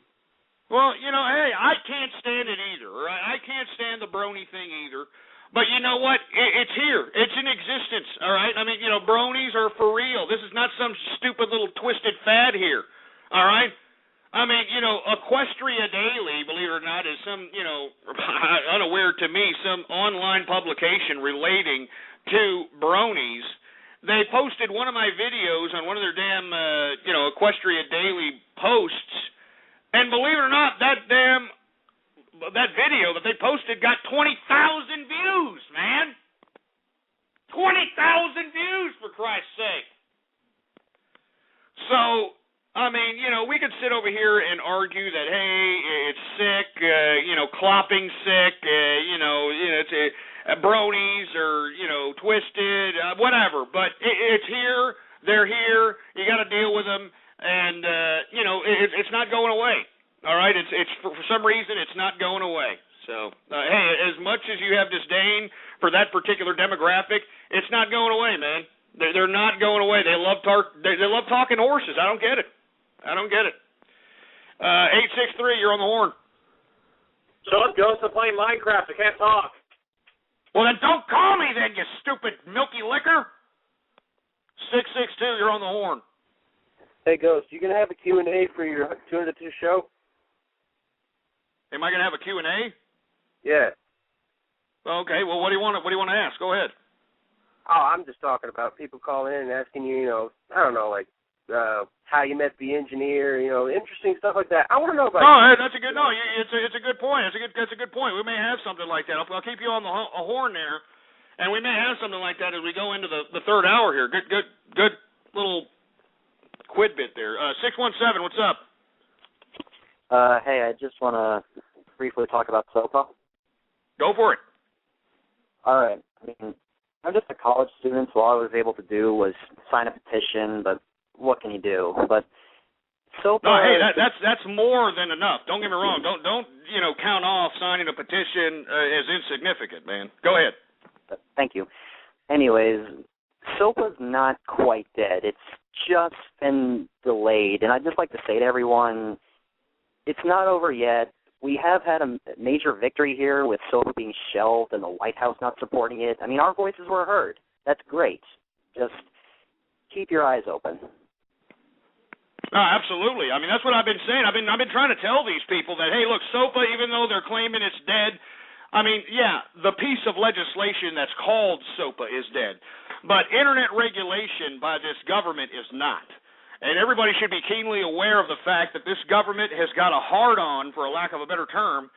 Well, you know, hey, I can't stand it either. Right? I can't stand the brony thing either. But you know what? It's here. It's in existence, all right? I mean, you know, bronies are for real. This is not some stupid little twisted fad here, all right? I mean, you know, Equestria Daily, believe it or not, is some, you know, unaware to me, some online publication relating to bronies. They posted one of my videos on one of their damn, you know, Equestria Daily posts, and believe it or not, that video that they posted got 20,000 views, man. 20,000 views, for Christ's sake. So, I mean, you know, we could sit over here and argue that, hey, it's sick, you know, clopping's sick, you know, it's bronies or, you know, twisted, whatever. But it's here, they're here, you got to deal with them, and, you know, it's not going away. All right, it's for some reason it's not going away. So, hey, as much as you have disdain for that particular demographic, it's not going away, man. They're not going away. They love talking horses. I don't get it. 863, you're on the horn. Shut up, Ghost. I'm playing Minecraft. I can't talk. Well, then don't call me then, you stupid milky liquor. 662, you're on the horn. Hey, Ghost, you gonna have a Q&A for your 202 show? Am I gonna have a Q&A? Yeah. Okay. Well, what do you want to ask? Go ahead. Oh, I'm just talking about people calling in and asking you, you know, I don't know, like how you met the engineer, you know, interesting stuff like that. I want to know about. Oh, that's a good. No, it's a good point. That's a good point. We may have something like that. I'll keep you on the horn there, and we may have something like that as we go into the third hour here. Good little quid bit there. 617, what's up? Hey, I just want to briefly talk about SOPA. Go for it. All right. I mean, I'm just a college student, so all I was able to do was sign a petition, but what can you do? But SOPA... No, hey, that's more than enough. Don't get me wrong. Don't you know, count off signing a petition as insignificant, man. Go ahead. Thank you. Anyways, SOPA's not quite dead. It's just been delayed, and I'd just like to say to everyone, it's not over yet. We have had a major victory here with SOPA being shelved and the White House not supporting it. I mean, our voices were heard. That's great. Just keep your eyes open. No, absolutely. I mean, that's what I've been saying. I've been trying to tell these people that, hey, look, SOPA, even though they're claiming it's dead, I mean, yeah, the piece of legislation that's called SOPA is dead. But internet regulation by this government is not. And everybody should be keenly aware of the fact that this government has got a hard-on, for a lack of a better term,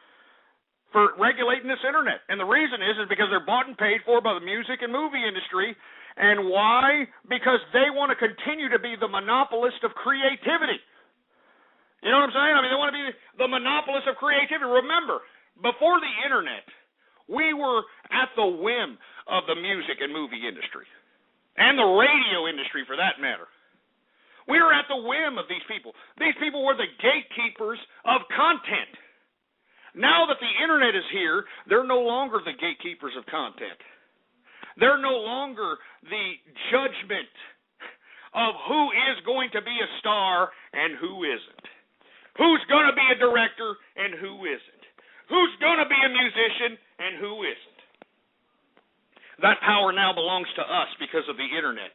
for regulating this internet. And the reason is because they're bought and paid for by the music and movie industry. And why? Because they want to continue to be the monopolist of creativity. You know what I'm saying? I mean, they want to be the monopolist of creativity. Remember, before the internet, we were at the whim of the music and movie industry, and the radio industry for that matter. We were at the whim of these people. These people were the gatekeepers of content. Now that the internet is here, they're no longer the gatekeepers of content. They're no longer the judgment of who is going to be a star and who isn't. Who's going to be a director and who isn't. Who's going to be a musician and who isn't. That power now belongs to us because of the internet.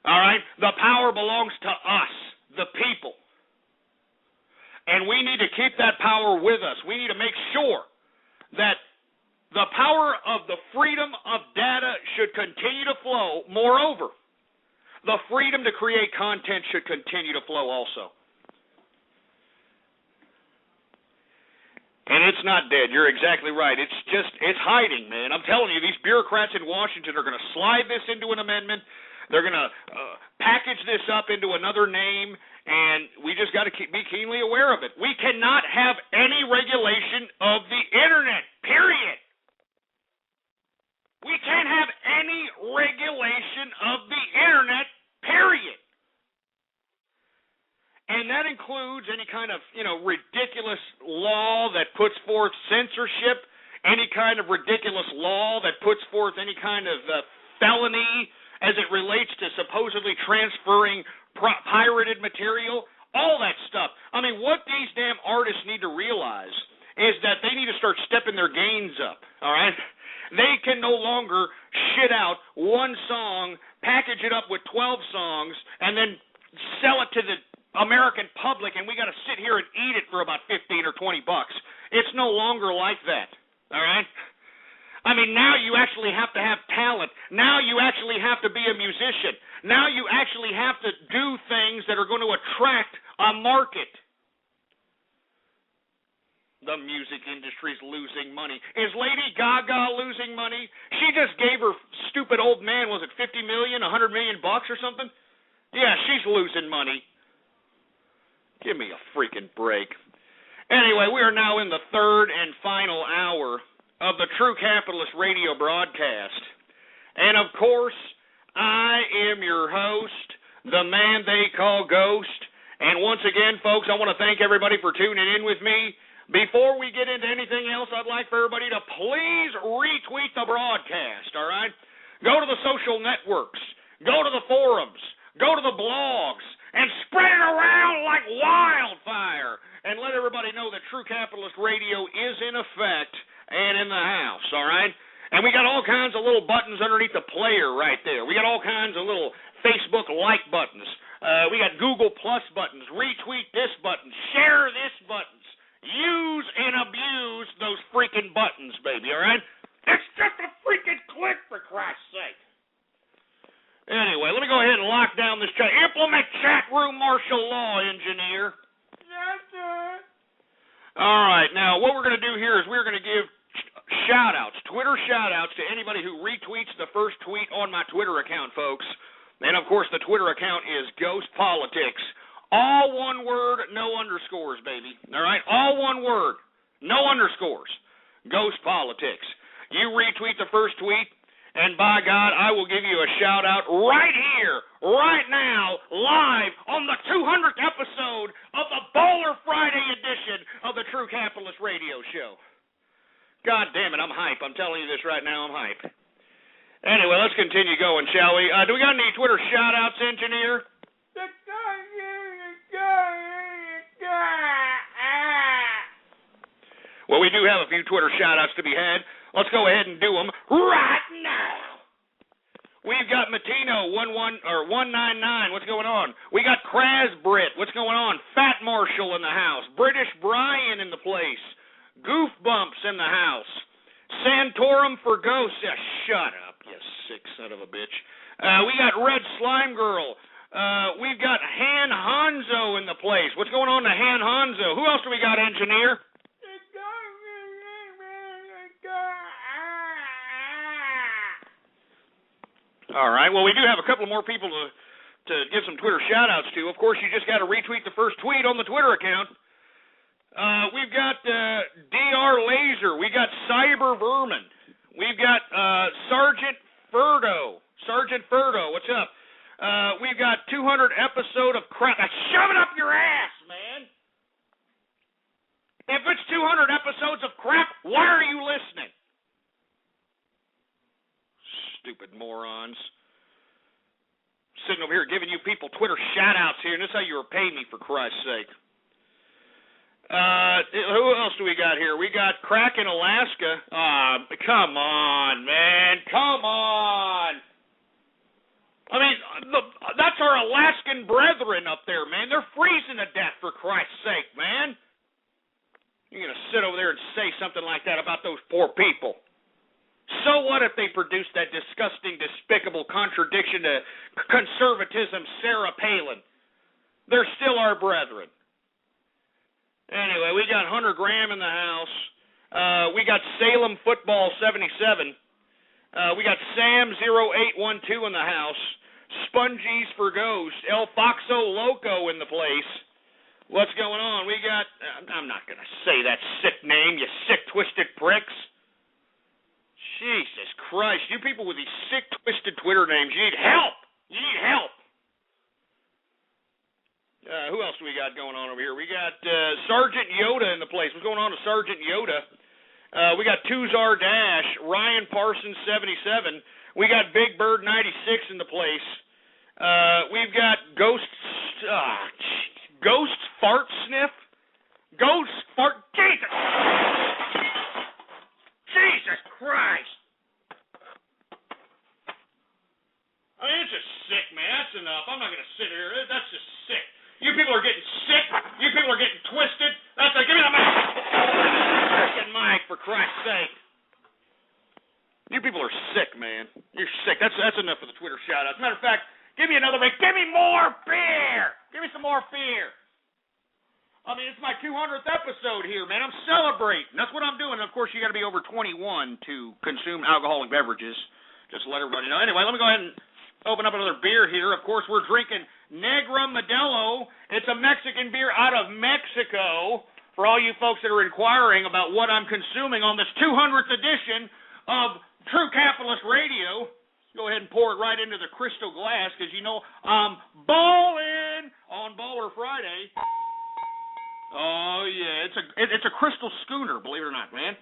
All right? The power belongs to us, the people. And we need to keep that power with us. We need to make sure that the power of the freedom of data should continue to flow. Moreover, the freedom to create content should continue to flow also. And it's not dead. You're exactly right. It's hiding, man. I'm telling you, these bureaucrats in Washington are going to slide this into an amendment. They're going to package this up into another name, and we just got to be keenly aware of it. We cannot have any regulation of the Internet, period. We can't have any regulation of the Internet, period. And that includes any kind of, ridiculous law that puts forth censorship, any kind of ridiculous law that puts forth any kind of felony as it relates to supposedly transferring pirated material, all that stuff. I mean, what these damn artists need to realize is that they need to start stepping their gains up, all right? They can no longer shit out one song, package it up with 12 songs, and then sell it to the American public, and we got to sit here and eat it for about $15 or $20. It's no longer like that, all right? I mean, now you actually have to have talent. Now you actually have to be a musician. Now you actually have to do things that are going to attract a market. The music industry's losing money. Is Lady Gaga losing money? She just gave her stupid old man, was it $50 million, $100 million or something? Yeah, she's losing money. Give me a freaking break. Anyway, we are now in the third and final hour of the True Capitalist radio broadcast. And, of course, I am your host, the man they call Ghost. And once again, folks, I want to thank everybody for tuning in with me. Before we get into anything else, I'd like for everybody to please retweet the broadcast, all right? Go to the social networks. Go to the forums. Go to the blogs. And spread it around like wildfire. And let everybody know that True Capitalist Radio is in effect and in the house, all right? And we got all kinds of little buttons underneath the player right there. We got all kinds of little Facebook like buttons. We got Google Plus buttons, retweet this button, share this buttons. Use and abuse those freaking buttons, baby, all right? It's just a freaking click, for Christ's sake. Anyway, let me go ahead and lock down this chat. Implement chat room martial law, engineer. Yes, sir. All right, now what we're going to do here is we're going to give shout-outs, Twitter shout-outs to anybody who retweets the first tweet on my Twitter account, folks. And, of course, the Twitter account is Ghost Politics. All one word, no underscores, baby. All right? All one word, no underscores. Ghost Politics. You retweet the first tweet, and by God, I will give you a shout-out right here, right now, live on the 200th episode of the Bowler Friday edition of the True Capitalist Radio Show. God damn it, I'm hype. I'm telling you this right now, I'm hype. Anyway, let's continue going, shall we? Do we got any Twitter shout-outs, engineer? Well, we do have a few Twitter shout-outs to be had. Let's go ahead and do them right now. We've got Matino 199. What's going on? We got Krasbrit. What's going on? Fat Marshall in the house. British Brian in the place. Goof Bumps in the house. Santorum for Ghosts. Yeah, shut up, you sick son of a bitch. We got Red Slime Girl. We've got Han Hanzo in the place. What's going on to Han Hanzo? Who else do we got, engineer? All right, well, we do have a couple more people to give some Twitter shout-outs to. Of course, you just got to retweet the first tweet on the Twitter account. We've got DR Laser. We got Cyber Vermin. We've got Sergeant Furdo. Sergeant Furdo, what's up? We've got 200 episode of crap. Now, shove it up your ass, man. If it's 200 episodes of crap, why are you listening? Stupid morons. Sitting over here giving you people Twitter shout-outs here, and this is how you repay me, for Christ's sake. Who else do we got here? We got Crack in Alaska. Come on, man. Come on. I mean, that's our Alaskan brethren up there, man. They're freezing to death, for Christ's sake, man. You're going to sit over there and say something like that about those poor people. So what if they produce that disgusting, despicable contradiction to conservatism, Sarah Palin? They're still our brethren. Anyway, we got Hunter Graham in the house. We got Salem Football 77. We got Sam 0812 in the house. Spongies for Ghost. El Foxo Loco in the place. What's going on? We got, I'm not going to say that sick name, you sick, twisted pricks. Jesus Christ. You people with these sick, twisted Twitter names, you need help. You need help. Who else do we got going on over here? We got Sergeant Yoda in the place. What's going on with Sergeant Yoda? We got Tuzar Dash, Ryan Parsons 77. We got Big Bird 96 in the place. We've got Ghost Fart Sniff. Ghost Fart. Jesus Christ. I mean, it's just sick, man. That's enough. I'm not going to sit here. That's just sick. You people are getting sick. You people are getting twisted. That's like, give me the mic. Freaking mic, for Christ's sake. You people are sick, man. You're sick. That's enough for the Twitter shout-outs. As a matter of fact, give me another mic. Give me more beer. Give me some more beer. I mean, it's my 200th episode here, man. I'm celebrating. That's what I'm doing. And, of course, you got to be over 21 to consume alcoholic beverages. Just to let everybody know. Anyway, let me go ahead and open up another beer here. Of course, we're drinking Negra Modelo. It's a Mexican beer out of Mexico. For all you folks that are inquiring about what I'm consuming on this 200th edition of True Capitalist Radio, go ahead and pour it right into the crystal glass, because you know I'm balling on Baller Friday. Oh yeah, it's a crystal schooner, believe it or not, man.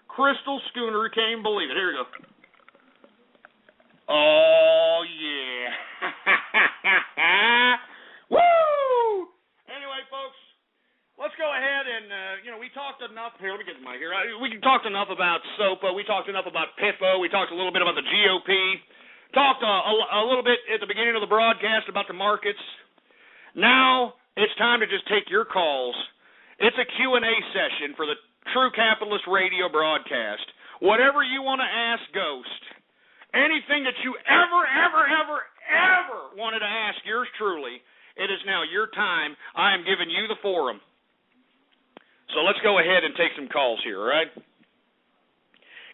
Crystal schooner, can't even believe it. Here we go. Oh yeah. Woo! Anyway, folks, let's go ahead and we talked enough here. Let me get the mic here. We talked enough about SOPA. We talked enough about PIFO. We talked a little bit about the GOP. Talked a little bit at the beginning of the broadcast about the markets. Now it's time to just take your calls. It's a Q&A session for the True Capitalist Radio broadcast. Whatever you want to ask Ghost, anything that you ever wanted to ask yours truly, it is now your time. I am giving you the forum. So let's go ahead and take some calls here, all right?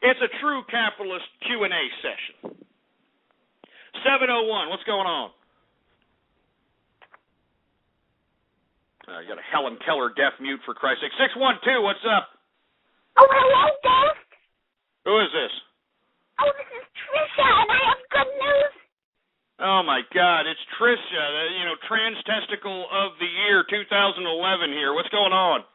It's a True Capitalist Q&A session. 701, what's going on? You got a Helen Keller deaf mute, for Christ's sake. 612, what's up? Oh, hello, Ghost. Who is this? Oh, this is Trisha, and I have good news. Oh, my God, it's Trisha, Trans Testicle of the Year 2011 here. What's going on?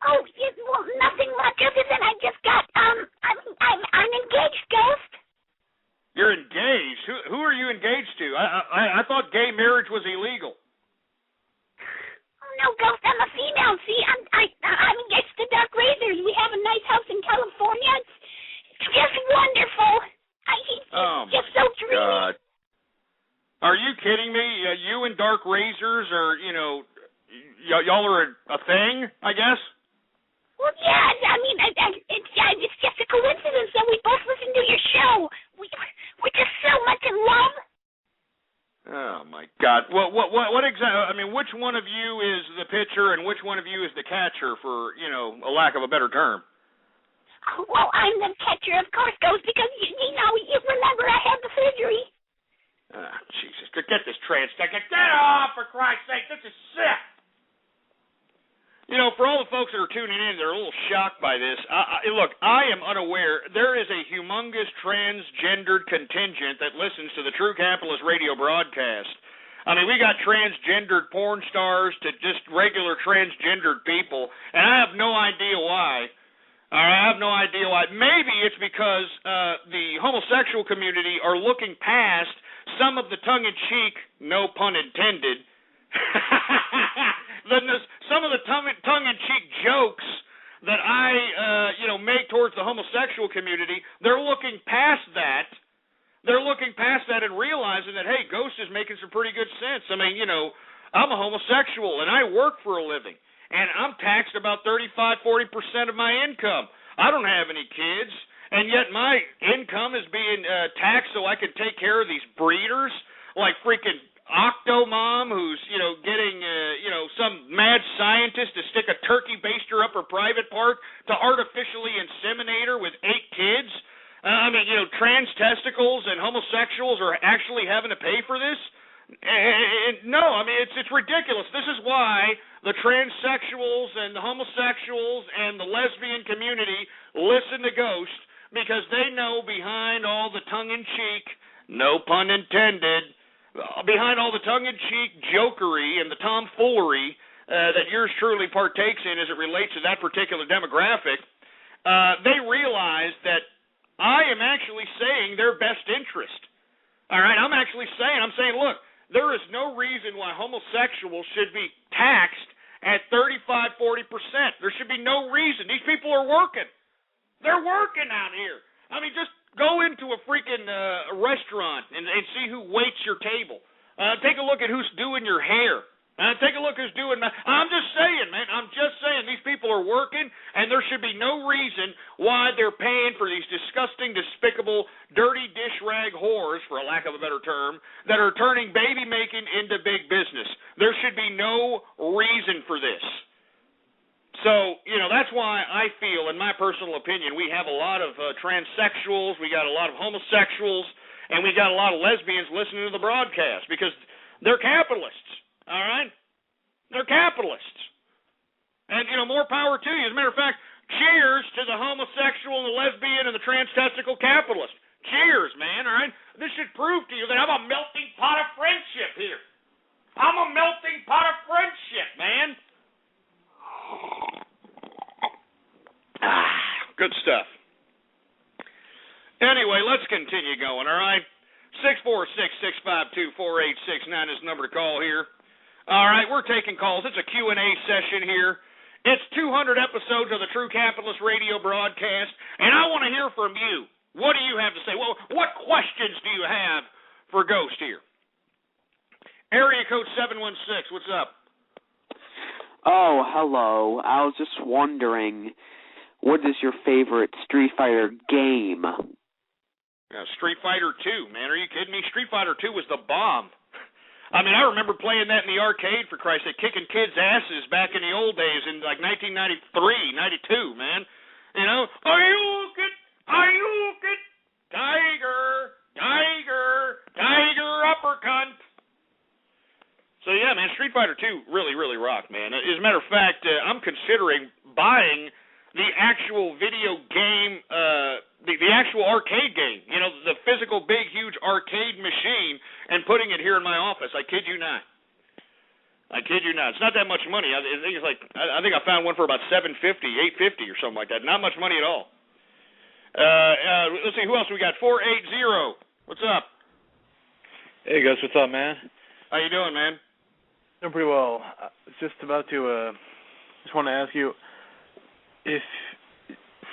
Oh, well, nothing much other than I just got, I'm engaged, Ghost. You're engaged? Who are you engaged to? I thought gay marriage was illegal. No, Ghost, I'm a female. See, I'm engaged to Dark Razors. We have a nice house in California. It's just wonderful. He's just so dreamy. God. Are you kidding me? You and Dark Razors are, y'all are a thing, I guess? Well, yeah, I mean, it's just a coincidence that we both listen to your show. We're just so much in love. Oh my God! What exactly? I mean, which one of you is the pitcher and which one of you is the catcher? For a lack of a better term. Well, I'm the catcher, of course, Ghost, because you remember I had the surgery. Jesus! Get this trans technique. Get off, for Christ's sake! This is sick. For all the folks that are tuning in, they're a little shocked by this. Look, I am unaware. There is a humongous transgendered contingent that listens to the True Capitalist Radio broadcast. I mean, we got transgendered porn stars to just regular transgendered people, and I have no idea why. I have no idea why. Maybe it's because the homosexual community are looking past some of the tongue-in-cheek, no pun intended, some of the tongue-in-cheek jokes that I, make towards the homosexual community. They're looking past that. They're looking past that and realizing that, hey, Ghost is making some pretty good sense. I mean, I'm a homosexual and I work for a living, and I'm taxed about 35-40% of my income. I don't have any kids, and yet my income is being taxed so I can take care of these breeders like freaking Octomom, who's, getting, some mad scientist to stick a up her private part to artificially inseminate her with 8 kids? Trans testicles and homosexuals are actually having to pay for this? No, it's ridiculous. This is why the transsexuals and the homosexuals and the lesbian community listen to Ghost, because they know behind all the tongue-in-cheek, no pun intended, behind all the tongue-in-cheek jokery and the tomfoolery that yours truly partakes in as it relates to that particular demographic, they realize that I am actually saying their best interest. All right, I'm saying, look, there is no reason why homosexuals should be taxed at 35, 40%. There should be no reason. These people are working. They're working out here. Just go into a freaking restaurant and see who waits your table. Take a look at who's doing your hair. Take a look who's doing that. I'm just saying, man. These people are working, and there should be no reason why they're paying for these disgusting, despicable, dirty dish rag whores, for a lack of a better term, that are turning baby making into big business. There should be no reason for this. So, that's why I feel, in my personal opinion, we have a lot of transsexuals, we got a lot of homosexuals, and we got a lot of lesbians listening to the broadcast, because they're capitalists, all right? They're capitalists. And, more power to you. As a matter of fact, cheers to the homosexual and the lesbian and the trans-testicle capitalist. Cheers, man, all right? This should prove to you that I'm a melting pot of friendship here. I'm a melting pot of friendship, man. Good stuff. Anyway, let's continue going, all right? 646-652-4869 is the number to call here. All right, we're taking calls. It's a Q&A session here. It's 200 episodes of the True Capitalist Radio broadcast, and I want to hear from you. What do you have to say? Well, what questions do you have for Ghost here? Area code 716, what's up? Oh, hello. I was just wondering, what is your favorite Street Fighter game? Street Fighter 2, man. Are you kidding me? Street Fighter 2 was the bomb. I remember playing that in the arcade, for Christ's sake, kicking kids' asses back in the old days in, 1993, 92, man. Ayukin, Tiger, uppercut. So, yeah, man, Street Fighter 2 really, really rocked, man. As a matter of fact, I'm considering buying the actual video game, the actual arcade game, the physical, big, huge arcade machine, and putting it here in my office. I kid you not. It's not that much money. I think it's I think I found one for about $750, $850 or something like that. Not much money at all. Let's see, who else we got? 480. What's up? Hey, Gus, what's up, man? How you doing, man? Doing pretty well. I was just about to, just want to ask you,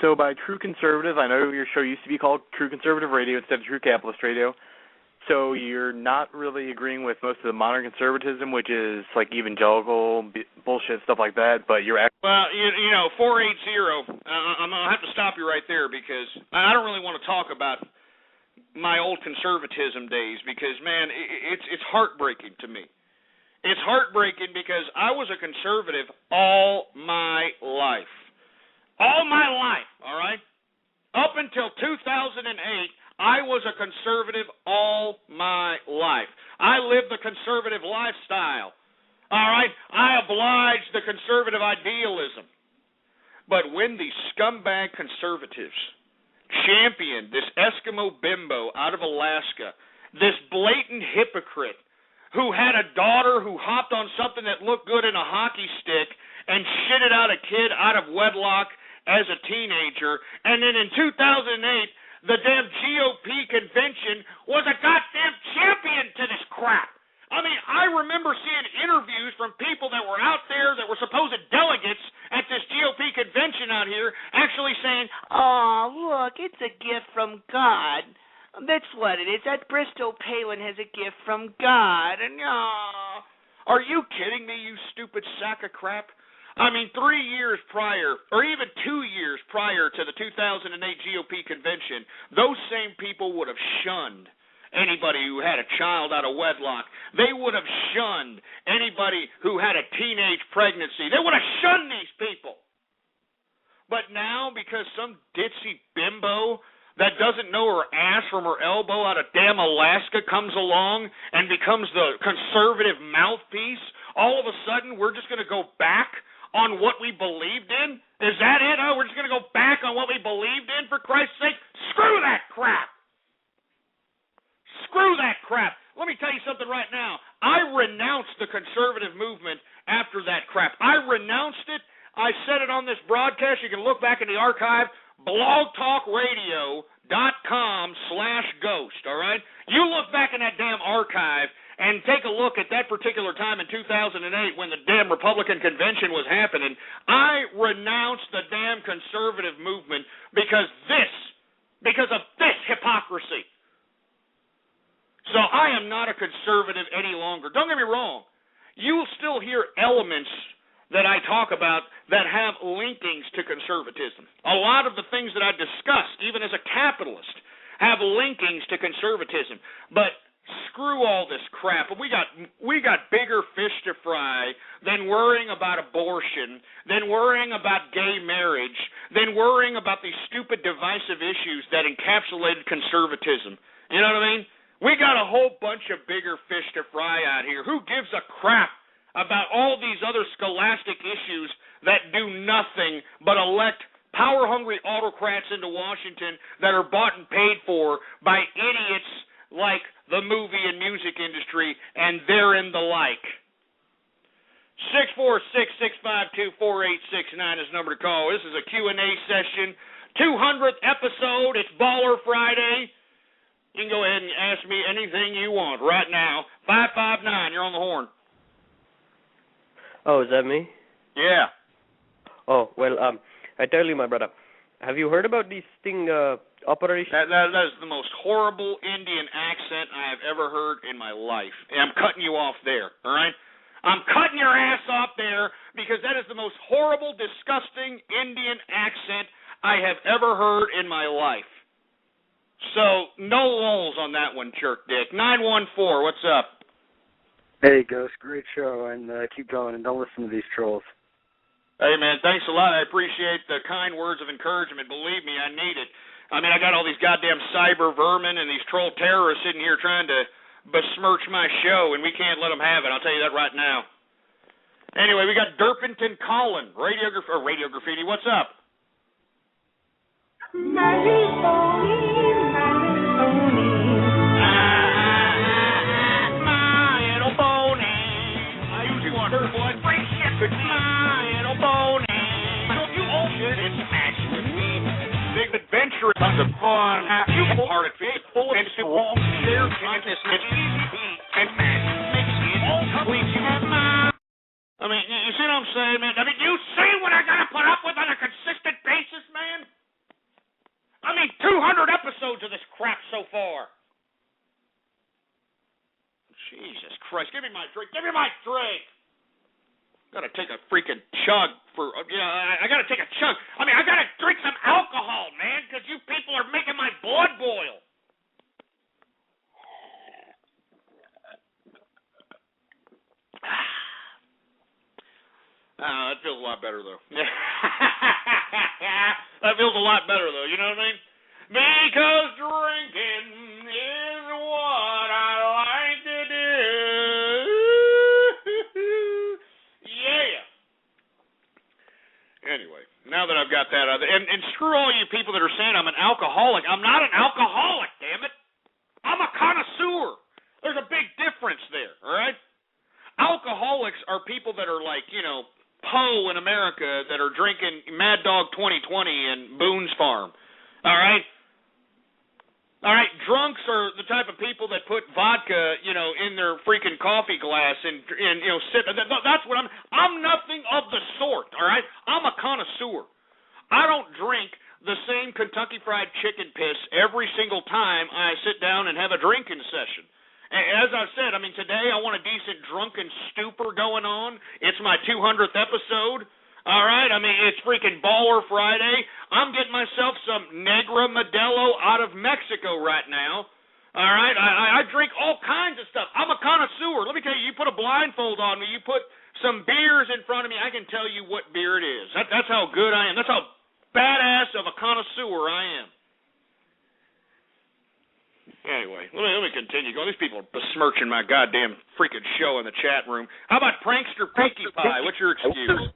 so by True Conservative, I know your show used to be called True Conservative Radio instead of True Capitalist Radio, so you're not really agreeing with most of the modern conservatism, which is like evangelical bullshit, stuff like that, but you're actually... Well, 480, I'm going to have to stop you right there, because I don't really want to talk about my old conservatism days, because, man, it's heartbreaking to me. It's heartbreaking because I was a conservative all my life. All my life, all right? Up until 2008, I was a conservative all my life. I lived the conservative lifestyle, all right? I obliged the conservative idealism. But when these scumbag conservatives championed this Eskimo bimbo out of Alaska, this blatant hypocrite who had a daughter who hopped on something that looked good in a hockey stick and shitted out a kid out of wedlock as a teenager, and then in 2008, the damn GOP convention was a goddamn champion to this crap. I remember seeing interviews from people that were out there that were supposed delegates at this GOP convention out here actually saying, "Oh, look, it's a gift from God. That's what it is. That Bristol Palin has a gift from God." And are you kidding me, you stupid sack of crap? 3 years prior, or even 2 years prior to the 2008 GOP convention, those same people would have shunned anybody who had a child out of wedlock. They would have shunned anybody who had a teenage pregnancy. They would have shunned these people. But now, because some ditzy bimbo that doesn't know her ass from her elbow out of damn Alaska comes along and becomes the conservative mouthpiece, all of a sudden we're just going to go back on what we believed in? Is that it? Oh, we're just going to go back on what we believed in, for Christ's sake? Screw that crap! Screw that crap! Let me tell you something right now. I renounced the conservative movement after that crap. I renounced it. I said it on this broadcast. You can look back in the archive, blogtalkradio.com/ghost, all right? You look back in that damn archive and take a look at that particular time in 2008 when the damn Republican convention was happening. I renounced the damn conservative movement because of this hypocrisy. So I am not a conservative any longer. Don't get me wrong. You will still hear elements that I talk about that have linkings to conservatism. A lot of the things that I discussed, even as a capitalist, have linkings to conservatism. But screw all this crap. We got bigger fish to fry than worrying about abortion, than worrying about gay marriage, than worrying about these stupid divisive issues that encapsulated conservatism. You know what I mean? We got a whole bunch of bigger fish to fry out here. Who gives a crap about all these other scholastic issues that do nothing but elect power-hungry autocrats into Washington that are bought and paid for by idiots like the movie and music industry and therein the like? 646-652-4869 is the number to call. This is a Q&A session. 200th episode. It's Baller Friday. You can go ahead and ask me anything you want right now. 559, you're on the horn. Oh, is that me? Yeah. Oh, well, I tell you, my brother, have you heard about this thing, Operation? That is the most horrible Indian accent I have ever heard in my life. And I'm cutting you off there, all right? I'm cutting your ass off there because that is the most horrible, disgusting Indian accent I have ever heard in my life. So, no lulls on that one, jerk dick. 914, what's up? Hey, Ghost, great show, and keep going, and don't listen to these trolls. Hey, man, thanks a lot. I appreciate the kind words of encouragement. Believe me, I need it. I mean, I got all these goddamn cyber vermin and these troll terrorists sitting here trying to besmirch my show, and we can't let them have it. I'll tell you that right now. Anyway, we got Derpington Colin, Radio Graffiti. What's up? My little pony. I usually want her boy. Great shepherd. My little pony. Don't you all should smash with me? Big adventure, tons of fun. You part of it, full and to wrong. Share consciousness. And makes it all complete. I mean, you see what I'm saying, man? I mean, you see what I gotta put up with on a consistent basis, man? I mean, 200 episodes of this crap so far. Jesus Christ, give me my drink. Give me my drink. Gotta take a freaking chug for, I gotta take a chug. I mean, I gotta drink some alcohol, man, because you people are making my blood boil. That feels a lot better, though. That feels a lot better, though. You know what I mean? Because drinking is what I like to do. Yeah. Anyway, now that I've got that out there, and screw all you people that are saying I'm an alcoholic. I'm not an alcoholic, damn it. I'm a connoisseur. There's a big difference there, all right? Alcoholics are people that are like, Poe in America that are drinking Mad Dog 2020 and Boone's Farm. All right? All right, drunks are the type of people that put vodka, in their freaking coffee glass and sip. That's what I'm nothing of the sort, all right? I'm a connoisseur. I don't drink the same Kentucky Fried Chicken piss every single time I sit down and have a drinking session. As I said, I mean, today I want a decent drunken stupor going on. It's my 200th episode. All right? I mean, it's freaking Baller Friday. I'm getting myself some Negra Modelo out of Mexico right now. All right? I drink all kinds of stuff. I'm a connoisseur. Let me tell you, you put a blindfold on me, you put some beers in front of me, I can tell you what beer it is. That's how good I am. That's how badass of a connoisseur I am. Anyway, let me continue going. These people are besmirching my goddamn freaking show in the chat room. How about Prankster Pinkie Pie? What's your excuse?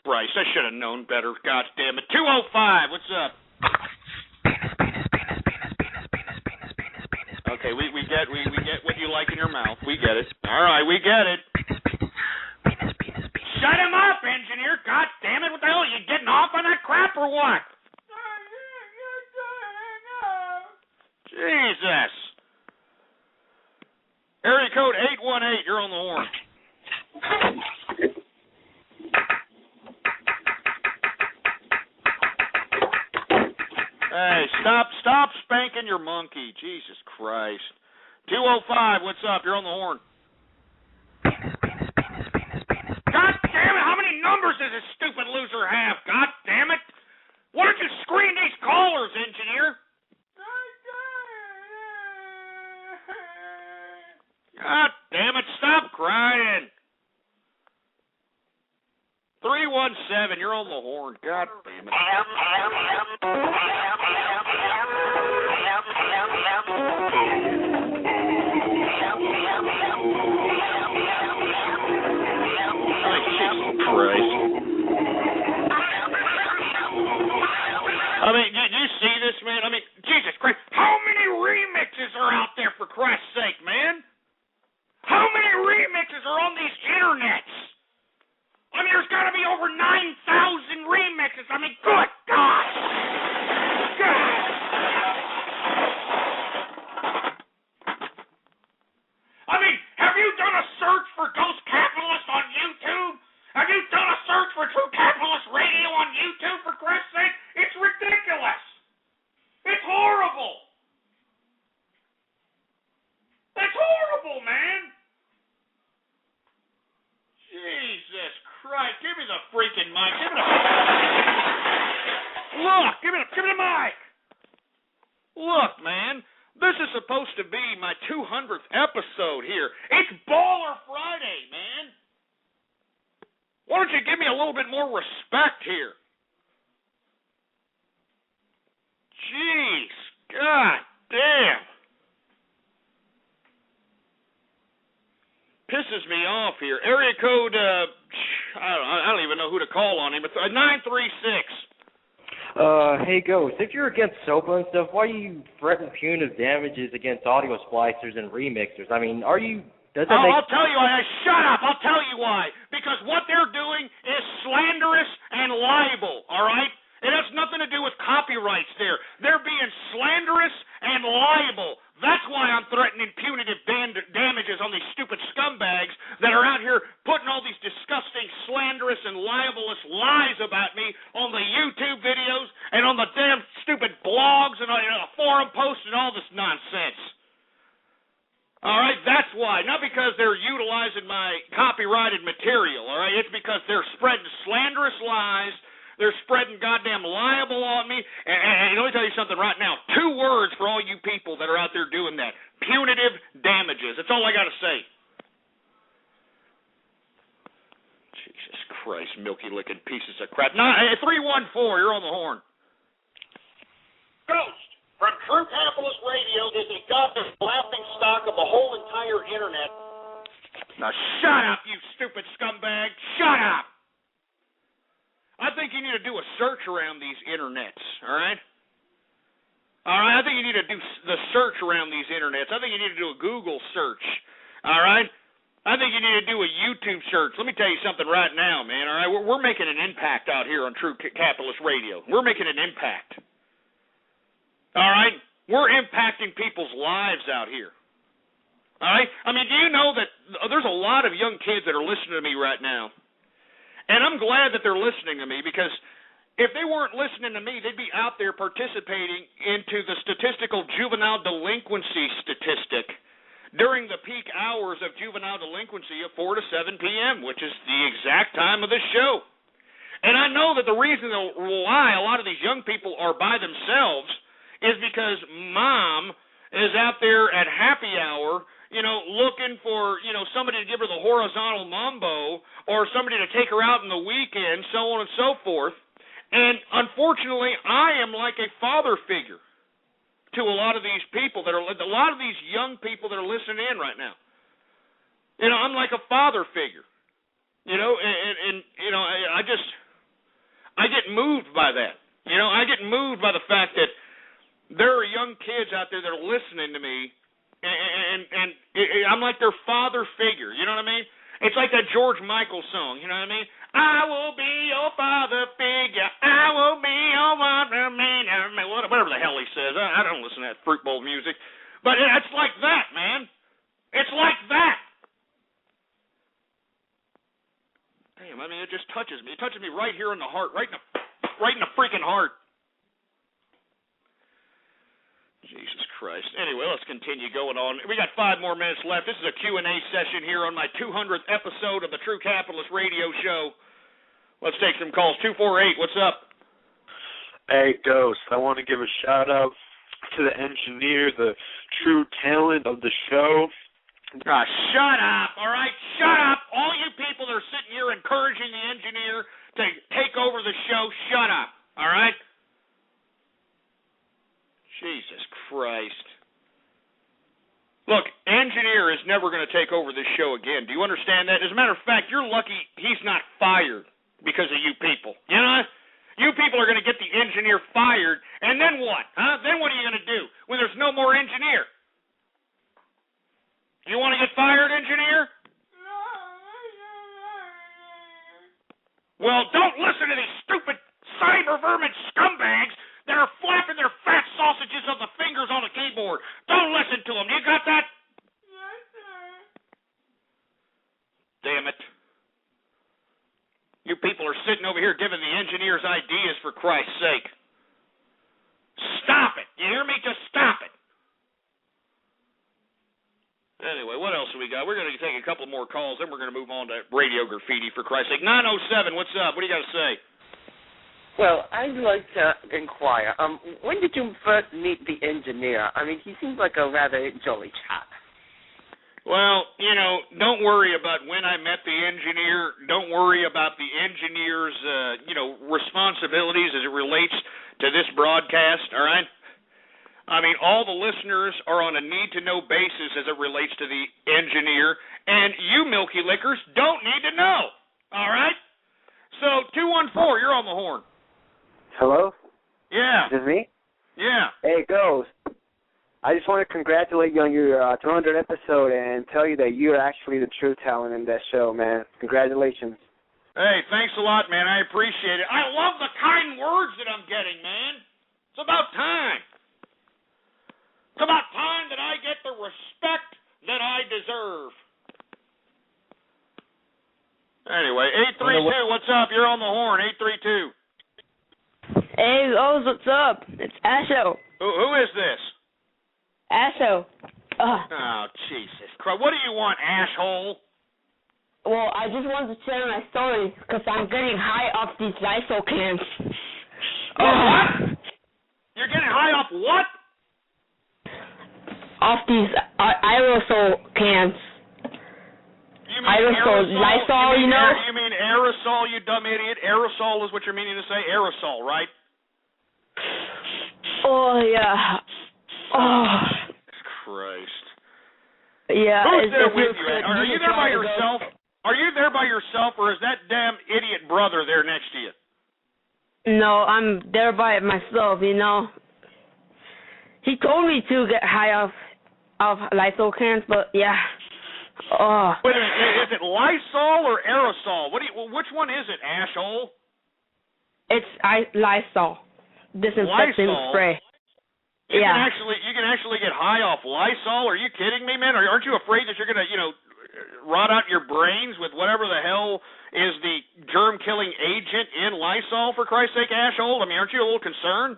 Christ, I should have known better. God damn it. 205, what's up? Okay, we get what you like in your mouth. We get it. All right, we get it. Shut him up, engineer! God damn it! What the hell? Are you getting off on that crap or what? Jesus! Area code 818. You're on the horn. Hey, stop spanking your monkey. Jesus Christ. 205. What's up? You're on the horn. God damn it, how many numbers does this stupid loser have? God damn it. Why don't you screen these callers, engineer? God damn it, stop crying. 317, you're on the horn. God damn it. Christ. I mean, did you see this, man? I mean, Jesus Christ. How many remixes are out there, for Christ's sake, man? How many remixes are on these internets? I mean, there's got to be over 9,000 remixes. I mean, good God. God. I mean, have you done a search for Ghost Capitalist on YouTube? Have you done a search for True Capitalist Radio on YouTube, for Christ's sake? It's ridiculous. It's horrible. That's horrible, man. Jesus Christ. Give me the freaking mic. Give me the... Look, give me the mic. Look, man. This is supposed to be my 200th episode here. It's Baller Friday, man. Why don't you give me a little bit more respect here? Jeez, God damn. Pisses me off here. Area code, I don't even know who to call on him. It's 936. Hey, Ghost, if you're against SOPA and stuff, why do you threaten punitive damages against audio splicers and remixers? I mean, are you... I'll tell you why. Shut up. I'll tell you why. Because what they're doing is slanderous and libel, all right? It has nothing to do with copyrights there. They're being slanderous and libel. That's why I'm threatening punitive damages on these stupid scumbags that are out here putting all these disgusting, slanderous, and libelous lies about me on the YouTube videos and on the damn stupid blogs and on the forum posts and all this nonsense. All right, that's why. Not because they're utilizing my copyrighted material, all right? It's because they're spreading slanderous lies. They're spreading goddamn libel on me. And let me tell you something right now. 2 words for all you people that are out there doing that. Punitive damages. That's all I got to say. Jesus Christ, milky-licking pieces of crap. 314, you're on the horn. Ghost from True Capitalist Radio is a goddamn laughing stock of the whole entire internet. Now shut up, you stupid scumbag. Shut up. I think you need to do a search around these internets, all right? All right, I think you need to do the search around these internets. I think you need to do a Google search, all right? I think you need to do a YouTube search. Let me tell you something right now, man, all right? We're making an impact out here on True Capitalist Radio. We're making an impact. All right? We're impacting people's lives out here. All right? I mean, do you know that there's a lot of young kids that are listening to me right now? And I'm glad that they're listening to me, because if they weren't listening to me, they'd be out there participating into the statistical juvenile delinquency statistic during the peak hours of juvenile delinquency of 4 to 7 p.m., which is the exact time of this show. And I know that the reason why a lot of these young people are by themselves is because mom is out there at happy hour, looking for, somebody to give her the horizontal mambo or somebody to take her out in the weekend, so on and so forth. And unfortunately, I am like a father figure to a lot of these people a lot of these young people that are listening in right now. I'm like a father figure, and I get moved by that. I get moved by the fact that there are young kids out there that are listening to me, and I'm like their father figure. You know what I mean? It's like that George Michael song. You know what I mean? I will be your father figure. I will be your father man. Whatever the hell he says. I don't listen to that fruit bowl music, but it's like that, man. It's like that. Damn, I mean, it just touches me. It touches me right here in the heart, right in the freaking heart. Jesus Christ. Anyway, let's continue going on. We got 5 more minutes left. This is a Q&A session here on my 200th episode of the True Capitalist Radio Show. Let's take some calls. 248, what's up? Hey, Ghost, I want to give a shout-out to the engineer, the true talent of the show. Shut up, all right? Shut up. All you people that are sitting here encouraging the engineer to take over the show, shut up, all right? Jesus Christ. Look, engineer is never going to take over this show again. Do you understand that? As a matter of fact, you're lucky he's not fired because of you people. You know? You people are going to get the engineer fired, and then what? Huh? Then what are you going to do when there's no more engineer? You want to get fired, engineer? Well, don't listen to these stupid cyber vermin scumbags that are flapping their fat sausages of the fingers on the keyboard. Don't listen to them. You got that? Yes, sir. Damn it. You people are sitting over here giving the engineers ideas, for Christ's sake. Stop it. You hear me? Just stop it. Anyway, what else do we got? We're going to take a couple more calls, then we're going to move on to radio graffiti, for Christ's sake. 907, what's up? What do you got to say? Well, I'd like to inquire, when did you first meet the engineer? I mean, he seems like a rather jolly chap. Well, don't worry about when I met the engineer. Don't worry about the engineer's, responsibilities as it relates to this broadcast, all right? I mean, all the listeners are on a need-to-know basis as it relates to the engineer, and you Milky Lickers don't need to know, all right? So, 214, you're on the horn. Hello? Yeah. Is this me? Yeah. Hey, Ghost. I just want to congratulate you on your 200th episode and tell you that you're actually the true talent in that show, man. Congratulations. Hey, thanks a lot, man. I appreciate it. I love the kind words that I'm getting, man. It's about time. It's about time that I get the respect that I deserve. Anyway, 832, what's up? You're on the horn, 832. Hey, Rose, what's up? It's Asho. Who is this? Asho. Oh, Jesus Christ. What do you want, asshole? Well, I just wanted to share my story because I'm getting high off these Lysol cans. What? You're getting high off what? Off these aerosol cans. You mean aerosol? Lysol, you mean aerosol, you dumb idiot? Aerosol is what you're meaning to say? Aerosol, right? Oh, yeah. Oh. Christ. Yeah. Who's there with you? Are you there by yourself? Are you there by yourself, or is that damn idiot brother there next to you? No, I'm there by myself, He told me to get high off Lysol cans, but yeah. Oh. Wait a minute, is it Lysol or aerosol? Which one is it, asshole? It's Lysol. Disinfecting spray. You can actually get high off Lysol? Are you kidding me, man? Aren't you afraid that you're going to, rot out your brains with whatever the hell is the germ-killing agent in Lysol, for Christ's sake, asshole? I mean, aren't you a little concerned?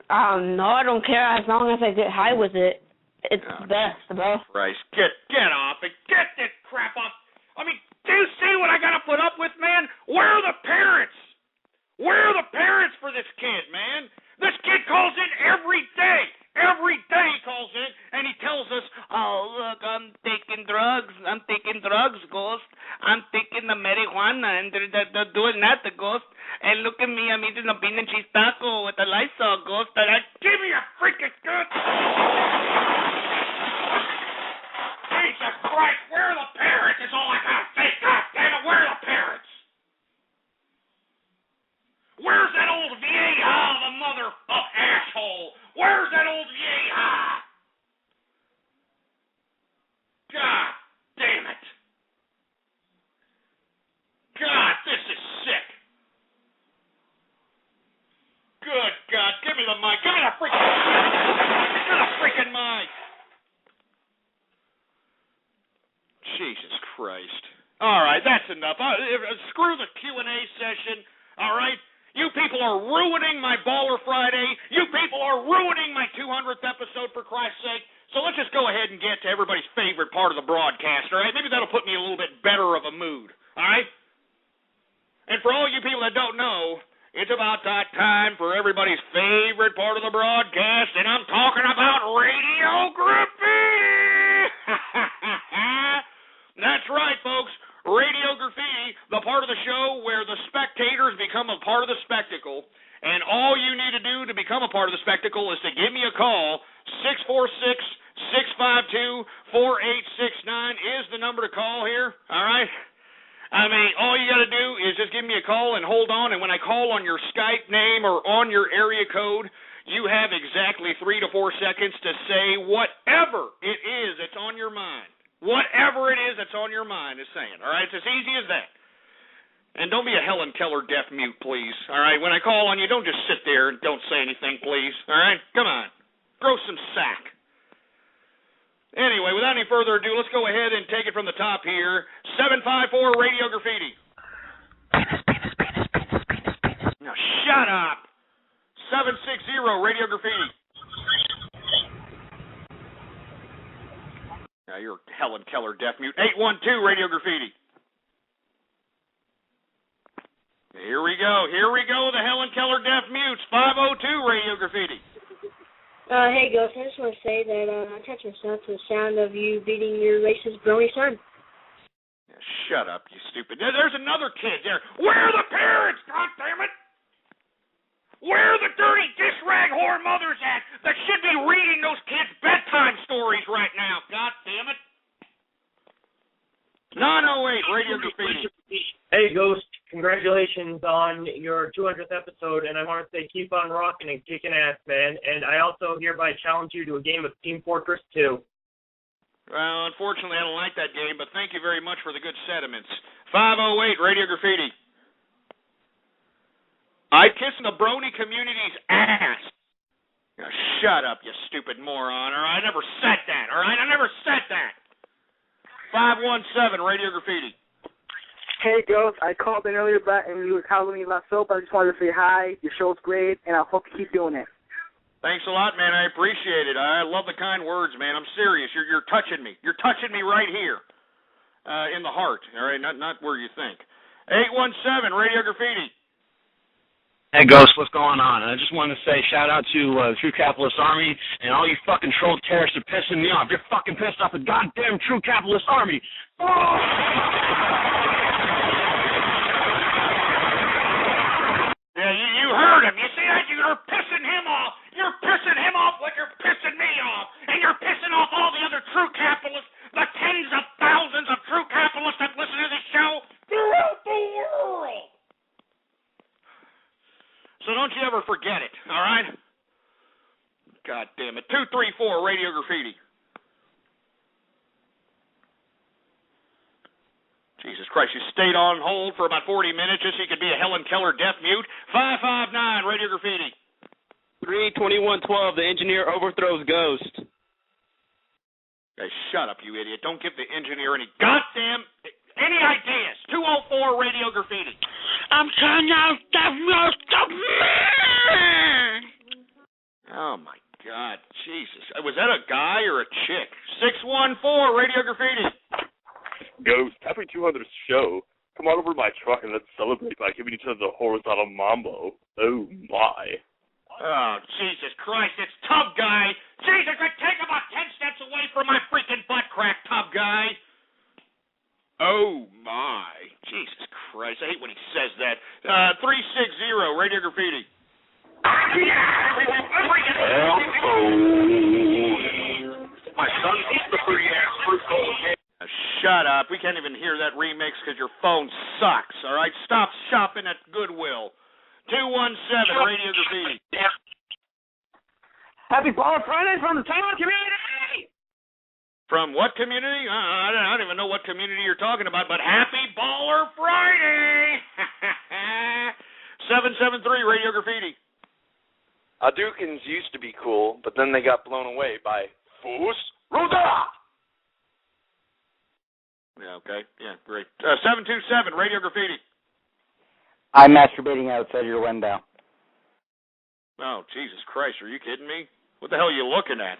No, I don't care as long as I get high with it. It's best, bro. Christ, get off it. Get this crap off. I mean, do you see what I got to put up with, man? Where are the parents? Where are the parents for this kid, man? This kid calls in every day. Every day he calls in and he tells us, oh, look, I'm taking drugs. I'm taking drugs, Ghost. I'm taking the marijuana, and they're doing that, the Ghost. And look at me, I'm eating a bean and cheese taco with a Lysol, Ghost. And give me a freaking gun! Jesus Christ, where are the parents is all I gotta say. God damn it, where are the parents? Where's that old vieja, the mother of asshole? Where's that old vieja? God damn it. God, this is sick. Good God, give me the mic. Give me the freaking mic. Jesus Christ. All right, that's enough. Screw the Q&A session, all right? You people are ruining my Baller Friday. You people are ruining my 200th episode, for Christ's sake. So let's just go ahead and get to everybody's favorite part of the broadcast, all right? Maybe that'll put me in a little bit better of a mood, all right? And for all you people that don't know, it's about that time for everybody's favorite part of the broadcast, and I'm talking about Radio Graffiti! That's right, folks. Radio Graffiti, the part of the show where the spectators become a part of the spectacle. And all you need to do to become a part of the spectacle is to give me a call. 646-652-4869 is the number to call here, all right? I mean, all you got to do is just give me a call and hold on, and when I call on your Skype name or on your area code, you have exactly 3 to 4 seconds to say whatever it is that's on your mind. Whatever it is that's on your mind is saying, all right? It's as easy as that. And don't be a Helen Keller deaf mute, please, all right? When I call on you, don't just sit there and don't say anything, please, all right? Come on. Grow some sack. Anyway, without any further ado, let's go ahead and take it from the top here. 754 Radio Graffiti. Penis. Now, shut up. 760 Radio Graffiti. Now, you're Helen Keller deaf mute. 812 Radio Graffiti. Here we go, the Helen Keller deaf mutes. 502 Radio Graffiti. Hey, Ghost, I just want to say that I attached myself to the sound of you beating your racist brony son. Yeah, shut up, you stupid. There's another kid there. Where are the parents, God damn it? Where are the dirty dish rag whore mothers at that should be reading those kids bedtime stories right now? God damn it. 908 Radio Graffiti. Hey, Ghost. Congratulations on your 200th episode, and I want to say keep on rocking and kicking ass, man. And I also hereby challenge you to a game of Team Fortress 2. Well, unfortunately, I don't like that game, but thank you very much for the good sentiments. 508 Radio Graffiti. I kiss the brony community's ass. Now, shut up, you stupid moron, all right? I never said that, all right? I never said that. 517 Radio Graffiti. Hey, Ghost, I called in earlier back and you were calling me about soap. I just wanted to say hi. Your show's great, and I hope you keep doing it. Thanks a lot, man. I appreciate it. I love the kind words, man. I'm serious. You're touching me. You're touching me right here in the heart, all right? Not where you think. 817 Radio Graffiti. Hey, Ghost, what's going on? I just wanted to say shout out to the True Capitalist Army, and all you fucking troll terrorists are pissing me off. You're fucking pissed off the goddamn True Capitalist Army. Yeah, you heard him. You see that? You're pissing him off. You're pissing him off like you're pissing me off. And you're pissing off all the other true capitalists, the tens of thousands of true capitalists that listen to this show throughout the world. So don't you ever forget it, all right? God damn it. 234 Radio Graffiti. Jesus Christ, you stayed on hold for about 40 minutes just so you could be a Helen Keller deaf mute. 559 Radio Graffiti. 32112, the engineer overthrows Ghost. Hey, shut up, you idiot. Don't give the engineer any goddamn... Any ideas? 204 Radio Graffiti. I'm turning out the roast of man. Oh, my God. Jesus. Was that a guy or a chick? 614 Radio Graffiti. Ghost, happy 200th show. Come on over to my truck and let's celebrate by giving each other the horizontal mambo. Oh, my. Oh, Jesus Christ, it's Tub Guy. Jesus, take about 10 steps away from my freaking butt crack, Tub Guy. Oh, my. Jesus Christ, I hate when he says that. 360, Radio Graffiti. My son's the pretty-ass fruit bowl. Shut up. We can't even hear that remix because your phone sucks, all right? Stop shopping at Goodwill. 217, Radio Graffiti. Happy Baller Friday from the Taylor community! From what community? I don't even know what community you're talking about, but Happy Baller Friday! 773, Radio Graffiti. Hadoukens used to be cool, but then they got blown away by Fus Roda! Yeah, okay. Yeah, great. 727, Radio Graffiti. I'm masturbating outside your window. Oh, Jesus Christ, are you kidding me? What the hell are you looking at?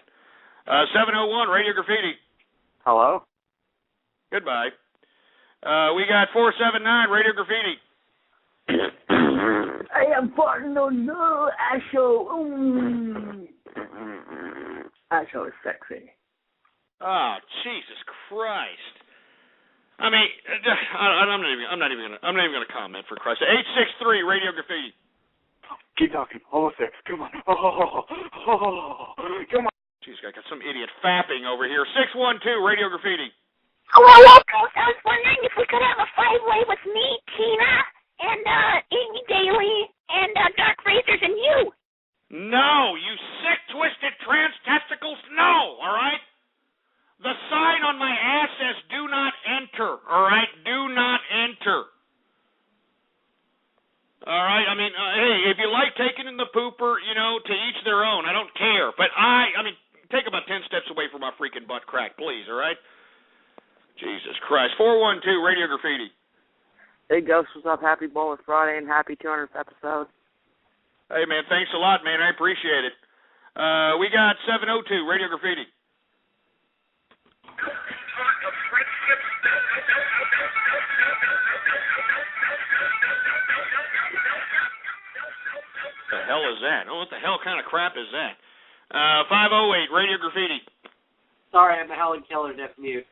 701, Radio Graffiti. Hello? Goodbye. We got 479, Radio Graffiti. I am farting on no Asho. Asho is sexy. Oh, Jesus Christ. I mean, I'm not even gonna comment, for Christ's sake. 863, Radio Graffiti. Keep talking. Almost there. Come on. Come on. Jeez, I got some idiot fapping over here. 612, Radio Graffiti. Hello, Ghost. I was wondering if we could have a five-way with me, Tina, and Amy Daly, and Dark Razors, and you. No, you sick, twisted trans testicles, no, all right? The sign on my ass says do not enter, all right? Do not enter. All right, I mean, hey, if you like taking in the pooper, you know, to each their own. I don't care. But I mean, take about 10 steps away from my freaking butt crack, please, all right? Jesus Christ. 412, Radio Graffiti. Hey, Ghost, what's up? Happy Baller Friday and happy 200th episode. Hey, man, thanks a lot, man. I appreciate it. We got 702, Radio Graffiti. The hell is that? Oh, what the hell kind of crap is that? 508, Radio Graffiti. Sorry, I'm a Helen Keller deaf mute.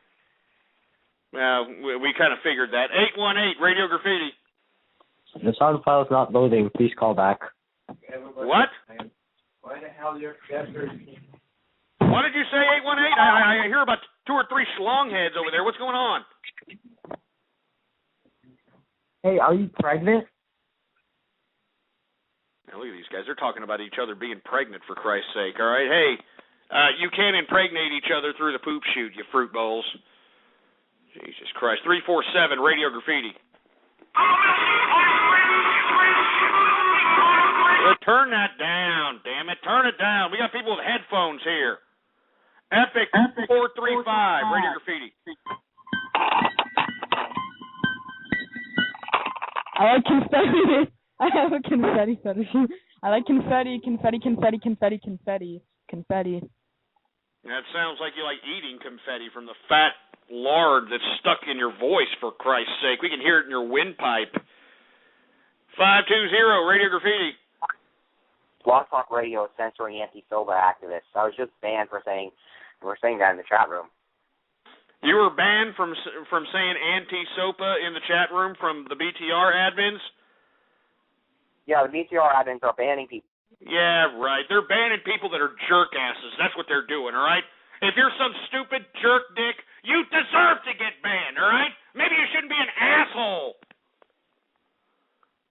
We kind of figured that. 818, Radio Graffiti. The sound file is not loading. Please call back. What? Why the hell you're What did you say, 818? I hear about 2 or 3 schlong heads over there. What's going on? Hey, are you pregnant? Now, look at these guys. They're talking about each other being pregnant, for Christ's sake, all right? Hey, you can't impregnate each other through the poop chute, you fruit bowls. Jesus Christ. 347, Radio Graffiti. Turn that down, damn it. Turn it down. We got people with headphones here. Epic 435, Radio Graffiti. I like confetti. I have a confetti fetish. I like confetti. That sounds like you like eating confetti from the fat lard that's stuck in your voice, for Christ's sake. We can hear it in your windpipe. 520, Radio Graffiti. Blog Talk Radio is censoring anti-SOPA activists. I was just banned for saying that in the chat room. You were banned from saying anti-SOPA in the chat room from the BTR admins? Yeah, the BTR admins are banning people. Yeah, right. They're banning people that are jerk asses. That's what they're doing, all right? If you're some stupid jerk dick, you deserve to get banned, all right? Maybe you shouldn't be an asshole.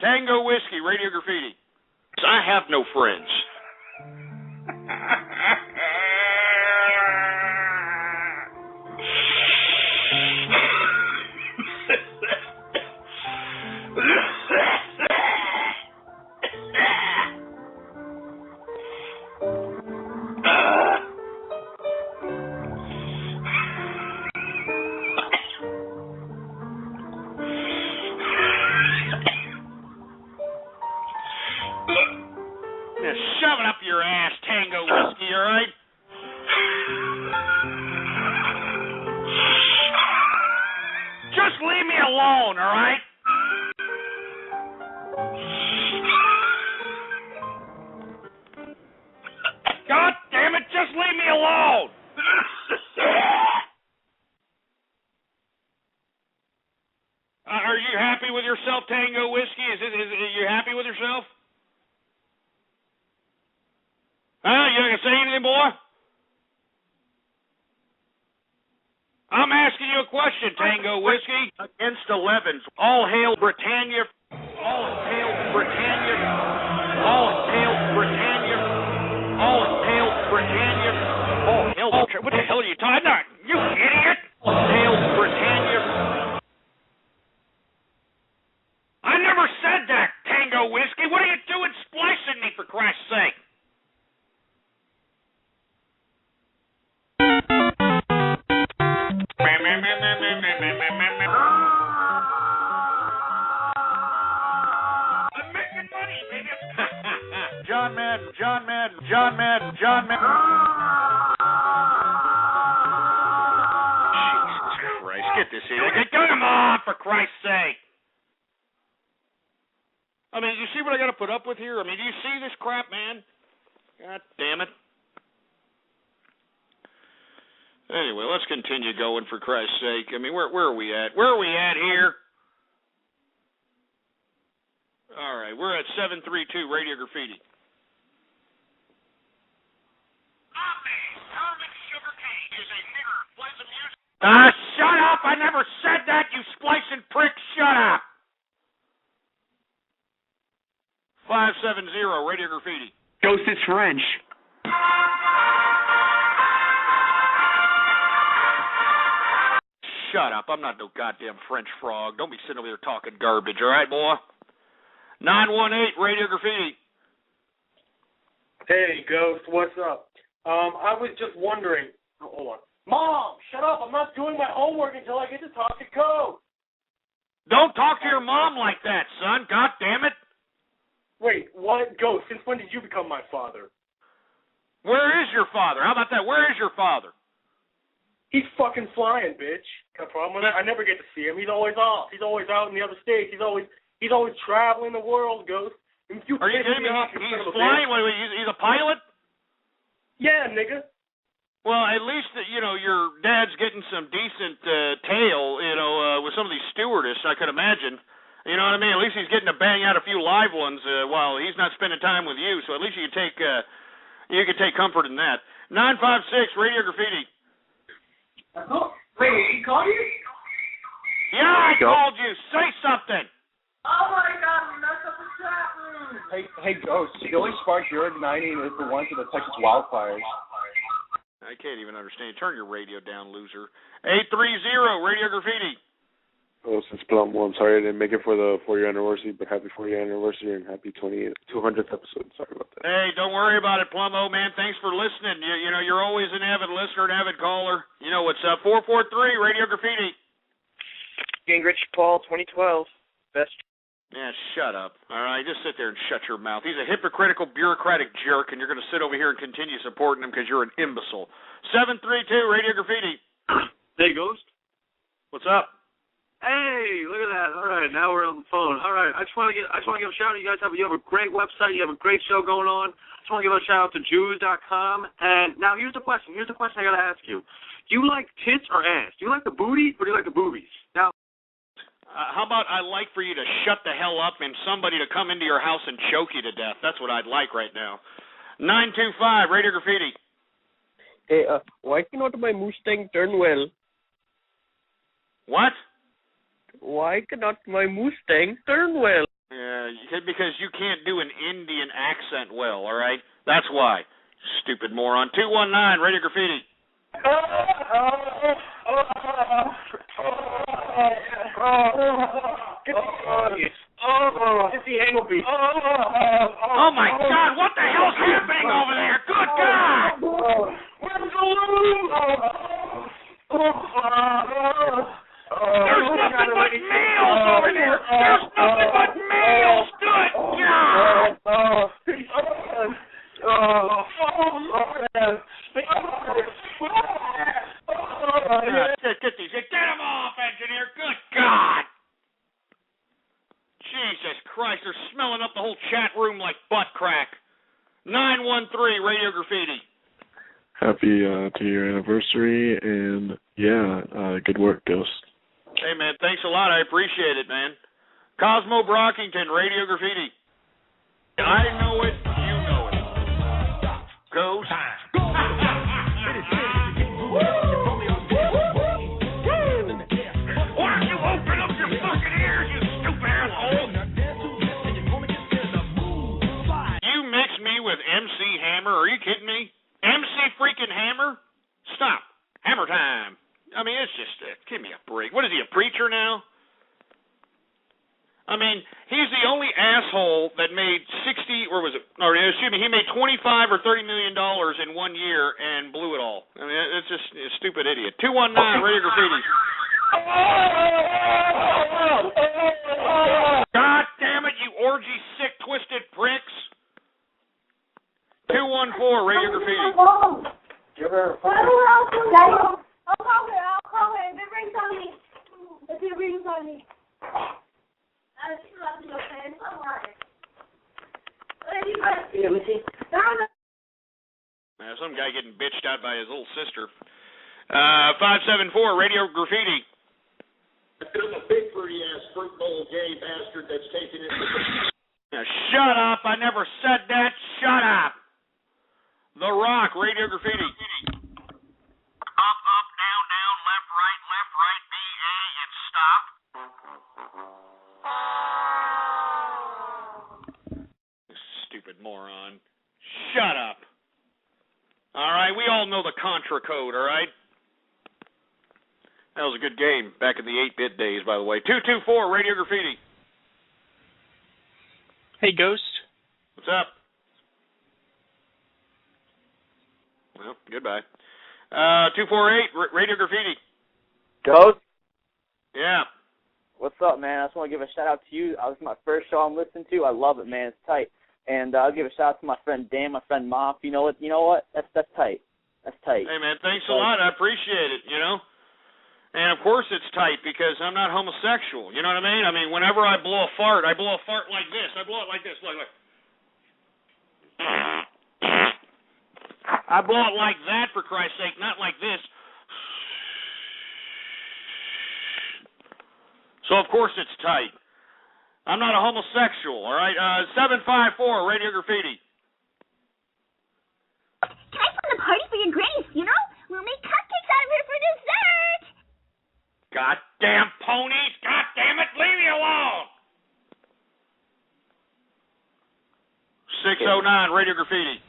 Tango Whiskey, Radio Graffiti. I have no friends. Shove it up your ass, Tango Whiskey, all right? Just leave me alone, all right? with yourself? Huh? You not gonna say anything, boy? I'm asking you a question, Tango Whiskey. Against 11s. All hail Britannia. All hail Britannia. All hail Britannia. All hail Britannia. All hail Britannia. What the hell are you talking about? You idiot! All hail Britannia. I never said that, Tango Whiskey. What are you doing splicing me, for Christ's sake? I'm making money, baby. John Madden. Jesus Christ, get this here. Get him off, for Christ's sake. I mean, you see what I got to put up with here? I mean, do you see this crap, man? God damn it. Anyway, let's continue going, for Christ's sake. I mean, where are we at? Where are we at here? All right, we're at 732 Radio Graffiti. Shut up! I never said that, you splicing prick! Shut up! 570 Radio Graffiti. Ghost is French. Shut up. I'm not no goddamn French frog. Don't be sitting over there talking garbage, all right, boy? 918 Radio Graffiti. Hey, Ghost, what's up? I was just wondering. Oh, hold on. Mom, shut up. I'm not doing my homework until I get to talk to Code. Don't talk to your mom like that, son. God damn it. Wait, what? Ghost, since when did you become my father? Where is your father? How about that? Where is your father? He's fucking flying, bitch. Got a problem with that? I never get to see him. He's always off. He's always out in the other states. He's always traveling the world, Ghost. Are you kidding me? He's flying? Wait, he's a pilot? Yeah, nigga. Well, at least, your dad's getting some decent tail, with some of these stewardess, I could imagine. You know what I mean? At least he's getting to bang out a few live ones while he's not spending time with you, so at least you can take comfort in that. 956 Radio Graffiti. Wait, he called you? Yeah, I called you. Say something. Oh my God, we messed up the chat room. Hey, Ghost. Billy Sparks, you're igniting the one for the Texas wildfires. I can't even understand. Turn your radio down, loser. 830 Radio Graffiti. Oh, since Plum, well, I'm sorry I didn't make it for the 4-year anniversary, but happy 4-year anniversary and happy 200th episode. Sorry about that. Hey, don't worry about it, Plumbo, man. Thanks for listening. You're always an avid listener, an avid caller. You know what's up. 443 Radio Graffiti. Gingrich Paul, 2012. Best. Yeah, shut up. All right, just sit there and shut your mouth. He's a hypocritical, bureaucratic jerk, and you're going to sit over here and continue supporting him because you're an imbecile. 732 Radio Graffiti. Hey, Ghost. What's up? Hey, look at that. All right, now we're on the phone. All right, I just want to give a shout out. You have a great website. You have a great show going on. I just want to give a shout out to Jews.com. And now here's the question. I got to ask you. Do you like tits or ass? Do you like the booty or do you like the boobies? Now, how about I like for you to shut the hell up and somebody to come into your house and choke you to death? That's what I'd like right now. 925 Radio Graffiti. Hey, why cannot my Mustang turn well? What? Why cannot my Mustang turn well? Yeah, because you can't do an Indian accent well, all right? That's why. Stupid moron. 219 Radio Graffiti. Oh my God, what the hell's happening over there? Good God! There's nothing but males over there! There's nothing but males! Do it! Get him off, engineer! Good God! Jesus Christ, they're smelling up the whole chat room like butt crack. 913 Radio Graffiti. Happy 2-year anniversary, and good work, Ghost. Hey, man, thanks a lot. I appreciate it, man. Cosmo Brockington, Radio Graffiti. MC Hammer. Are you kidding me? MC freaking Hammer? Stop. Hammer time. I mean, it's just, give me a break. What is he, a preacher now? I mean, he's the only asshole that made he made $25 or $30 million in 1 year and blew it all. I mean, it's just a stupid idiot. 219 Radio Graffiti. God damn it, you orgy sick twisted pricks. 214 Radio Graffiti. I'll call her. If it rings on me. Some guy getting bitched out by his little sister. 574 Radio Graffiti. There's a big fruity ass fruit bowl gay bastard that's taking it. Now, shut up! I never said that. Shut up. The Rock Radio Graffiti. Up, down, left, right, B-A, and stop. Stupid moron. Shut up. All right, we all know the Contra code, all right? That was a good game back in the 8-bit days, by the way. 224 Radio Graffiti. Hey, Ghost. What's up? Well, goodbye. 248 Radio Graffiti. Ghost? Yeah. What's up, man? I just want to give a shout out to you. This is my first show I'm listening to. I love it, man. It's tight. And I'll give a shout out to my friend Dan, my friend Moff. You know what? That's tight. That's tight. Hey, man, thanks a lot. I appreciate it, And, of course, it's tight because I'm not homosexual. You know what I mean? I mean, whenever I blow a fart like this. I blow it like this. Look. I blow it like that, for Christ's sake, not like this. So, of course, it's tight. I'm not a homosexual, all right? 754, Radio Graffiti. Can I fund the party for your grace, We'll make cupcakes out of it for dessert. Goddamn ponies! Goddamn it! Leave me alone! 609, Radio Graffiti.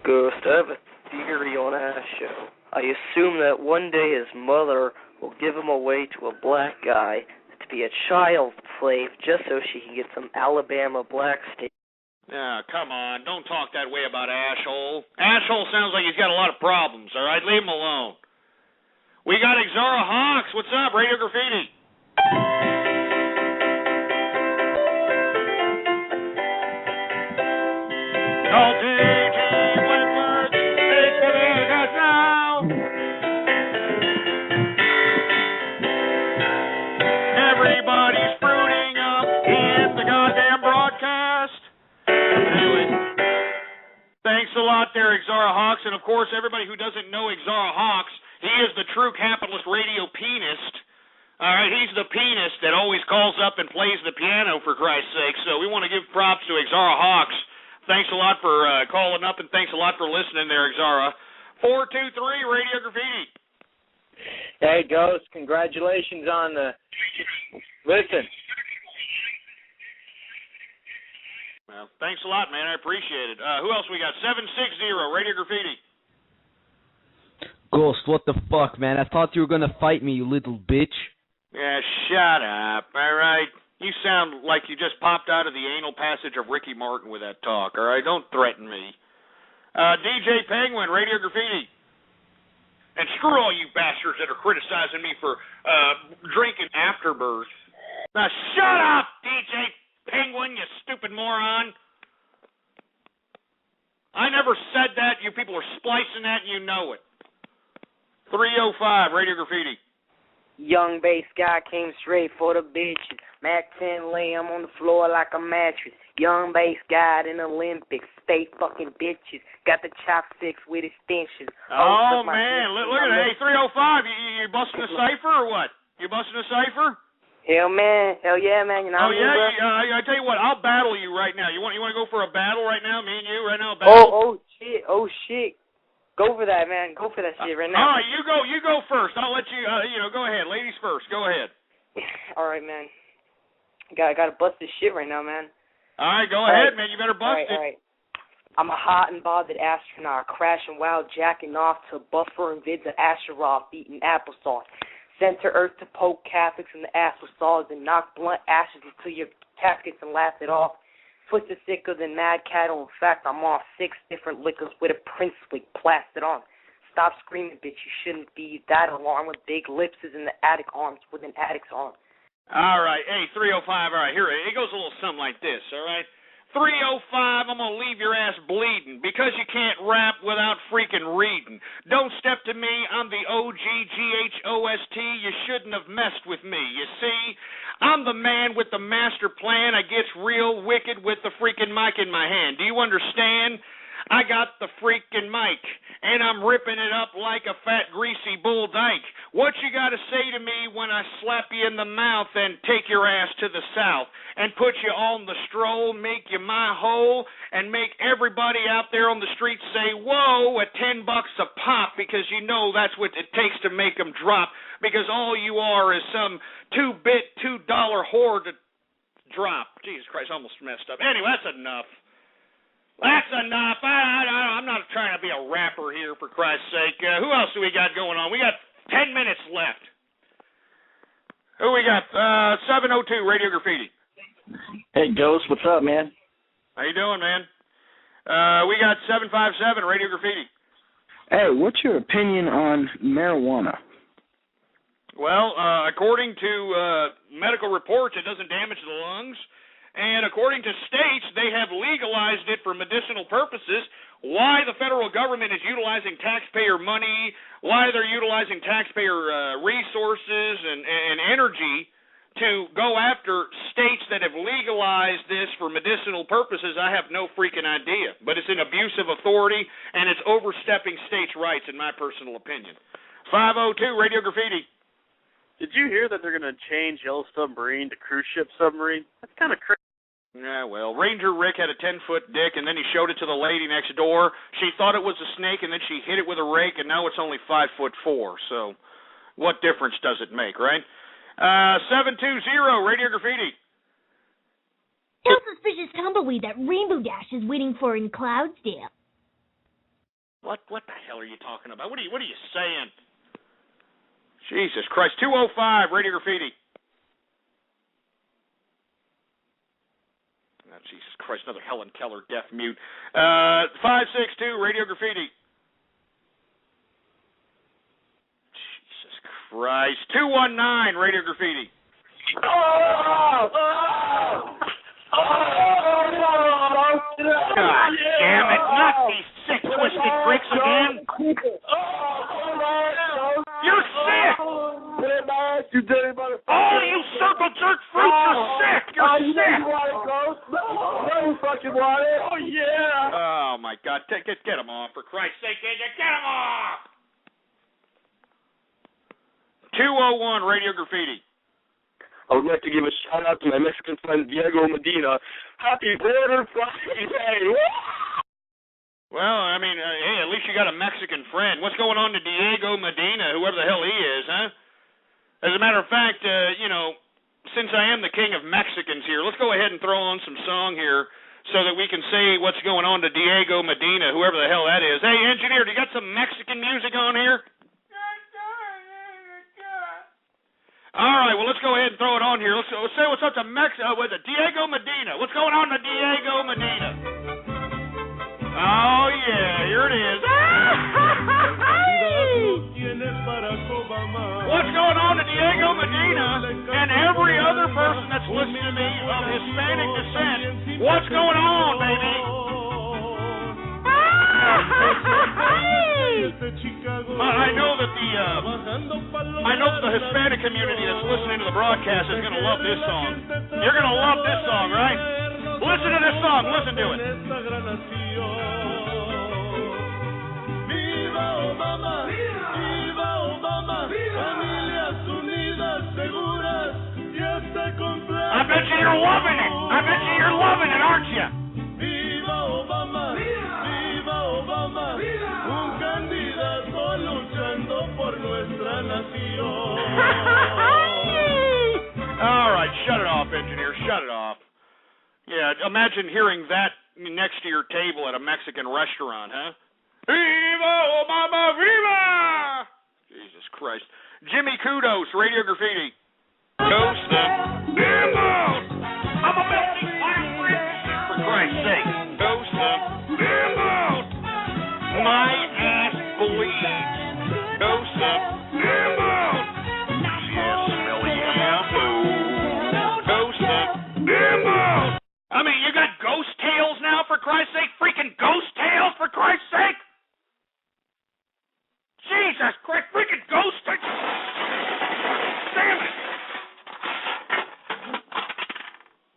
Ghost, I have a theory on our show. I assume that one day his mother will give him away to a black guy to be a child slave just so she can get some Alabama black steak. Yeah, come on. Don't talk that way about Asshole. Asshole sounds like he's got a lot of problems, all right? Leave him alone. We got Exara Hawks. What's up, Radio Graffiti? Oh, DJ Wentworth, take the Vegas now. Everybody's fruiting up in the goddamn broadcast. Anyway, thanks a lot there, Exara Hawks. And, of course, everybody who doesn't know Exara Hawks, he is the true capitalist radio pianist. All right, he's the pianist that always calls up and plays the piano, for Christ's sake. So we want to give props to Exara Hawks. Thanks a lot for calling up, and thanks a lot for listening there, Exara. 423 Radio Graffiti. Hey, Ghost, congratulations on the... Listen. Well, thanks a lot, man. I appreciate it. Who else we got? 760 Radio Graffiti. Ghost, what the fuck, man? I thought you were gonna fight me, you little bitch. Yeah, shut up, all right? You sound like you just popped out of the anal passage of Ricky Martin with that talk, all right? Don't threaten me. DJ Penguin, Radio Graffiti. And screw all you bastards that are criticizing me for drinking Afterbirth. Now shut up, DJ Penguin, you stupid moron. I never said that. You people are splicing that, and you know it. 305, Radio Graffiti. Young bass guy came straight for the bitches. Mac 10 lay him on the floor like a mattress. Young bass guy in the Olympics. Stay fucking bitches. Got the chopsticks with extensions. Oh, man. Look at that. Hey, 305, you busting a cipher or what? You busting a cipher? Hell, man. Hell yeah, man. You know oh, what yeah? I tell you what, I'll battle you right now. You want to go for a battle right now? Me and you right now? Battle? Oh, shit. Go for that, man. Go for that shit right now. All right, you go first. I'll let you, go ahead. Ladies first. Go ahead. All right, man. Gotta bust this shit right now, man. All right, go ahead, man. You better bust it. All right. I'm a hot and bothered astronaut, crashing while jacking off to buffering vids of Asheroth, eating applesauce. Sent to Earth to poke Catholics in the ass with saws and knock blunt ashes into your caskets and laugh it off. Twisted sicker than mad cattle. In fact, I'm off 6 different liquors with a princely plastered on. Stop screaming, bitch. You shouldn't be that alarmed with big lips is in the attic arms with an addict's arm. All right. Hey, 305. All right, here. It goes a little something like this, all right? 305, I'm going to leave your ass bleeding because you can't rap without freaking reading. Don't step to me, I'm the OGGHOST. You shouldn't have messed with me. You see, I'm the man with the master plan. I gets real wicked with the freaking mic in my hand. Do you understand? I got the freaking mic, and I'm ripping it up like a fat, greasy bull dyke. What you got to say to me when I slap you in the mouth and take your ass to the south and put you on the stroll, make you my hole, and make everybody out there on the street say, whoa, at $10 a pop, because you know that's what it takes to make them drop, because all you are is some $2-bit, $2 whore to drop. Jesus Christ, I almost messed up. Anyway, that's enough. That's enough. I'm not trying to be a rapper here, for Christ's sake. Who else do we got going on? We got 10 minutes left. Who we got? 702 Radio Graffiti. Hey, Ghost, what's up, man? How you doing, man? We got 757 Radio Graffiti. Hey, what's your opinion on marijuana? Well, according to medical reports, it doesn't damage the lungs. And according to states, they have legalized it for medicinal purposes. Why the federal government is utilizing taxpayer money, why they're utilizing taxpayer resources and energy to go after states that have legalized this for medicinal purposes, I have no freaking idea. But it's an abuse of authority, and it's overstepping states' rights, in my personal opinion. 502 Radio Graffiti. Did you hear that they're going to change Yellow Submarine to cruise ship submarine? That's kind of crazy. Yeah, well, Ranger Rick had a 10-foot dick, and then he showed it to the lady next door. She thought it was a snake, and then she hit it with a rake, and now it's only 5'4". So what difference does it make, right? 720 Radio Graffiti. Tell Suspicious Tumbleweed that Rainbow Dash is waiting for in Cloudsdale. What the hell are you talking about? What are you saying? Jesus Christ. 205 Radio Graffiti. Oh, Jesus Christ, another Helen Keller deaf mute. 562 Radio Graffiti. Jesus Christ. 219 Radio Graffiti. God damn it, not these sick, twisted bricks again. You're sick! You dirty motherfucker! Oh, you circle jerk fruits, you're sick! You're sick! You fucking want it? Oh, yeah! Oh, my God. Get him off, for Christ's sake. Get him off! 201 Radio Graffiti. I would like to give a shout-out to my Mexican friend Diego Medina. Happy Border Friday! Well, I mean, hey, at least you got a Mexican friend. What's going on to Diego Medina, whoever the hell he is, huh? As a matter of fact, since I am the king of Mexicans here, let's go ahead and throw on some song here so that we can say what's going on to Diego Medina, whoever the hell that is. Hey, engineer, do you got some Mexican music on here? All right, well, let's go ahead and throw it on here. Let's say what's up to Diego Medina. What's going on to Diego Medina? Oh, yeah, here it is. What's going on to Diego Medina and every other person that's listening to me of Hispanic descent? What's going on, baby? I know that the Hispanic community that's listening to the broadcast is going to love this song. You're going to love this song, right? Listen to this song. Listen to it. Viva Obama, viva Obama, familias unidas, seguras, y este cumpleaños. I bet you're loving it. I bet you're loving it, aren't you? Viva Obama, viva Obama, un candidato luchando por nuestra nación. All right, shut it off, engineer. Shut it off. Yeah, imagine hearing that next to your table at a Mexican restaurant, huh? Viva Mama Viva! Jesus Christ. Jimmy Kudos, Radio Graffiti. Ghost them. Bimbo! I'm a melting fire, for Christ's sake. Ghost them. Bimbo! My ass bleeds. Ghost them. Bimbo! Yes, smelly apple. Ghost them. Bimbo! I mean, you got ghost tails now, for Christ's sake? Freaking ghost tails, for Christ's sake? Jesus Christ, freaking ghost tails! Damn it!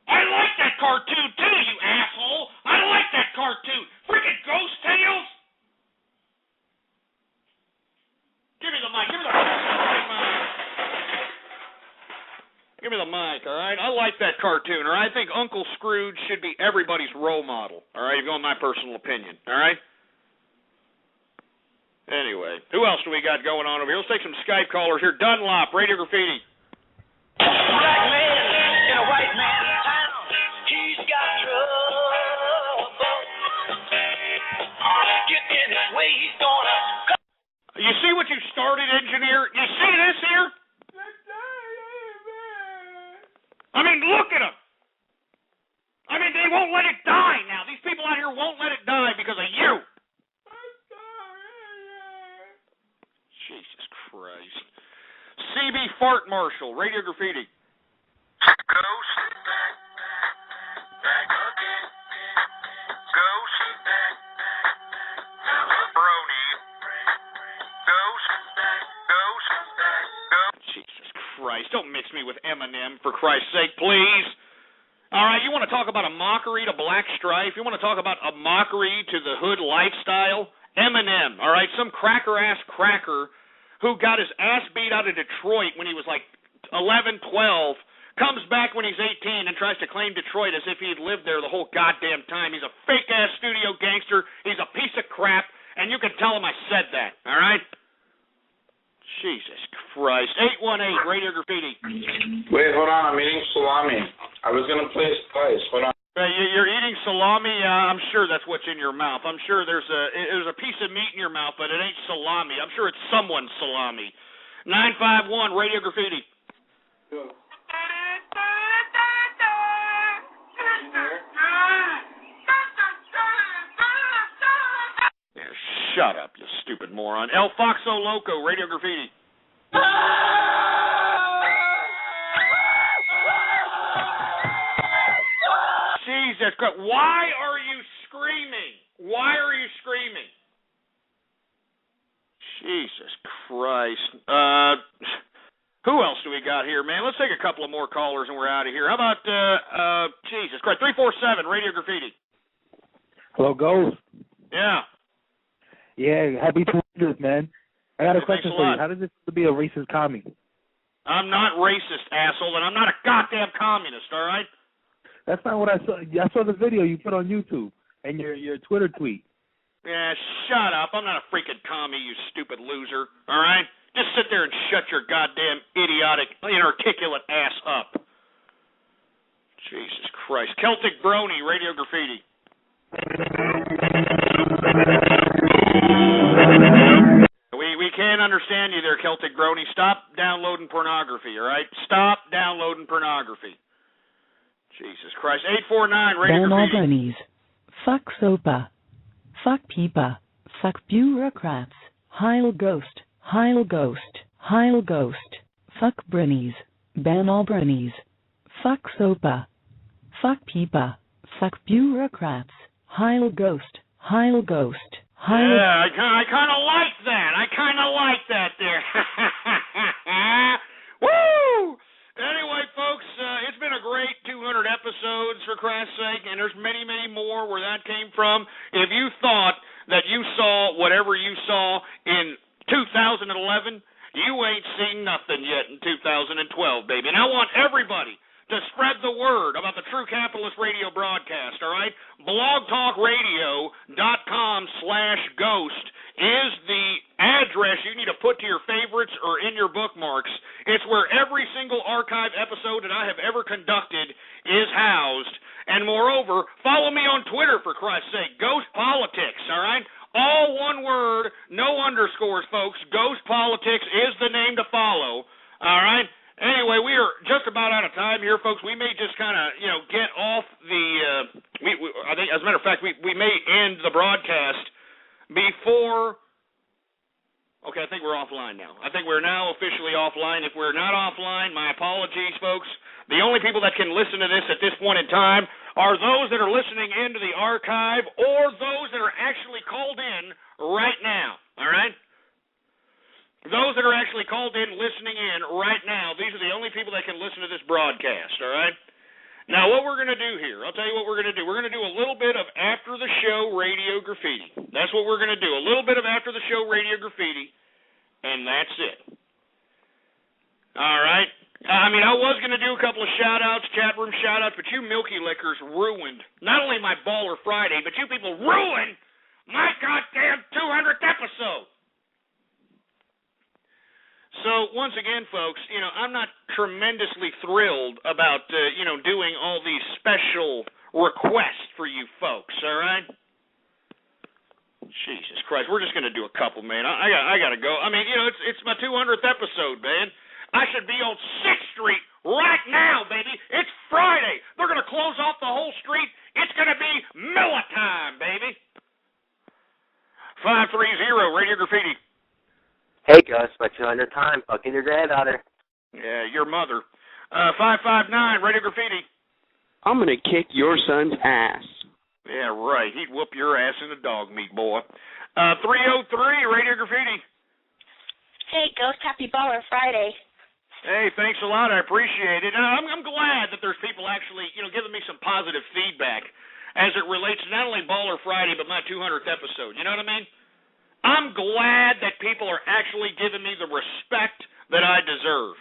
I like that cartoon too, you asshole! I like that cartoon! Freaking ghost tails! Give me the mic, give me the mic! Give me the mic, all right? I like that cartoon, or I think Uncle Scrooge should be everybody's role model, all right? If you want my personal opinion, all right? Anyway, who else do we got going on over here? Let's take some Skype callers here. Dunlop, Radio Graffiti. Black man in a white man's town. He's got trouble. Get in his way, he's gonna... You see what you started, engineer? You see this here? I mean, look at them. I mean, they won't let it die now. These people out here won't let it die because of you. Jesus Christ. CB Fart Marshal, Radio Graffiti. Ghost. Back again. Ghost. Brony. Ghost. Jesus Christ, don't mix me with Eminem, for Christ's sake, please. All right, you want to talk about a mockery to Black Strife? You want to talk about a mockery to the hood lifestyle? Eminem, all right, some cracker-ass cracker who got his ass beat out of Detroit when he was like 11, 12, comes back when he's 18 and tries to claim Detroit as if he'd lived there the whole goddamn time. He's a fake-ass studio gangster. He's a piece of crap, and you can tell him I said that, all right? Jesus Christ. 818, Radio Graffiti. Wait, hold on. I'm eating salami. I was going to play Spice. Hold on. You're eating salami? I'm sure that's what's in your mouth. I'm sure there's a piece of meat in your mouth, but it ain't salami. I'm sure it's someone's salami. 951, Radio Graffiti. Go. Shut up, you stupid moron. El Foxo Loco, Radio Graffiti. Jesus Christ. Why are you screaming? Why are you screaming? Jesus Christ. Who else do we got here, man? Let's take a couple of more callers and we're out of here. How about, Jesus Christ, 347, Radio Graffiti. Hello, Ghost. Yeah. Yeah, happy 200th, man. I got a question for you. Thanks a lot. How does it feel to be a racist commie? I'm not racist, asshole, and I'm not a goddamn communist, all right? That's not what I saw. I saw the video you put on YouTube and your Twitter tweet. Yeah, shut up. I'm not a freaking commie, you stupid loser, all right? Just sit there and shut your goddamn idiotic, inarticulate ass up. Jesus Christ. Celtic Brony, Radio Graffiti. We can't understand you there, Celtic Brony. Stop downloading pornography, all right? Stop downloading pornography. Jesus Christ. 849, Radio Ban all Graffiti. bunnies. Fuck SOPA. Fuck PIPA. Fuck bureaucrats. Heil Ghost. Heil Ghost. Heil Ghost. Fuck Brennies. Ban all Brennies. Fuck SOPA. Fuck PIPA. Fuck bureaucrats. Heil Ghost. Heil Ghost. Heil... Yeah, I kind of like that. I kind of like that there. Woo! Anyway, folks, it's been a great 200 episodes, for Christ's sake, and there's many, many more where that came from. If you thought that you saw whatever you saw in 2011, you ain't seen nothing yet in 2012, baby. And I want everybody to spread the word about the True Capitalist Radio broadcast, all right? blogtalkradio.com/ghost is the address you need to put to your favorites or in your bookmarks. It's where every single archive episode that I have ever conducted is housed. And moreover, follow me on Twitter, for Christ's sake. Ghost Politics, all right? All one word, no underscores, folks. Ghost Politics is the name to follow, all right? Anyway, we are just about out of time here, folks. We may just kind of, get off the. I think, as a matter of fact, we may end the broadcast before. Okay, I think we're offline now. I think we're now officially offline. If we're not offline, my apologies, folks. The only people that can listen to this at this point in time are those that are listening into the archive or those that are actually called in right now. All right. Those that are actually called in, listening in right now, these are the only people that can listen to this broadcast, all right? Now, what we're going to do here, I'll tell you what we're going to do. We're going to do a little bit of after-the-show radio graffiti. That's what we're going to do, a little bit of after-the-show radio graffiti, and that's it. All right? I mean, I was going to do a couple of shout-outs, chat room shout-outs, but you Milky Lickers ruined not only my Baller Friday, but you people ruined my goddamn 200th episode. So, once again, folks, I'm not tremendously thrilled about, doing all these special requests for you folks, all right? Jesus Christ, we're just going to do a couple, man. I got to go. I mean, it's my 200th episode, man. I should be on 6th Street right now, baby. It's Friday. They're going to close off the whole street. It's going to be Miller time, baby. 530 Radio Graffiti. Hey, Gus, my 200th time, fucking your granddaughter. Yeah, your mother. 559, Radio Graffiti. I'm going to kick your son's ass. Yeah, right. He'd whoop your ass in the dog meat, boy. 303, Radio Graffiti. Hey, Ghost, happy Baller Friday. Hey, thanks a lot. I appreciate it. And I'm glad that there's people actually, giving me some positive feedback as it relates to not only Baller Friday, but my 200th episode. You know what I mean? I'm glad that people are actually giving me the respect that I deserve.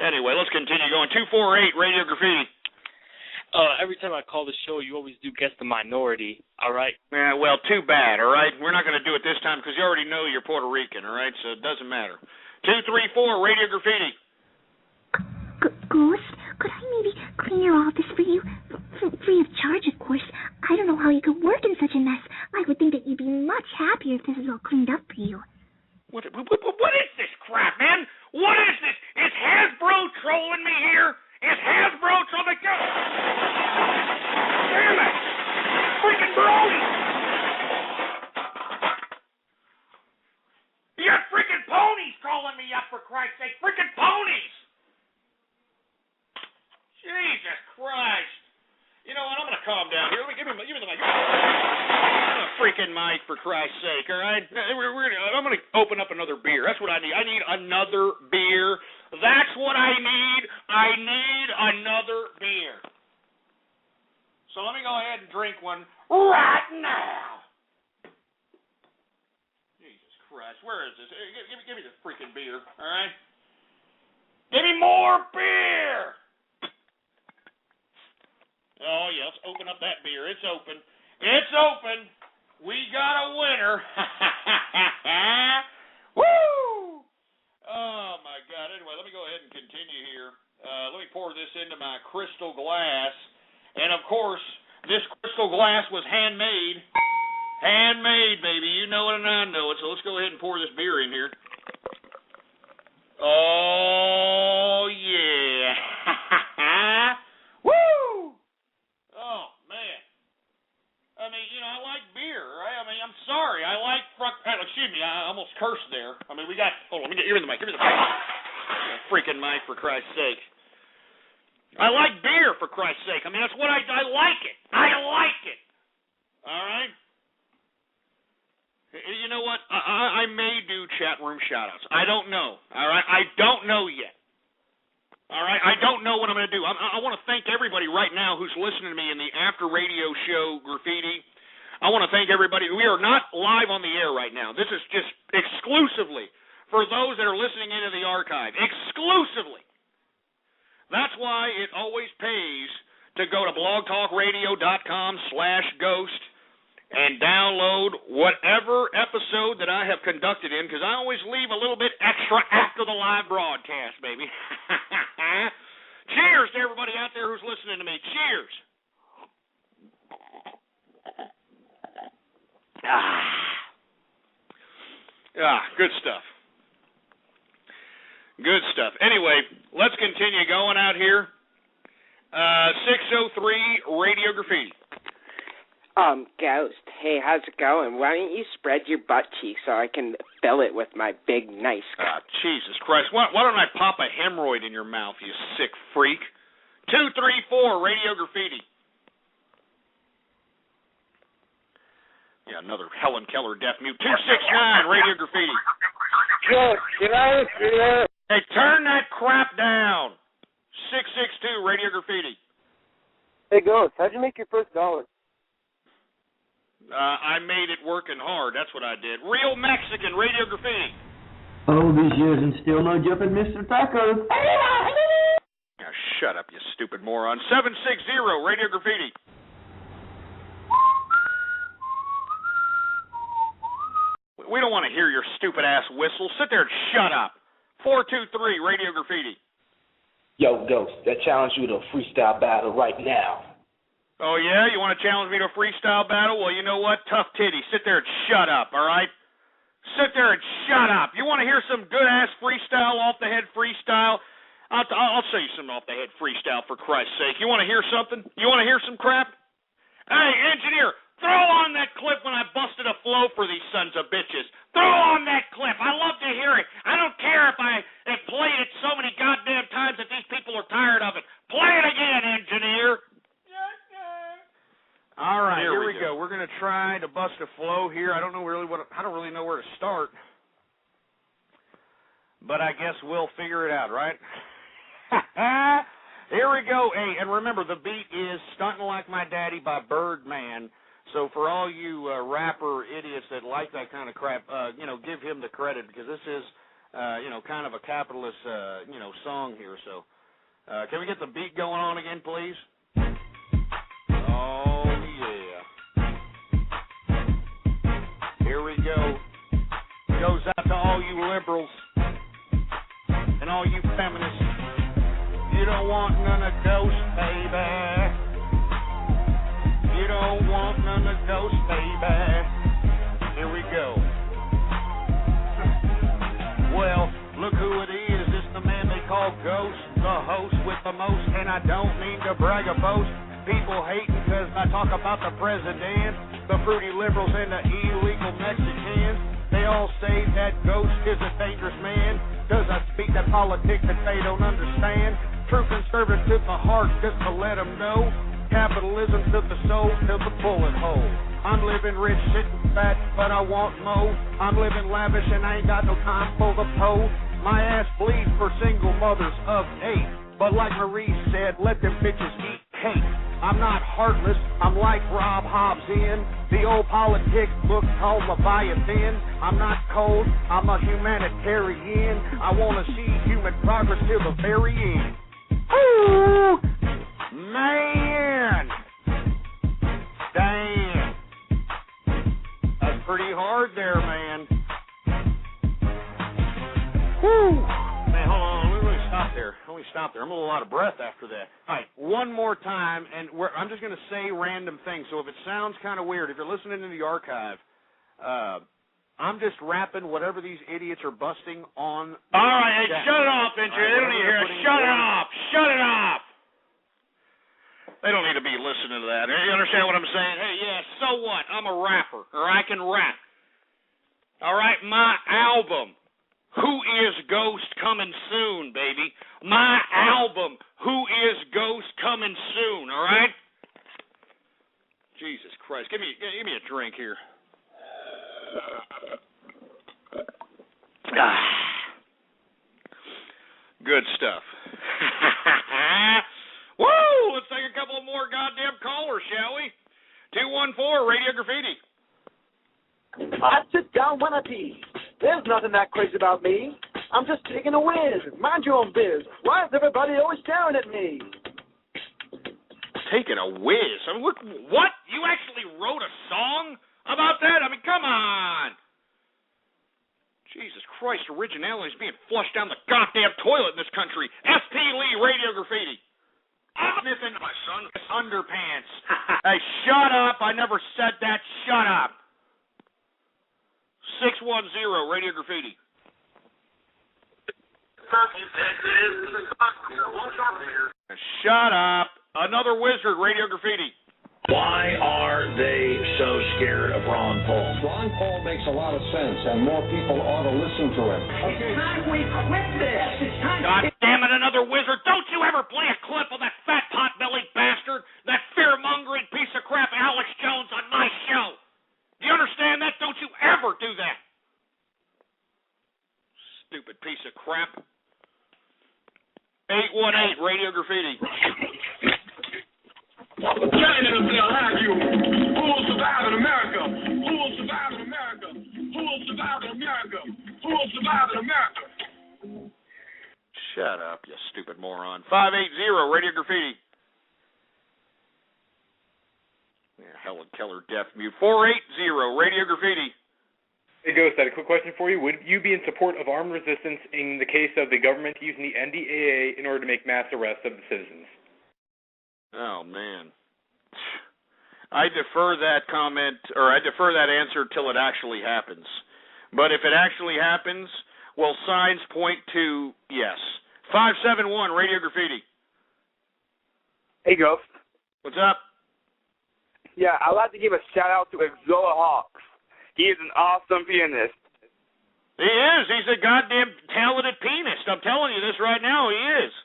Anyway, let's continue going. 248, Radio Graffiti. Every time I call the show, you always do guess the minority, all right? Yeah, well, too bad, all right? We're not going to do it this time because you already know you're Puerto Rican, all right? So it doesn't matter. 234, Radio Graffiti. Ghost, could I maybe clean your office for you? Free of charge, of course. I don't know how you could work in such a mess. I would think that you'd be much happier if this was all cleaned up for you. What is this crap, man? What is this? Is Hasbro trolling me here? Is Hasbro trolling me? Damn it! Freaking Brody! You got freaking ponies calling me up, for Christ's sake. Freaking ponies! Jesus Christ. You know what? I'm going to calm down here. Give me the mic. Freaking mic, for Christ's sake, all right? I'm going to open up another beer. That's what I need. I need another beer. That's what I need. I need another beer. So let me go ahead and drink one right now. Jesus Christ. Where is this? Give me the freaking beer, all right? Give me more beer. Oh, yeah, let's open up that beer. It's open. It's open. We got a winner. Woo! Oh, my God. Anyway, let me go ahead and continue here. Let me pour this into my crystal glass. And, of course, this crystal glass was handmade. Handmade, baby. You know it and I know it. So let's go ahead and pour this beer in here. Oh, yeah. Woo! Oh, man. I mean, I like beer, right? I mean, I'm sorry. I like excuse me, I almost cursed there. I mean, hold on, you're in the mic. Give me the mic. Freaking mic, for Christ's sake. I like beer, for Christ's sake. I mean, that's what I like it. I like it. All right? You know what? I may do chat room shout-outs. I don't know. All right? I don't know yet. All right, I don't know what I'm going to do. I want to thank everybody right now who's listening to me in the after radio show graffiti. I want to thank everybody. We are not live on the air right now. This is just exclusively for those that are listening into the archive. Exclusively. That's why it always pays to go to blogtalkradio.com/ghost and download whatever episode that I have conducted in, because I always leave a little bit extra after the live broadcast, baby. Cheers to everybody out there who's listening to me. Cheers. Good stuff. Good stuff. Anyway, let's continue going out here. 603 Radio Graffiti. Ghost, hey, how's it going? Why don't you spread your butt cheek so I can fill it with my big, nice cock? Jesus Christ. Why don't I pop a hemorrhoid in your mouth, you sick freak? 234 Radio Graffiti. Yeah, another Helen Keller deaf mute. 269 Radio Graffiti. Hey, turn that crap down. 662 Radio Graffiti. Hey, Ghost, how'd you make your first $1? I made it working hard. That's what I did. Real Mexican Radio Graffiti. All these years and still no jumping Mr. Tacos. Now, shut up, you stupid moron. 760 Radio Graffiti. We don't want to hear your stupid-ass whistle. Sit there and shut up. 423 Radio Graffiti. Yo, Ghost, I challenge you to a freestyle battle right now. Oh, yeah? You want to challenge me to a freestyle battle? Well, you know what? Tough titty. Sit there and shut up, all right? Sit there and shut up. You want to hear some good-ass freestyle, off-the-head freestyle? I'll show you some off-the-head freestyle, for Christ's sake. You want to hear something? You want to hear some crap? Hey, engineer, throw on that clip when I busted a flow for these sons of bitches. Throw on that clip. I love to hear it. I don't care if I have played it so many goddamn times that these people are tired of it. Play it again, engineer. All right, here we go. We're going to try to bust a flow here. I don't really know where to start, but I guess we'll figure it out, right? Here we go. Hey, and remember, the beat is Stuntin' Like My Daddy by Birdman. So for all you rapper idiots that like that kind of crap, give him the credit, because this is, kind of a capitalist, song here. So can we get the beat going on again, please? Oh, yeah. Here we go. Goes out to all you liberals and all you feminists. You don't want none of Ghost, baby. You don't want none of Ghost, baby. Here we go. Well, look who it is. It's the man they call Ghost, the host with the most, and I don't mean to brag or boast. People hating because I talk about the president, the fruity liberals, and the illegal Mexicans. They all say that Ghost is a dangerous man because I speak that politics that they don't understand. True conservative to the heart, just to let them know. Capitalism to the soul, to the bullet hole. I'm living rich, sitting fat, but I want more. I'm living lavish and I ain't got no time for the pole. My ass bleeds for single mothers of 8. But like Marie said, let them bitches eat cake. I'm not heartless, I'm like Rob Hobbs in the old politics book called Leviathan. I'm not cold, I'm a humanitarian. I want to see human progress till the very end. Ooh, man, damn, that's pretty hard there, man. Whew. Man, hold on, let me stop there. I'm a little out of breath after that. All right, one more time, and I'm just going to say random things, so if it sounds kind of weird, if you're listening to the archive, I'm just rapping whatever these idiots are busting on. All right, hey, shut it off, engineer. They don't need to hear it. Shut it off. Shut it off. They don't need to be listening to that. You understand what I'm saying? Hey, yeah, so what? I'm a rapper, or I can rap. All right, my album, Who Is Ghost, coming soon, baby. My album, Who Is Ghost, coming soon, all right? Jesus Christ. Give me a drink here. Good stuff. Woo! Let's take a couple more goddamn callers, shall we? 214 Radio Graffiti. I sit down when I pee. There's nothing that crazy about me. I'm just taking a whiz. Mind your own biz. Why is everybody always staring at me? Taking a whiz? I mean, look, what? You actually wrote a song? Come on. Jesus Christ, originality is being flushed down the goddamn toilet in this country. S.P. Lee, Radio Graffiti. Sniffing my son's underpants. Hey, shut up. I never said that. Shut up. 610, Radio Graffiti. Shut up. Another wizard, Radio Graffiti. Why are they so scared of Ron Paul? Ron Paul makes a lot of sense, and more people ought to listen to him. It's time we quit this. It's time. God damn it, another wizard. Don't you ever play a clip of that fat pot-bellied bastard, that fear-mongering piece of crap Alex Jones on my show. Do you understand that? Don't you ever do that. Stupid piece of crap. 818, Radio Graffiti. China will have you. Who will survive in America? Who will survive in America? Who will survive in America? Who will survive in America? Shut up, you stupid moron. 580, Radio Graffiti. Yeah, Helen Keller, deaf mute. 480, Radio Graffiti. Hey, Ghost, I had a quick question for you. Would you be in support of armed resistance in the case of the government using the NDAA in order to make mass arrests of the citizens? Oh, man. I defer that comment, or I defer that answer till it actually happens. But if it actually happens, well, signs point to yes. 571, Radio Graffiti. Hey, Ghost. What's up? Yeah, I'd like to give a shout-out to Exola Hawks. He is an awesome pianist. He is. He's a goddamn talented pianist. I'm telling you this right now, he is.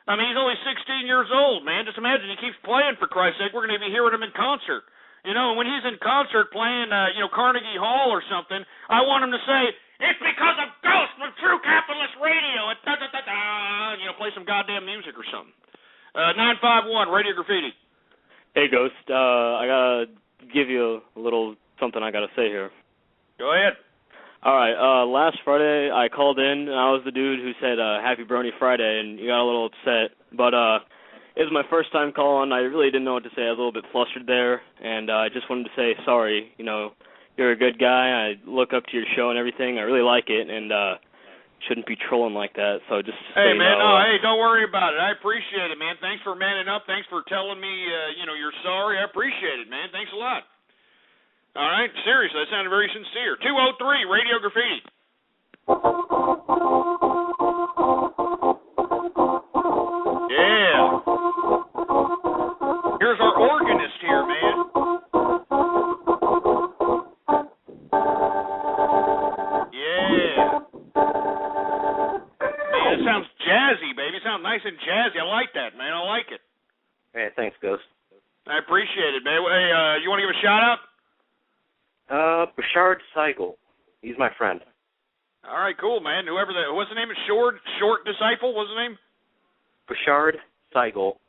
I mean, he's only 16 years old, man. Just imagine he keeps playing, for Christ's sake. We're going to be hearing him in concert. You know, when he's in concert playing, Carnegie Hall or something, I want him to say, "It's because of Ghost from True Capitalist Radio," and play some goddamn music or something. 951, Radio Graffiti. Hey, Ghost. I got to give you a little something I got to say here. Go ahead. All right, last Friday I called in, and I was the dude who said Happy Brony Friday, and you got a little upset. But it was my first time calling. I really didn't know what to say. I was a little bit flustered there, and I just wanted to say sorry. You know, you're a good guy. I look up to your show and everything. I really like it, and shouldn't be trolling like that. So just hey, man, hey, don't worry about it. I appreciate it, man. Thanks for manning up. Thanks for telling me, you're sorry. I appreciate it, man. Thanks a lot. All right, seriously, that sounded very sincere. 203, Radio Graffiti. Yeah. Here's our organist here, man. Yeah. Man, it sounds jazzy, baby. It sounds nice and jazzy. I like that, man. I like it. Hey, thanks, Ghost. I appreciate it, man. Hey, you want to give a shout-out? Bashard Seigel. He's my friend. All right, cool, man. What's the name of Short Disciple? What's the name? Bashard Seigel.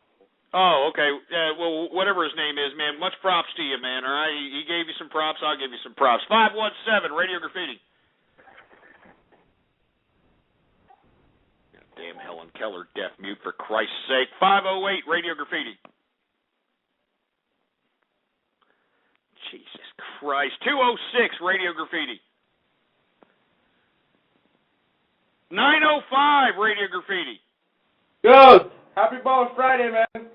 Oh, okay. Well, whatever his name is, man, much props to you, man, all right? He gave you some props, I'll give you some props. 517, Radio Graffiti. Damn Helen Keller, deaf mute, for Christ's sake. 508, Radio Graffiti. Jesus Christ. 206, Radio Graffiti. 905, Radio Graffiti. Ghost, happy Baller Friday, man.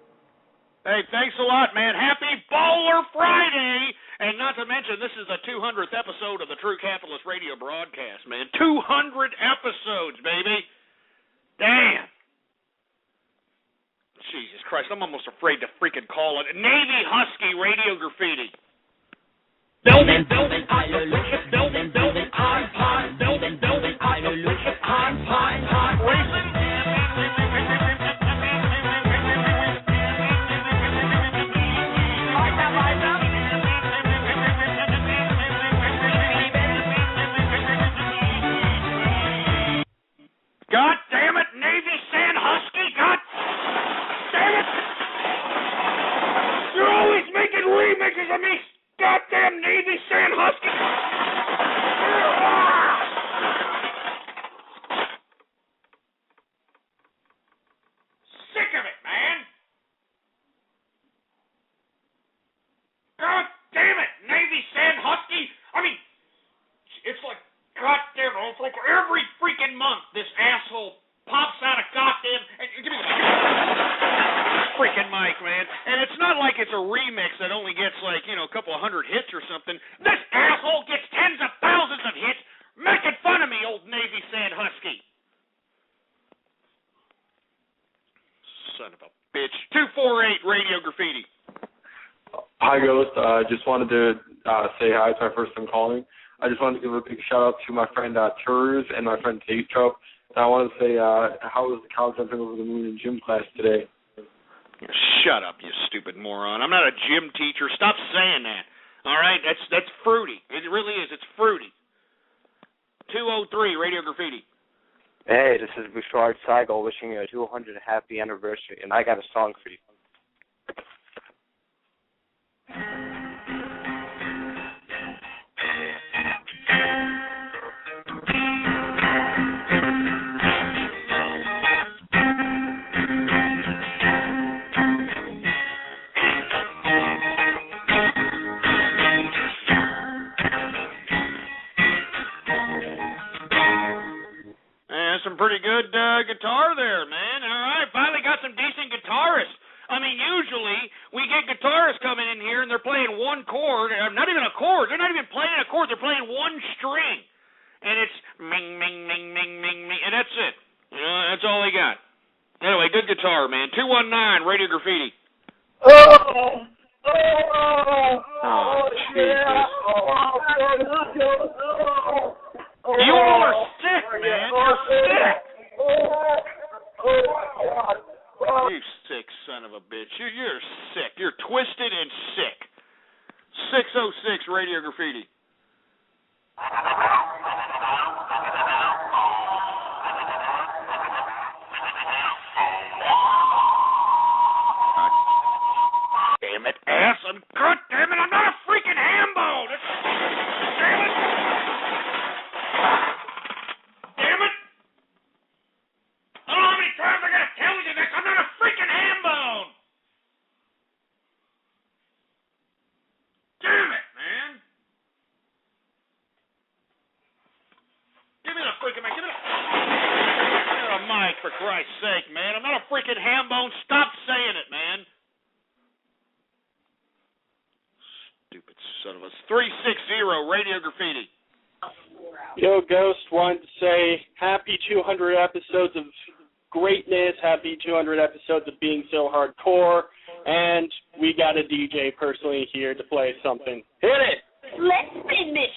Hey, thanks a lot, man. Happy Baller Friday! And not to mention, this is the 200th episode of the True Capitalist Radio broadcast, man. 200 episodes, baby. Damn. Jesus Christ, I'm almost afraid to freaking call it. Navy Husky, Radio Graffiti. Building, hallelujah, building, on, building, hallelujah, on, racing. God damn it, Navy Sand Husky, God damn it. You're always making remixes of me. Goddamn Navy Sand Husky! Sick of it, man! God damn it, Navy Sand Husky! I mean, like every freaking month, this asshole pops out a goddamn... Give me the freaking mic, man. And it's not like it's a remix that only gets, like, you know, a couple of hundred hits or something. This asshole gets tens of thousands of hits making fun of me, old Navy Sand Husky. Son of a bitch. 248 Radio Graffiti. Hi, Ghost. I just wanted to say hi. It's my first time calling. I just wanted to give a big shout-out to my friend Turs and my friend Taste Trup. And I want to say, how was the cow jumping over the moon in gym class today? Shut up, you stupid moron. I'm not a gym teacher. Stop saying that. All right? That's fruity. It really is. It's fruity. 203, Radio Graffiti. Hey, this is Bouchard Seigel wishing you a 200 happy anniversary, and I got a song for you. Some pretty good guitar there, man. All right, finally got some decent guitarists. I mean, usually we get guitarists coming in here and they're playing one chord, not even a chord. They're not even playing a chord. They're playing one string, and it's ming, ming, ming, ming, ming, ming, and that's it. You know, that's all they got. Anyway, good guitar, man. 219 Radio Graffiti. Oh, Jesus. You all are sick, man. You're sick. You sick son of a bitch. You're sick. You're twisted and sick. 606 Radio Graffiti. Damn it, ass. God damn it, I'm not a freaking ham-bone. Damn it. Damn it! I don't know how many times I gotta tell you this. I'm not a freaking ham bone. Damn it, man! Give me the freaking mic. Give me the mic, for Christ's sake, man. I'm not a freaking ham bone. Stop saying it, man. Stupid son of a... 360 Radio Graffiti. Yo, Ghost, wanted to say happy 200 episodes of greatness, happy 200 episodes of being so hardcore, and we got a DJ personally here to play something. Hit it! Let's finish.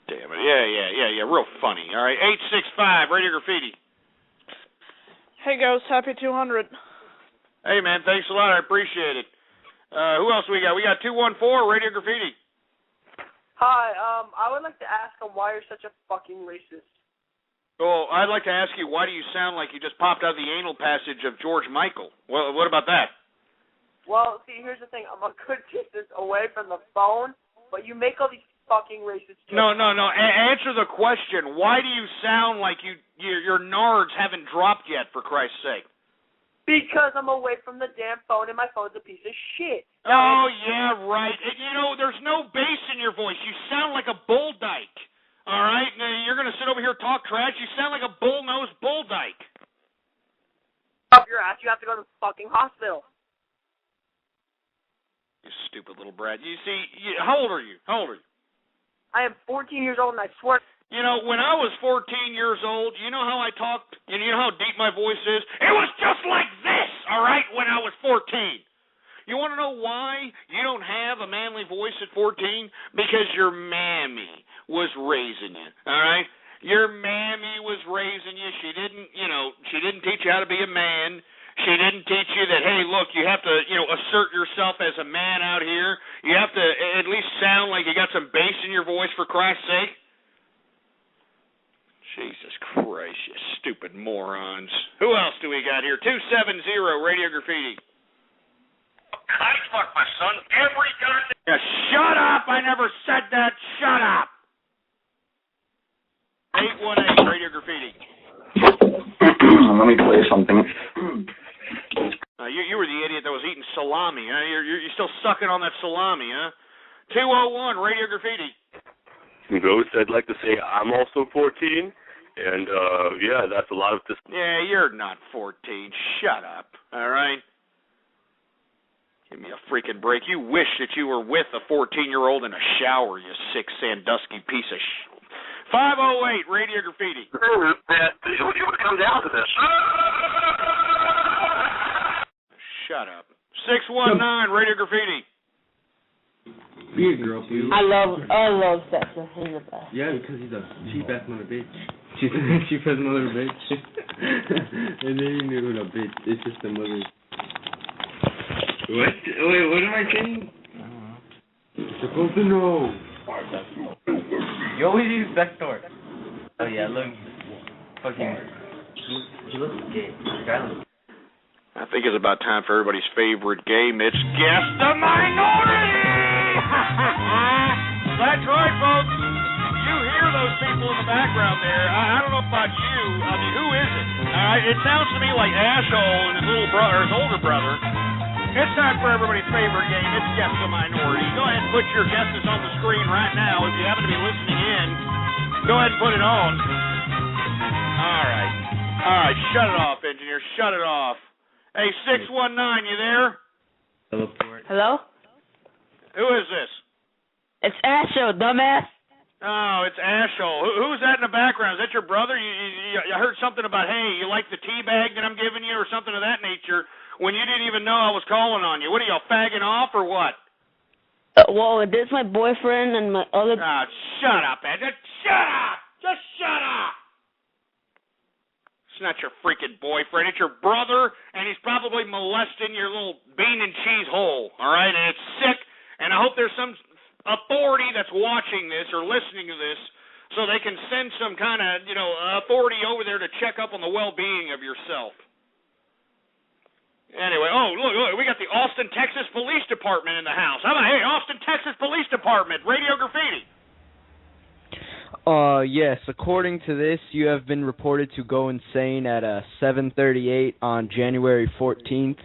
Damn it. Yeah. Real funny. All right. 865 Radio Graffiti. Hey, Ghost, happy 200. Hey, man, thanks a lot. I appreciate it. Who else we got? We got 214, Radio Graffiti. Hi, I would like to ask him why you're such a fucking racist. Well, I'd like to ask you, why do you sound like you just popped out of the anal passage of George Michael? Well, what about that? Well, see, here's the thing. I'm a good distance away from the phone, but you make all these fucking racist jokes. No. Answer the question. Why do you sound like your nards haven't dropped yet, for Christ's sake? Because I'm away from the damn phone, and my phone's a piece of shit. Oh, yeah, right. You know, there's no bass in your voice. You sound like a bull dyke. All right? Now, you're going to sit over here and talk trash. You sound like a bull-nosed bull dyke. Up your ass. You have to go to the fucking hospital. You stupid little brat. You see, how old are you? I am 14 years old, and I swear... You know, when I was 14 years old, you know how I talked? And you know how deep my voice is? It was just like this, all right, when I was 14. You want to know why you don't have a manly voice at 14? Because your mammy was raising you, all right? Your mammy was raising you. She didn't teach you how to be a man. She didn't teach you that, hey, look, you have to, assert yourself as a man out here. You have to at least sound like you got some bass in your voice, for Christ's sake. Jesus Christ, you stupid morons. Who else do we got here? 270 Radio Graffiti. I fuck my son every goddamn... Yeah, shut up! I never said that. Shut up! 818 Radio Graffiti. Let me play something. You were the idiot that was eating salami, huh? You're still sucking on that salami, huh? 201, Radio Graffiti. Ghost, I'd like to say I'm also 14, and, yeah, that's a lot of this. Yeah, you're not 14. Shut up, all right? Give me a freaking break. You wish that you were with a 14-year-old in a shower, you sick Sandusky piece of 508, Radio Graffiti. It would come down to this. Shut up. 619, Radio Graffiti. Be a girl, too. I love Stetson. He's the best. Yeah, because he's a cheap-ass mother bitch. She's a cheap-ass mother bitch. And then you knew what a bitch. It's just a mother. What? Wait, what am I saying? I don't know. You're supposed to know. You always use backdoor. Oh yeah, look. Fucking. You look gay. I think it's about time for everybody's favorite game. It's Guess the Minority! That's right, folks. You hear those people in the background there. I don't know about you. I mean, who is it? It sounds to me like Ashhole and his little brother, his older brother. It's time for everybody's favorite game. It's Guess the Minority. Go ahead and put your guesses on the screen right now. If you happen to be listening in, go ahead and put it on. All right. Shut it off, engineer. Shut it off. Hey, 619, you there? Hello? Who is this? It's Ashhole, dumbass. Oh, it's Ashhole. Who's that in the background? Is that your brother? I heard something about, hey, you like the tea bag that I'm giving you or something of that nature when you didn't even know I was calling on you. What are y'all, fagging off or what? Well, this is my boyfriend and my other... Ah, shut up, Ed. Shut up! Just shut up! It's not your freaking boyfriend. It's your brother, and he's probably molesting your little bean and cheese hole, all right? And it's sick, and I hope there's some authority that's watching this or listening to this so they can send some kind of, authority over there to check up on the well-being of yourself. Anyway, look, we got the Austin, Texas Police Department in the house. How about, hey, Austin, Texas Police Department, Radio Graffiti. Yes, according to this, you have been reported to go insane at 7:38 on January 14th.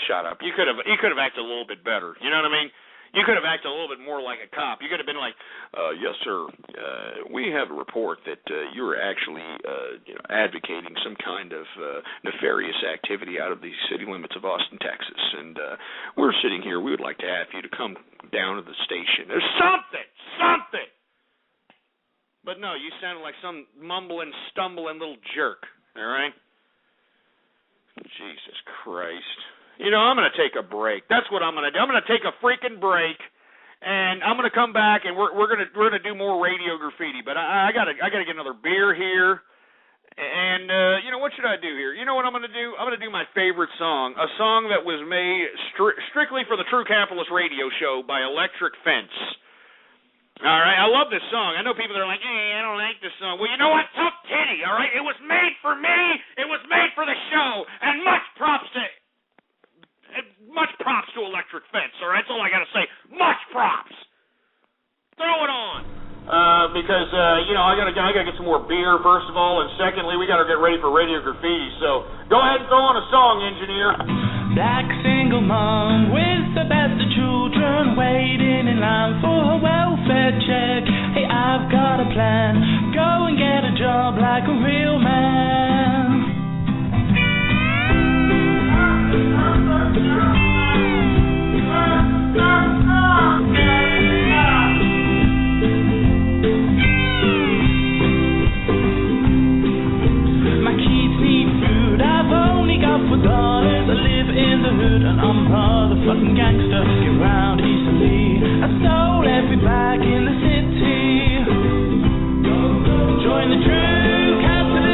Shut up. You could have acted a little bit better. You know what I mean? You could have acted a little bit more like a cop. You could have been like, yes, sir, we have a report that you're actually advocating some kind of nefarious activity out of the city limits of Austin, Texas. And we're sitting here. We would like to ask you to come down to the station. There's something. But no, you sounded like some mumbling, stumbling little jerk, all right? Jesus Christ. I'm going to take a break. That's what I'm going to do. I'm going to take a freaking break, and I'm going to come back, and we're going to do more Radio Graffiti. But I got to get another beer here. And what should I do here? You know what I'm going to do? I'm going to do my favorite song, a song that was made strictly for the True Capitalist Radio Show by Electric Fence. All right, I love this song. I know people that are like, hey, I don't like this song. Well, you know what? Tough titty, all right? It was made for me. It was made for the show. And much props to Electric Fence, all right? That's all I got to say. Much props. Throw it on. Because, I gotta get some more beer, first of all. And secondly, we got to get ready for Radio Graffiti. So go ahead and throw on a song, engineer. Black single mom with the best of children waiting in line for a welfare check. Hey, I've got a plan. Go and get a job like a real man. My kids need food. I've only got $4. I live in the hood and I'm a motherfucking gangster. Get round easily. I stole every bag in the city. Join the True Capitalist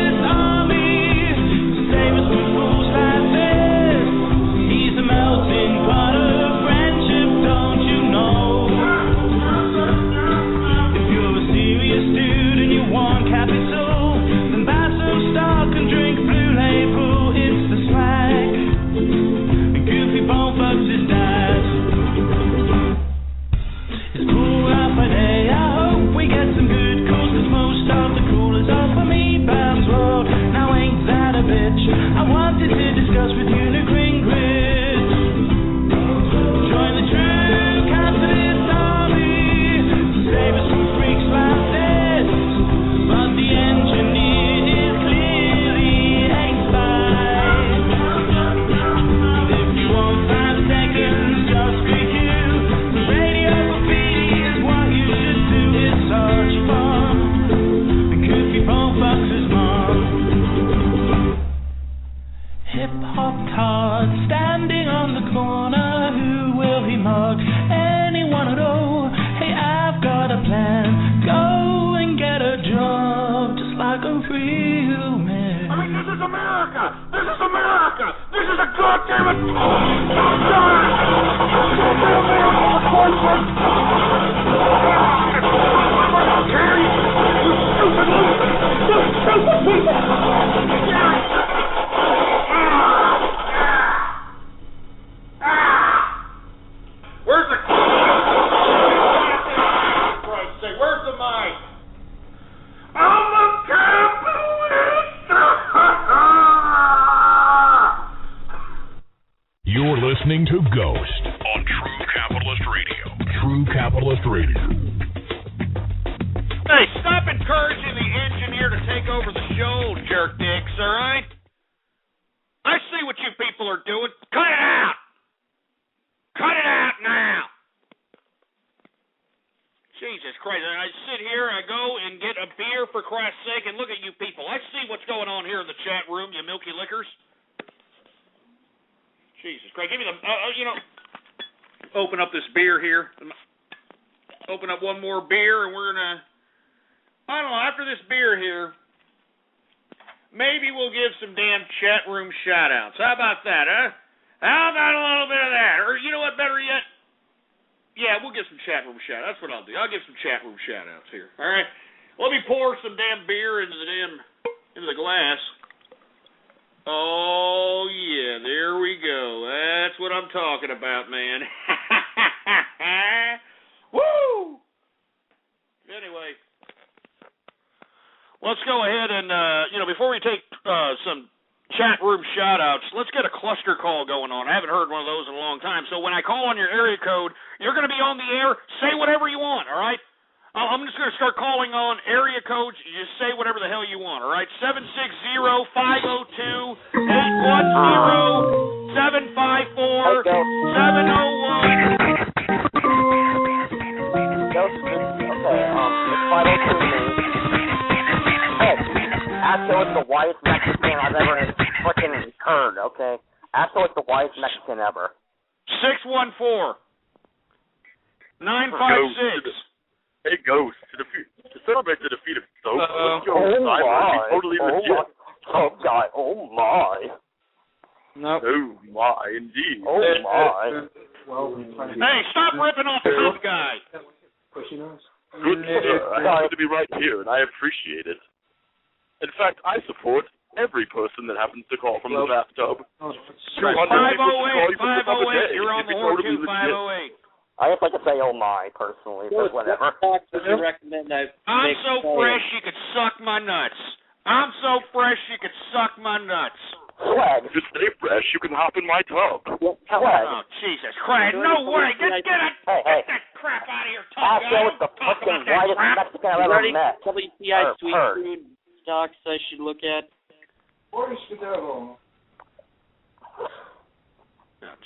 America! This is America! This is a goddamn... Where's the... Where's the mic? I'm a capitalist! You're listening to Ghost on True Capitalist Radio. True Capitalist Radio. Hey, stop encouraging the engineer to take over the show, jerk dicks, all right? I see what you people are doing. Cut it out! Cut it out now! Jesus Christ, I sit here, I go and get a beer for Christ's sake, and look at you people. I see what's going on here in the chat room, you milky lickers. Jesus Christ, give me the, open up this beer here. Open up one more beer, and we're going to, I don't know, after this beer here, maybe we'll give some damn chat room shout-outs. How about that, huh? How about a little bit of that? Or you know what, better yet? Yeah, we'll get some chat room shout-outs. That's what I'll do. I'll give some chat room shout-outs here. All right? Let me pour some damn beer into the glass. Oh, yeah, there we go. That's what I'm talking about, man. Woo! Anyway, let's go ahead and, before we take some chat room shout-outs, let's get a cluster call going on. I haven't heard one of those in a long time. So when I call on your area code, you're going to be on the air. Say whatever you want, all right? I'm just going to start calling on area codes. You just say whatever the hell you want, all right? 760-502-810-754-701. After was the whitest Mexican I've ever freaking heard, okay? After was the whitest Mexican ever. 614-956. Hey, Ghost, to celebrate the defeat of Soap, let's go outside and be totally legit. Oh, God, oh, my. Nope. Oh, my, indeed. Oh, my. Hey, stop ripping off the top guy. Good, sir. I happen to be right here, and I appreciate it. In fact, I support every person that happens to call from the bathtub. 508, you're on the horn too, 508. I just like to say, oh my, personally, but whatever. I'm so fresh you could suck my nuts. I'm so fresh you could suck my nuts. Swag. If you stay fresh, you can hop in my tub. Swag. Oh, Jesus Christ. No way. Get that crap out of here, Tom. That was the fucking whitest Mexican I've ever met. WTI sweet crude stocks I should look at. Oh,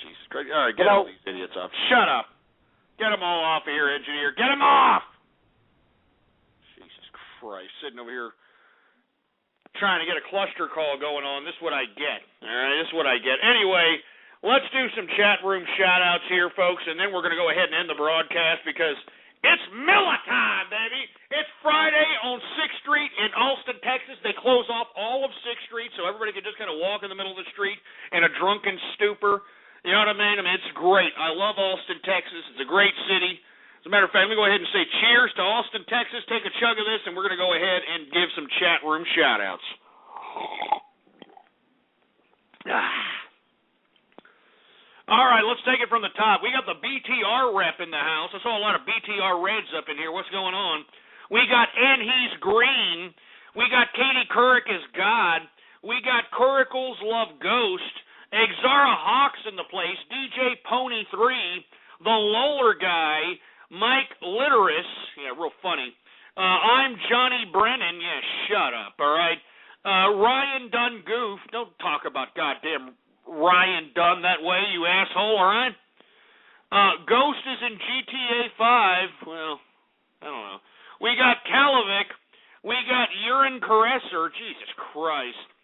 Jesus Christ. All right, get all these idiots off. Shut up. Get them all off of here, engineer. Get them off! Jesus Christ. Sitting over here trying to get a cluster call going on. This is what I get. All right, this is what I get. Anyway, let's do some chat room shout-outs here, folks, and then we're going to go ahead and end the broadcast because it's Miller time, baby. It's Friday on 6th Street in Austin, Texas. They close off all of 6th Street so everybody can just kind of walk in the middle of the street in a drunken stupor. You know what I mean? It's great. I love Austin, Texas. It's a great city. As a matter of fact, let me go ahead and say cheers to Austin, Texas. Take a chug of this, and we're going to go ahead and give some chat room shout-outs. All right, let's take it from the top. We got the BTR rep in the house. I saw a lot of BTR Reds up in here. What's going on? We got And He's Green. We got Katie Couric is God. We got Curricles Love Ghost. Exara Hawks in the place, DJ Pony 3, the Loller Guy, Mike Litteris, yeah, real funny. I'm Johnny Brennan, yeah, shut up, all right. Ryan Dunn Goof, don't talk about goddamn Ryan Dunn that way, you asshole, all right. Ghost is in GTA 5, well, I don't know. We got Kalovic, we got Urine Caresser, Jesus Christ.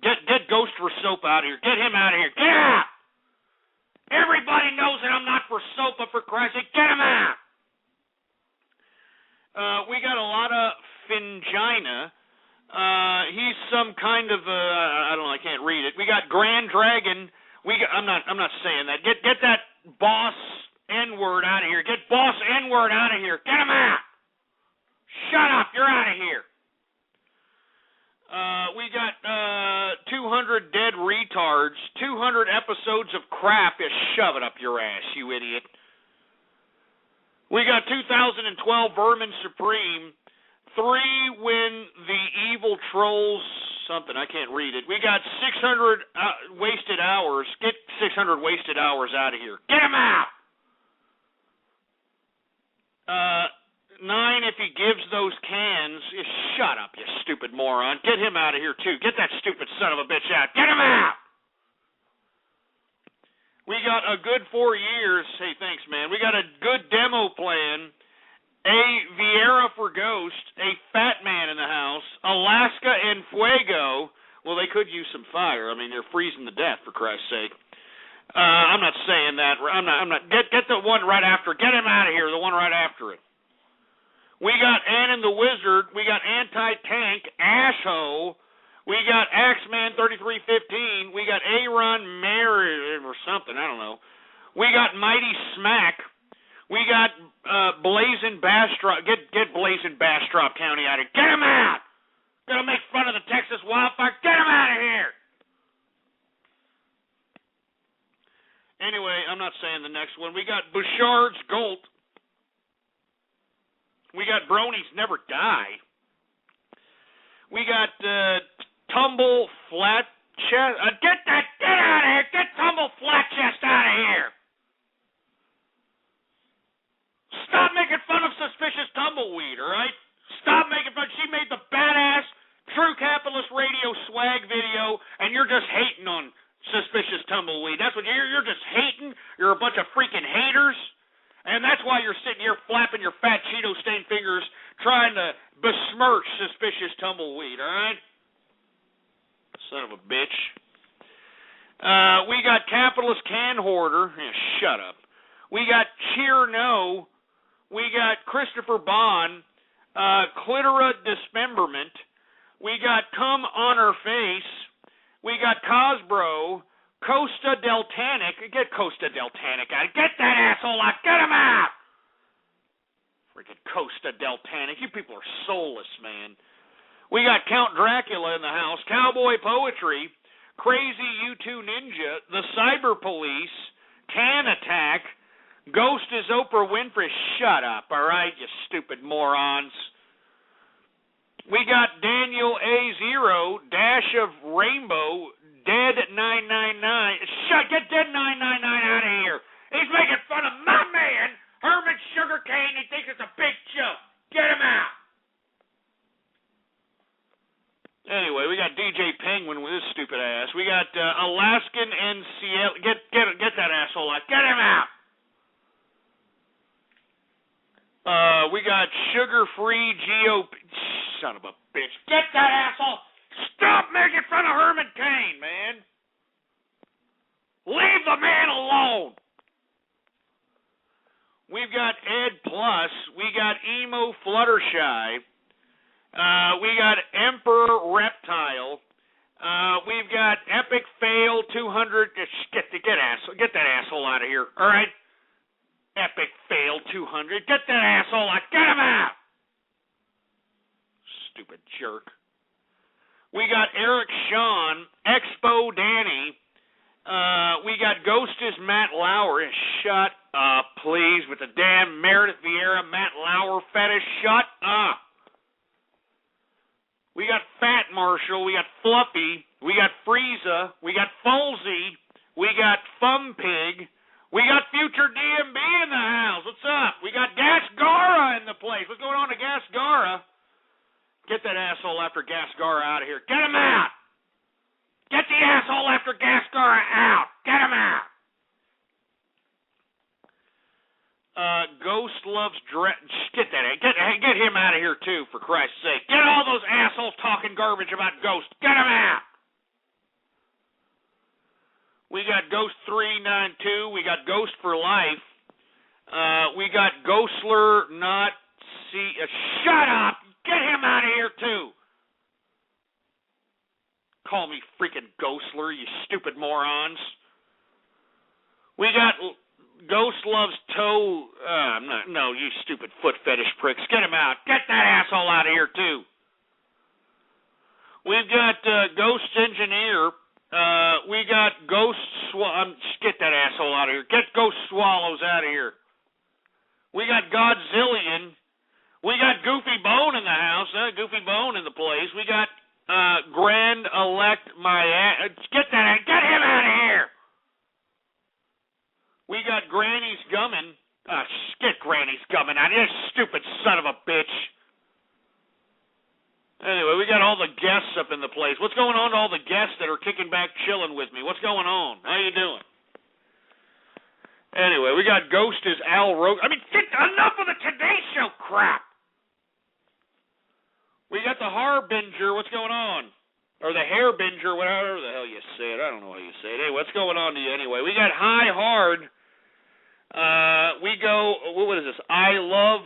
Get Ghost for Soap out of here. Get him out of here. Get out! Everybody knows that I'm not for soap, but for Christ's sake, get him out! We got a lot of Fingina. He's some kind of I don't know. I can't read it. We got Grand Dragon. I'm not saying that. Get that boss N-word out of here. Get boss N-word out of here. Get him out. Shut up. You're out of here. We got 200 dead retards. 200 episodes of crap. Just shove it up your ass, you idiot. We got 2012 Vermin Supreme. 3 when the evil trolls something. I can't read it. We got 600 wasted hours. Get 600 wasted hours out of here. Get him out. 9 if he gives those cans. Shut up, you stupid moron. Get him out of here too. Get that stupid son of a bitch out. Get him out. We got a good 4 years. Hey, thanks, man. We got a good demo plan. A Vieira for Ghost, a Fat Man in the house, Alaska and Fuego. Well, they could use some fire. I mean, they're freezing to death, for Christ's sake. I'm not saying that. I'm not. Get the one right after. Get him out of here. The one right after it. We got Ann and the Wizard. We got Anti-Tank, Asho. We got Axeman 3315. We got Aaron Mary or something. I don't know. We got Mighty Smack. We got Blazing Bastrop. Get Blazing Bastrop County out of here. Get him out! Gonna make fun of the Texas wildfire. Get him out of here! Anyway, I'm not saying the next one. We got Bouchard's Gold. We got Bronies Never Die. We got Tumble Flat Chest. Get out of here! Get Tumble Flat Chest out of here! Stop making fun of Suspicious Tumbleweed, all right? Stop making fun. She made the badass True Capitalist Radio swag video, and you're just hating on Suspicious Tumbleweed. That's what you're just hating. You're a bunch of freaking haters, and that's why you're sitting here flapping your fat Cheeto-stained fingers trying to besmirch Suspicious Tumbleweed, all right? Son of a bitch. We got Capitalist Can Hoarder. Yeah, shut up. We got Cheer No. We got Christopher Bond, Clitora Dismemberment. We got Come on Her Face. We got Cosbro, Costa Del Tanic. Get Costa Del Tanic out. Get that asshole out. Get him out. Freaking Costa Del Tanic. You people are soulless, man. We got Count Dracula in the house, Cowboy Poetry, Crazy U2 Ninja, The Cyber Police, Can Attack, Ghost is Oprah Winfrey. Shut up, all right, you stupid morons. We got Daniel A0, Dash of Rainbow, Dead 999. Get Dead 999 out of here. He's making fun of my man, Herman Sugarcane. He thinks it's a big joke. Get him out. Anyway, we got DJ Penguin with his stupid ass. We got Alaskan and Seattle. Get that asshole out. Get him out. We got Sugar-Free GOP. Son of a bitch. Get that asshole. Stop making fun of Herman Cain, man. Leave the man alone. We've got Ed Plus. We got Emo Fluttershy. We got Emperor Reptile. We've got Epic Fail 200. Get that asshole out of here. All right. Epic Fail 200. Get that asshole out. Get him out. Stupid jerk. We got Eric Sean, Expo Danny. We got Ghost is Matt Lauer. Shut up, please, with the damn Meredith Vieira Matt Lauer fetish. Shut up. We got Fat Marshall. We got Fluffy. We got Frieza. We got Folsey. We got Thumb Pig. We got Future DMB in the house. What's up? We got Gasgara in the place. What's going on to Gasgara? Get that asshole after Gasgara out of here. Get him out. Get the asshole after Gasgara out. Get him out. Ghost loves get him out of here too, for Christ's sake. Get all those assholes talking garbage about Ghost. Get him out. We got Ghost 392. We got Ghost for Life. We got Ghostler not see. Shut up. Get him out of here too. Call me freaking Ghostler, you stupid morons. We got Ghost Loves Toe. No, you stupid foot fetish pricks. Get him out. Get that asshole out of here, too. We've got Ghost Engineer. We got Ghost get that asshole out of here. Get Ghost Swallows out of here. We got Godzillion. We got Goofy Bone in the house. Goofy Bone in the place. We got Grand Elect get him out of here. We got Granny's Gummin. Get Granny's Gummin out of here, stupid son of a bitch. Anyway, we got all the guests up in the place. What's going on to all the guests that are kicking back, chilling with me? What's going on? How you doing? Anyway, we got Ghost is Al Roke. Enough of the Today Show crap. We got the Harbinger. What's going on? Or the Hairbinger, whatever the hell you say it. I don't know how you say it. Hey, what's going on to you anyway? We got High Hard. We go, what is this? I love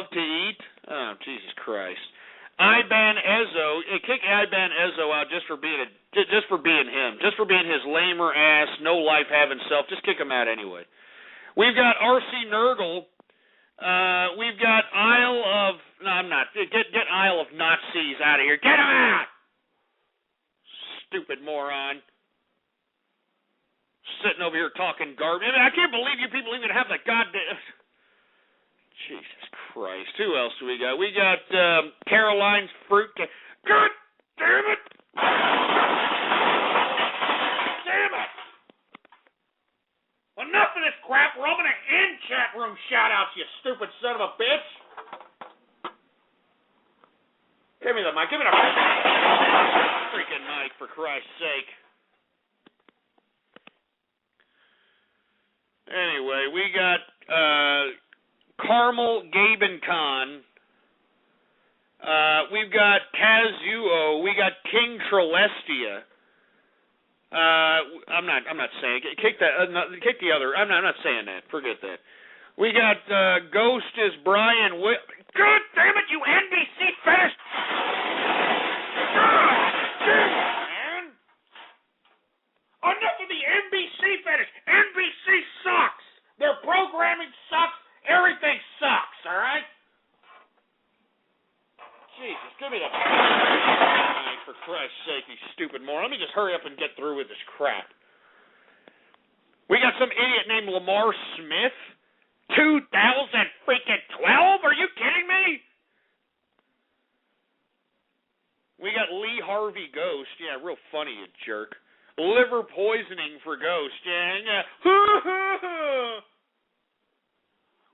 to eat. Oh, Jesus Christ. Iban Ezzo. Kick Iban Ezzo out just for being him. Just for being his lamer ass, no life having self. Just kick him out anyway. We've got R.C. Nurgle. We've got Isle of... No, I'm not. Get Isle of Nazis out of here. Get him out! Stupid moron. Sitting over here talking garbage. I can't believe you people even have the goddamn... Jesus Christ. Who else do we got? We got Caroline's Fruitcake. God damn it! Damn it! Enough of this crap. We're all going to end chat room shout-outs, you stupid son of a bitch. Give me the mic. Give me the freaking mic, for Christ's sake. Anyway, we got Carmel Gabencon. We've got Kazuo. We got King Trelestia. I'm not saying kick the other. I'm not saying that. Forget that. We got Ghost is Brian. God damn it, you NBC fetish! God damn it, man! Enough of the NBC fetish. NBC sucks. Their programming sucks. Everything sucks. All right. Jesus, give me the for Christ's sake, you stupid moron. Let me just hurry up and get through with this crap. We got some idiot named Lamar Smith. 2012? Are you kidding me? We got Lee Harvey Ghost. Yeah, real funny, you jerk. Liver poisoning for Ghost. Yeah.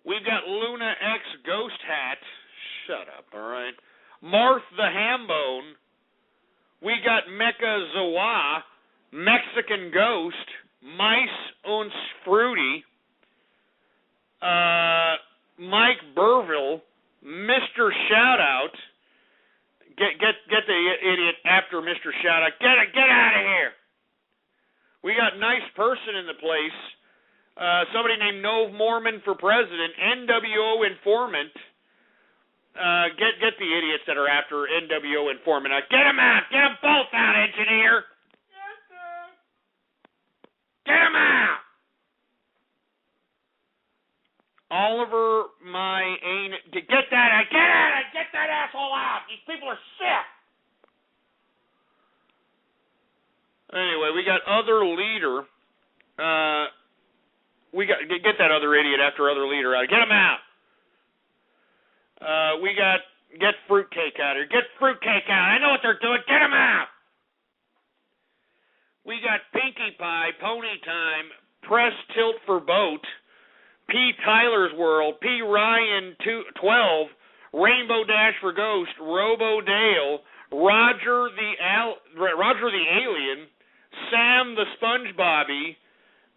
We've got Luna X Ghost Hat. Shut up, all right. Marth the Hambone. We got Mecha Zawa, Mexican Ghost, Mice uns Fruity, Mike Burville, Mr. Shoutout. Get the idiot after Mr. Shoutout. Get out of here. We got nice person in the place. Somebody named Nove Mormon for president. NWO informant. Get the idiots that are after NWO informant out. Get them out. Get them both out, engineer. Get them out. Oliver, get that asshole out. These people are sick. Anyway, we got other leader. We got get that other idiot after other leader out. Get him out. We got get Fruitcake out here. Get Fruitcake out. I know what they're doing. Get him out. We got Pinkie Pie, Pony Time, Press Tilt for Boat, P. Tyler's World, P. Ryan 12, Rainbow Dash for Ghost, Robo Dale, Roger the Alien, Sam the SpongeBobby.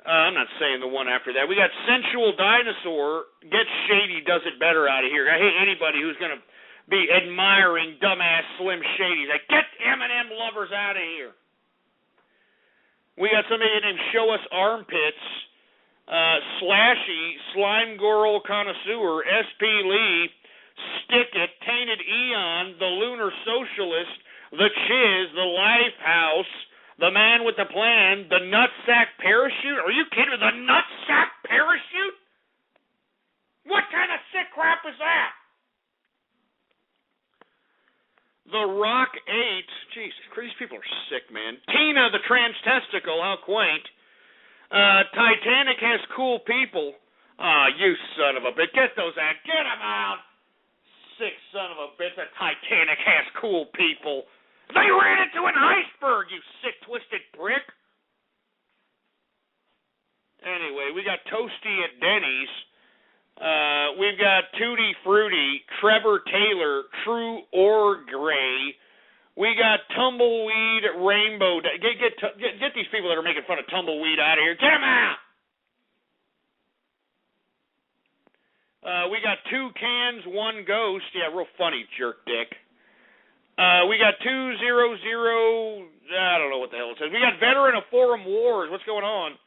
I'm not saying the one after that. We got Sensual Dinosaur. Get Shady Does It Better out of here. I hate anybody who's going to be admiring dumbass Slim Shady. Like, get M&M lovers out of here. We got somebody named Show Us Armpits, Slashy, Slime Girl Connoisseur, SP Lee, Stick It, Tainted Eon, The Lunar Socialist, the Chiz, the Lifehouse, the Man with the Plan, the Nutsack Parachute. Are you kidding me? The Nutsack Parachute? What kind of sick crap is that? The Rock 8. Jesus, these people are sick, man. Tina, the Trans-Testicle. How quaint. Titanic has cool people. You son of a bitch. Get those out. Get them out. Sick son of a bitch. The Titanic has cool people. They ran into an iceberg, you sick, twisted prick. Anyway, we got Toasty at Denny's. We've got Tutti Frutti, Trevor Taylor, True Orgray. We got Tumbleweed Rainbow. Get these people that are making fun of Tumbleweed out of here. Get them out! We got 2 cans, 1 ghost. Yeah, real funny, jerk dick. We got 200. I don't know what the hell it says. We got Veteran of Forum Wars. What's going on?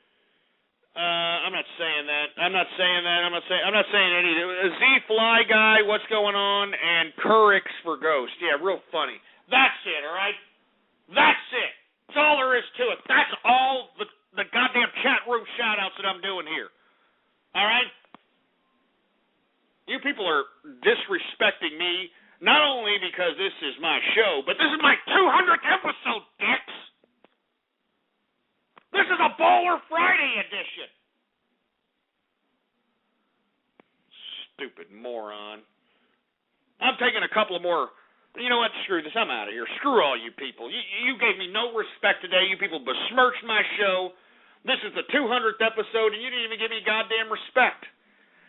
I'm not saying that. I'm not saying anything. Z Fly Guy, what's going on? And Currix for Ghost. Yeah, real funny. That's it, all right? That's it. That's all there is to it. That's all the goddamn chat room shout-outs that I'm doing here. All right? You people are disrespecting me, not only because this is my show, but this is my 200th episode, dicks. This is a Bowler Friday edition. Stupid moron. I'm taking a couple of more. You know what? Screw this. I'm out of here. Screw all you people. You gave me no respect today. You people besmirched my show. This is the 200th episode, and you didn't even give me goddamn respect.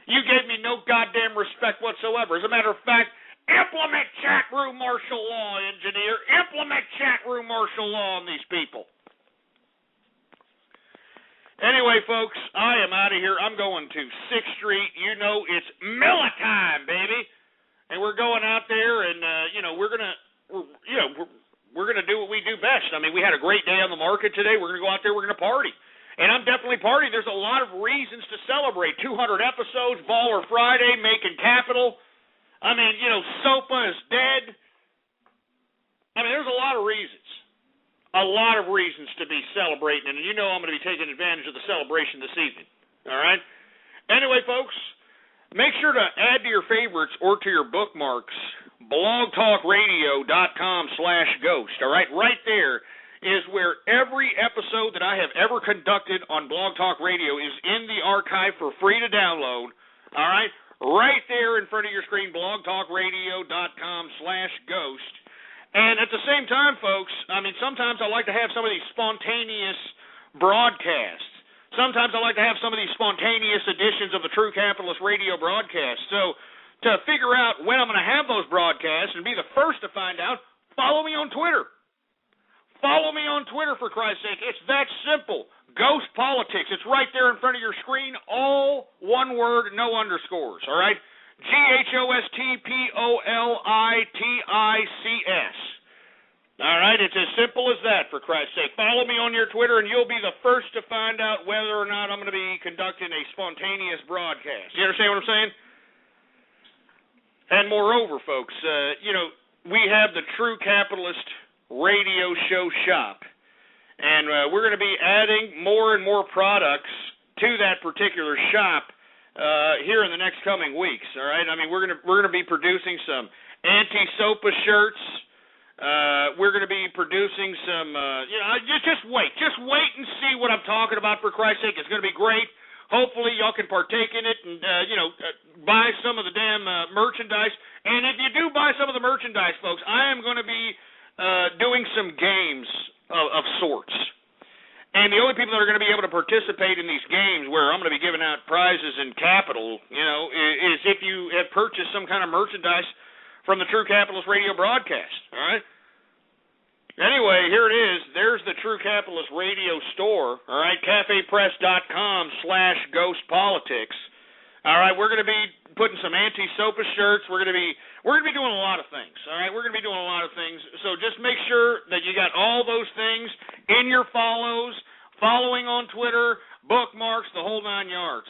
You gave me no goddamn respect whatsoever. As a matter of fact, implement chat room martial law, engineer. Implement chat room martial law on these people. Anyway, folks, I am out of here. I'm going to 6th Street. You know it's Miller time, baby. And we're going out there, and we're gonna do what we do best. I mean, we had a great day on the market today. We're gonna go out there. We're gonna party, and I'm definitely partying. There's a lot of reasons to celebrate. 200 episodes, Baller Friday, making capital. I mean, SOPA is dead. I mean, there's a lot of reasons. A lot of reasons to be celebrating, and I'm going to be taking advantage of the celebration this evening. All right? Anyway, folks, make sure to add to your favorites or to your bookmarks blogtalkradio.com/ghost. All right? Right there is where every episode that I have ever conducted on Blog Talk Radio is in the archive for free to download. All right? Right there in front of your screen, blogtalkradio.com/ghost. And at the same time, folks, I mean, sometimes I like to have some of these spontaneous broadcasts. Sometimes I like to have some of these spontaneous editions of the True Capitalist Radio broadcast. So to figure out when I'm going to have those broadcasts and be the first to find out, follow me on Twitter. Follow me on Twitter, for Christ's sake. It's that simple. Ghost Politics. It's right there in front of your screen. All one word, no underscores. All right? GHOSTPOLITICS. All right, it's as simple as that, for Christ's sake. Follow me on your Twitter, and you'll be the first to find out whether or not I'm going to be conducting a spontaneous broadcast. You understand what I'm saying? And moreover, folks, we have the True Capitalist Radio Show shop, and we're going to be adding more and more products to that particular shop here in the next coming weeks. All right, I mean we're gonna be producing some anti-SOPA shirts. We're gonna be producing some. Just wait and see what I'm talking about. For Christ's sake, it's gonna be great. Hopefully, y'all can partake in it and buy some of the damn merchandise. And if you do buy some of the merchandise, folks, I am going to be doing some games of sorts. And the only people that are going to be able to participate in these games where I'm going to be giving out prizes in capital, is if you have purchased some kind of merchandise from the True Capitalist Radio broadcast. All right? Anyway, here it is. There's the True Capitalist Radio store. All right? CafePress.com/ghostpolitics. All right? We're going to be putting some anti-SOPA shirts. We're going to be doing a lot of things. All right? We're going to be doing a lot of things. So just make sure that you got all those things in your follows, following on Twitter, bookmarks, the whole 9 yards.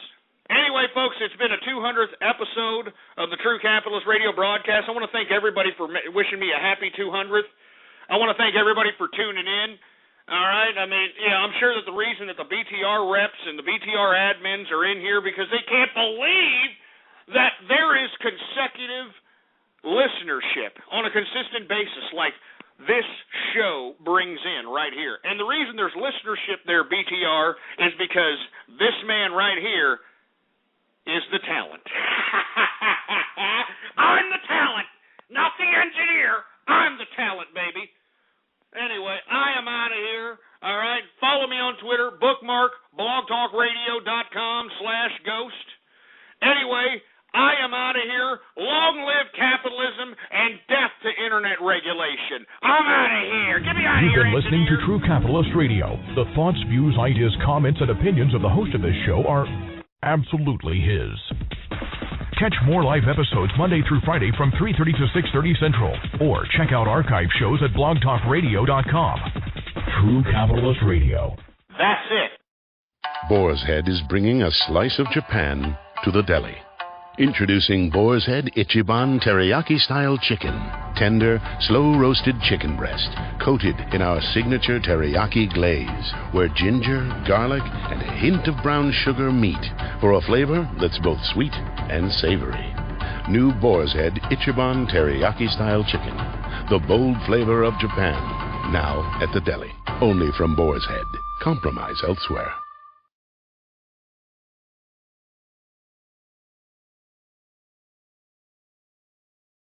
Anyway, folks, it's been a 200th episode of the True Capitalist Radio broadcast. I want to thank everybody for wishing me a happy 200th. I want to thank everybody for tuning in. All right, I mean, I'm sure that the reason that the BTR reps and the BTR admins are in here because they can't believe that there is consecutive listenership on a consistent basis like this show brings in right here. And the reason there's listenership there, BTR, is because this man right here is the talent. I'm the talent, not the engineer. I'm the talent, baby. Anyway, I am out of here. All right, follow me on Twitter, bookmark blogtalkradio.com/ghost. Anyway, I am out of here. Long live capitalism and death to internet regulation. I'm out of here. Get me out of here. You've been listening to True Capitalist Radio. The thoughts, views, ideas, comments, and opinions of the host of this show are absolutely his. Catch more live episodes Monday through Friday from 3:30 to 6:30 Central, or check out archive shows at blogtalkradio.com. True Capitalist Radio. That's it. Boar's Head is bringing a slice of Japan to the deli. Introducing Boar's Head Ichiban Teriyaki-style chicken. Tender, slow-roasted chicken breast, coated in our signature teriyaki glaze, where ginger, garlic, and a hint of brown sugar meet for a flavor that's both sweet and savory. New Boar's Head Ichiban Teriyaki-style chicken. The bold flavor of Japan. Now at the deli. Only from Boar's Head. Compromise elsewhere.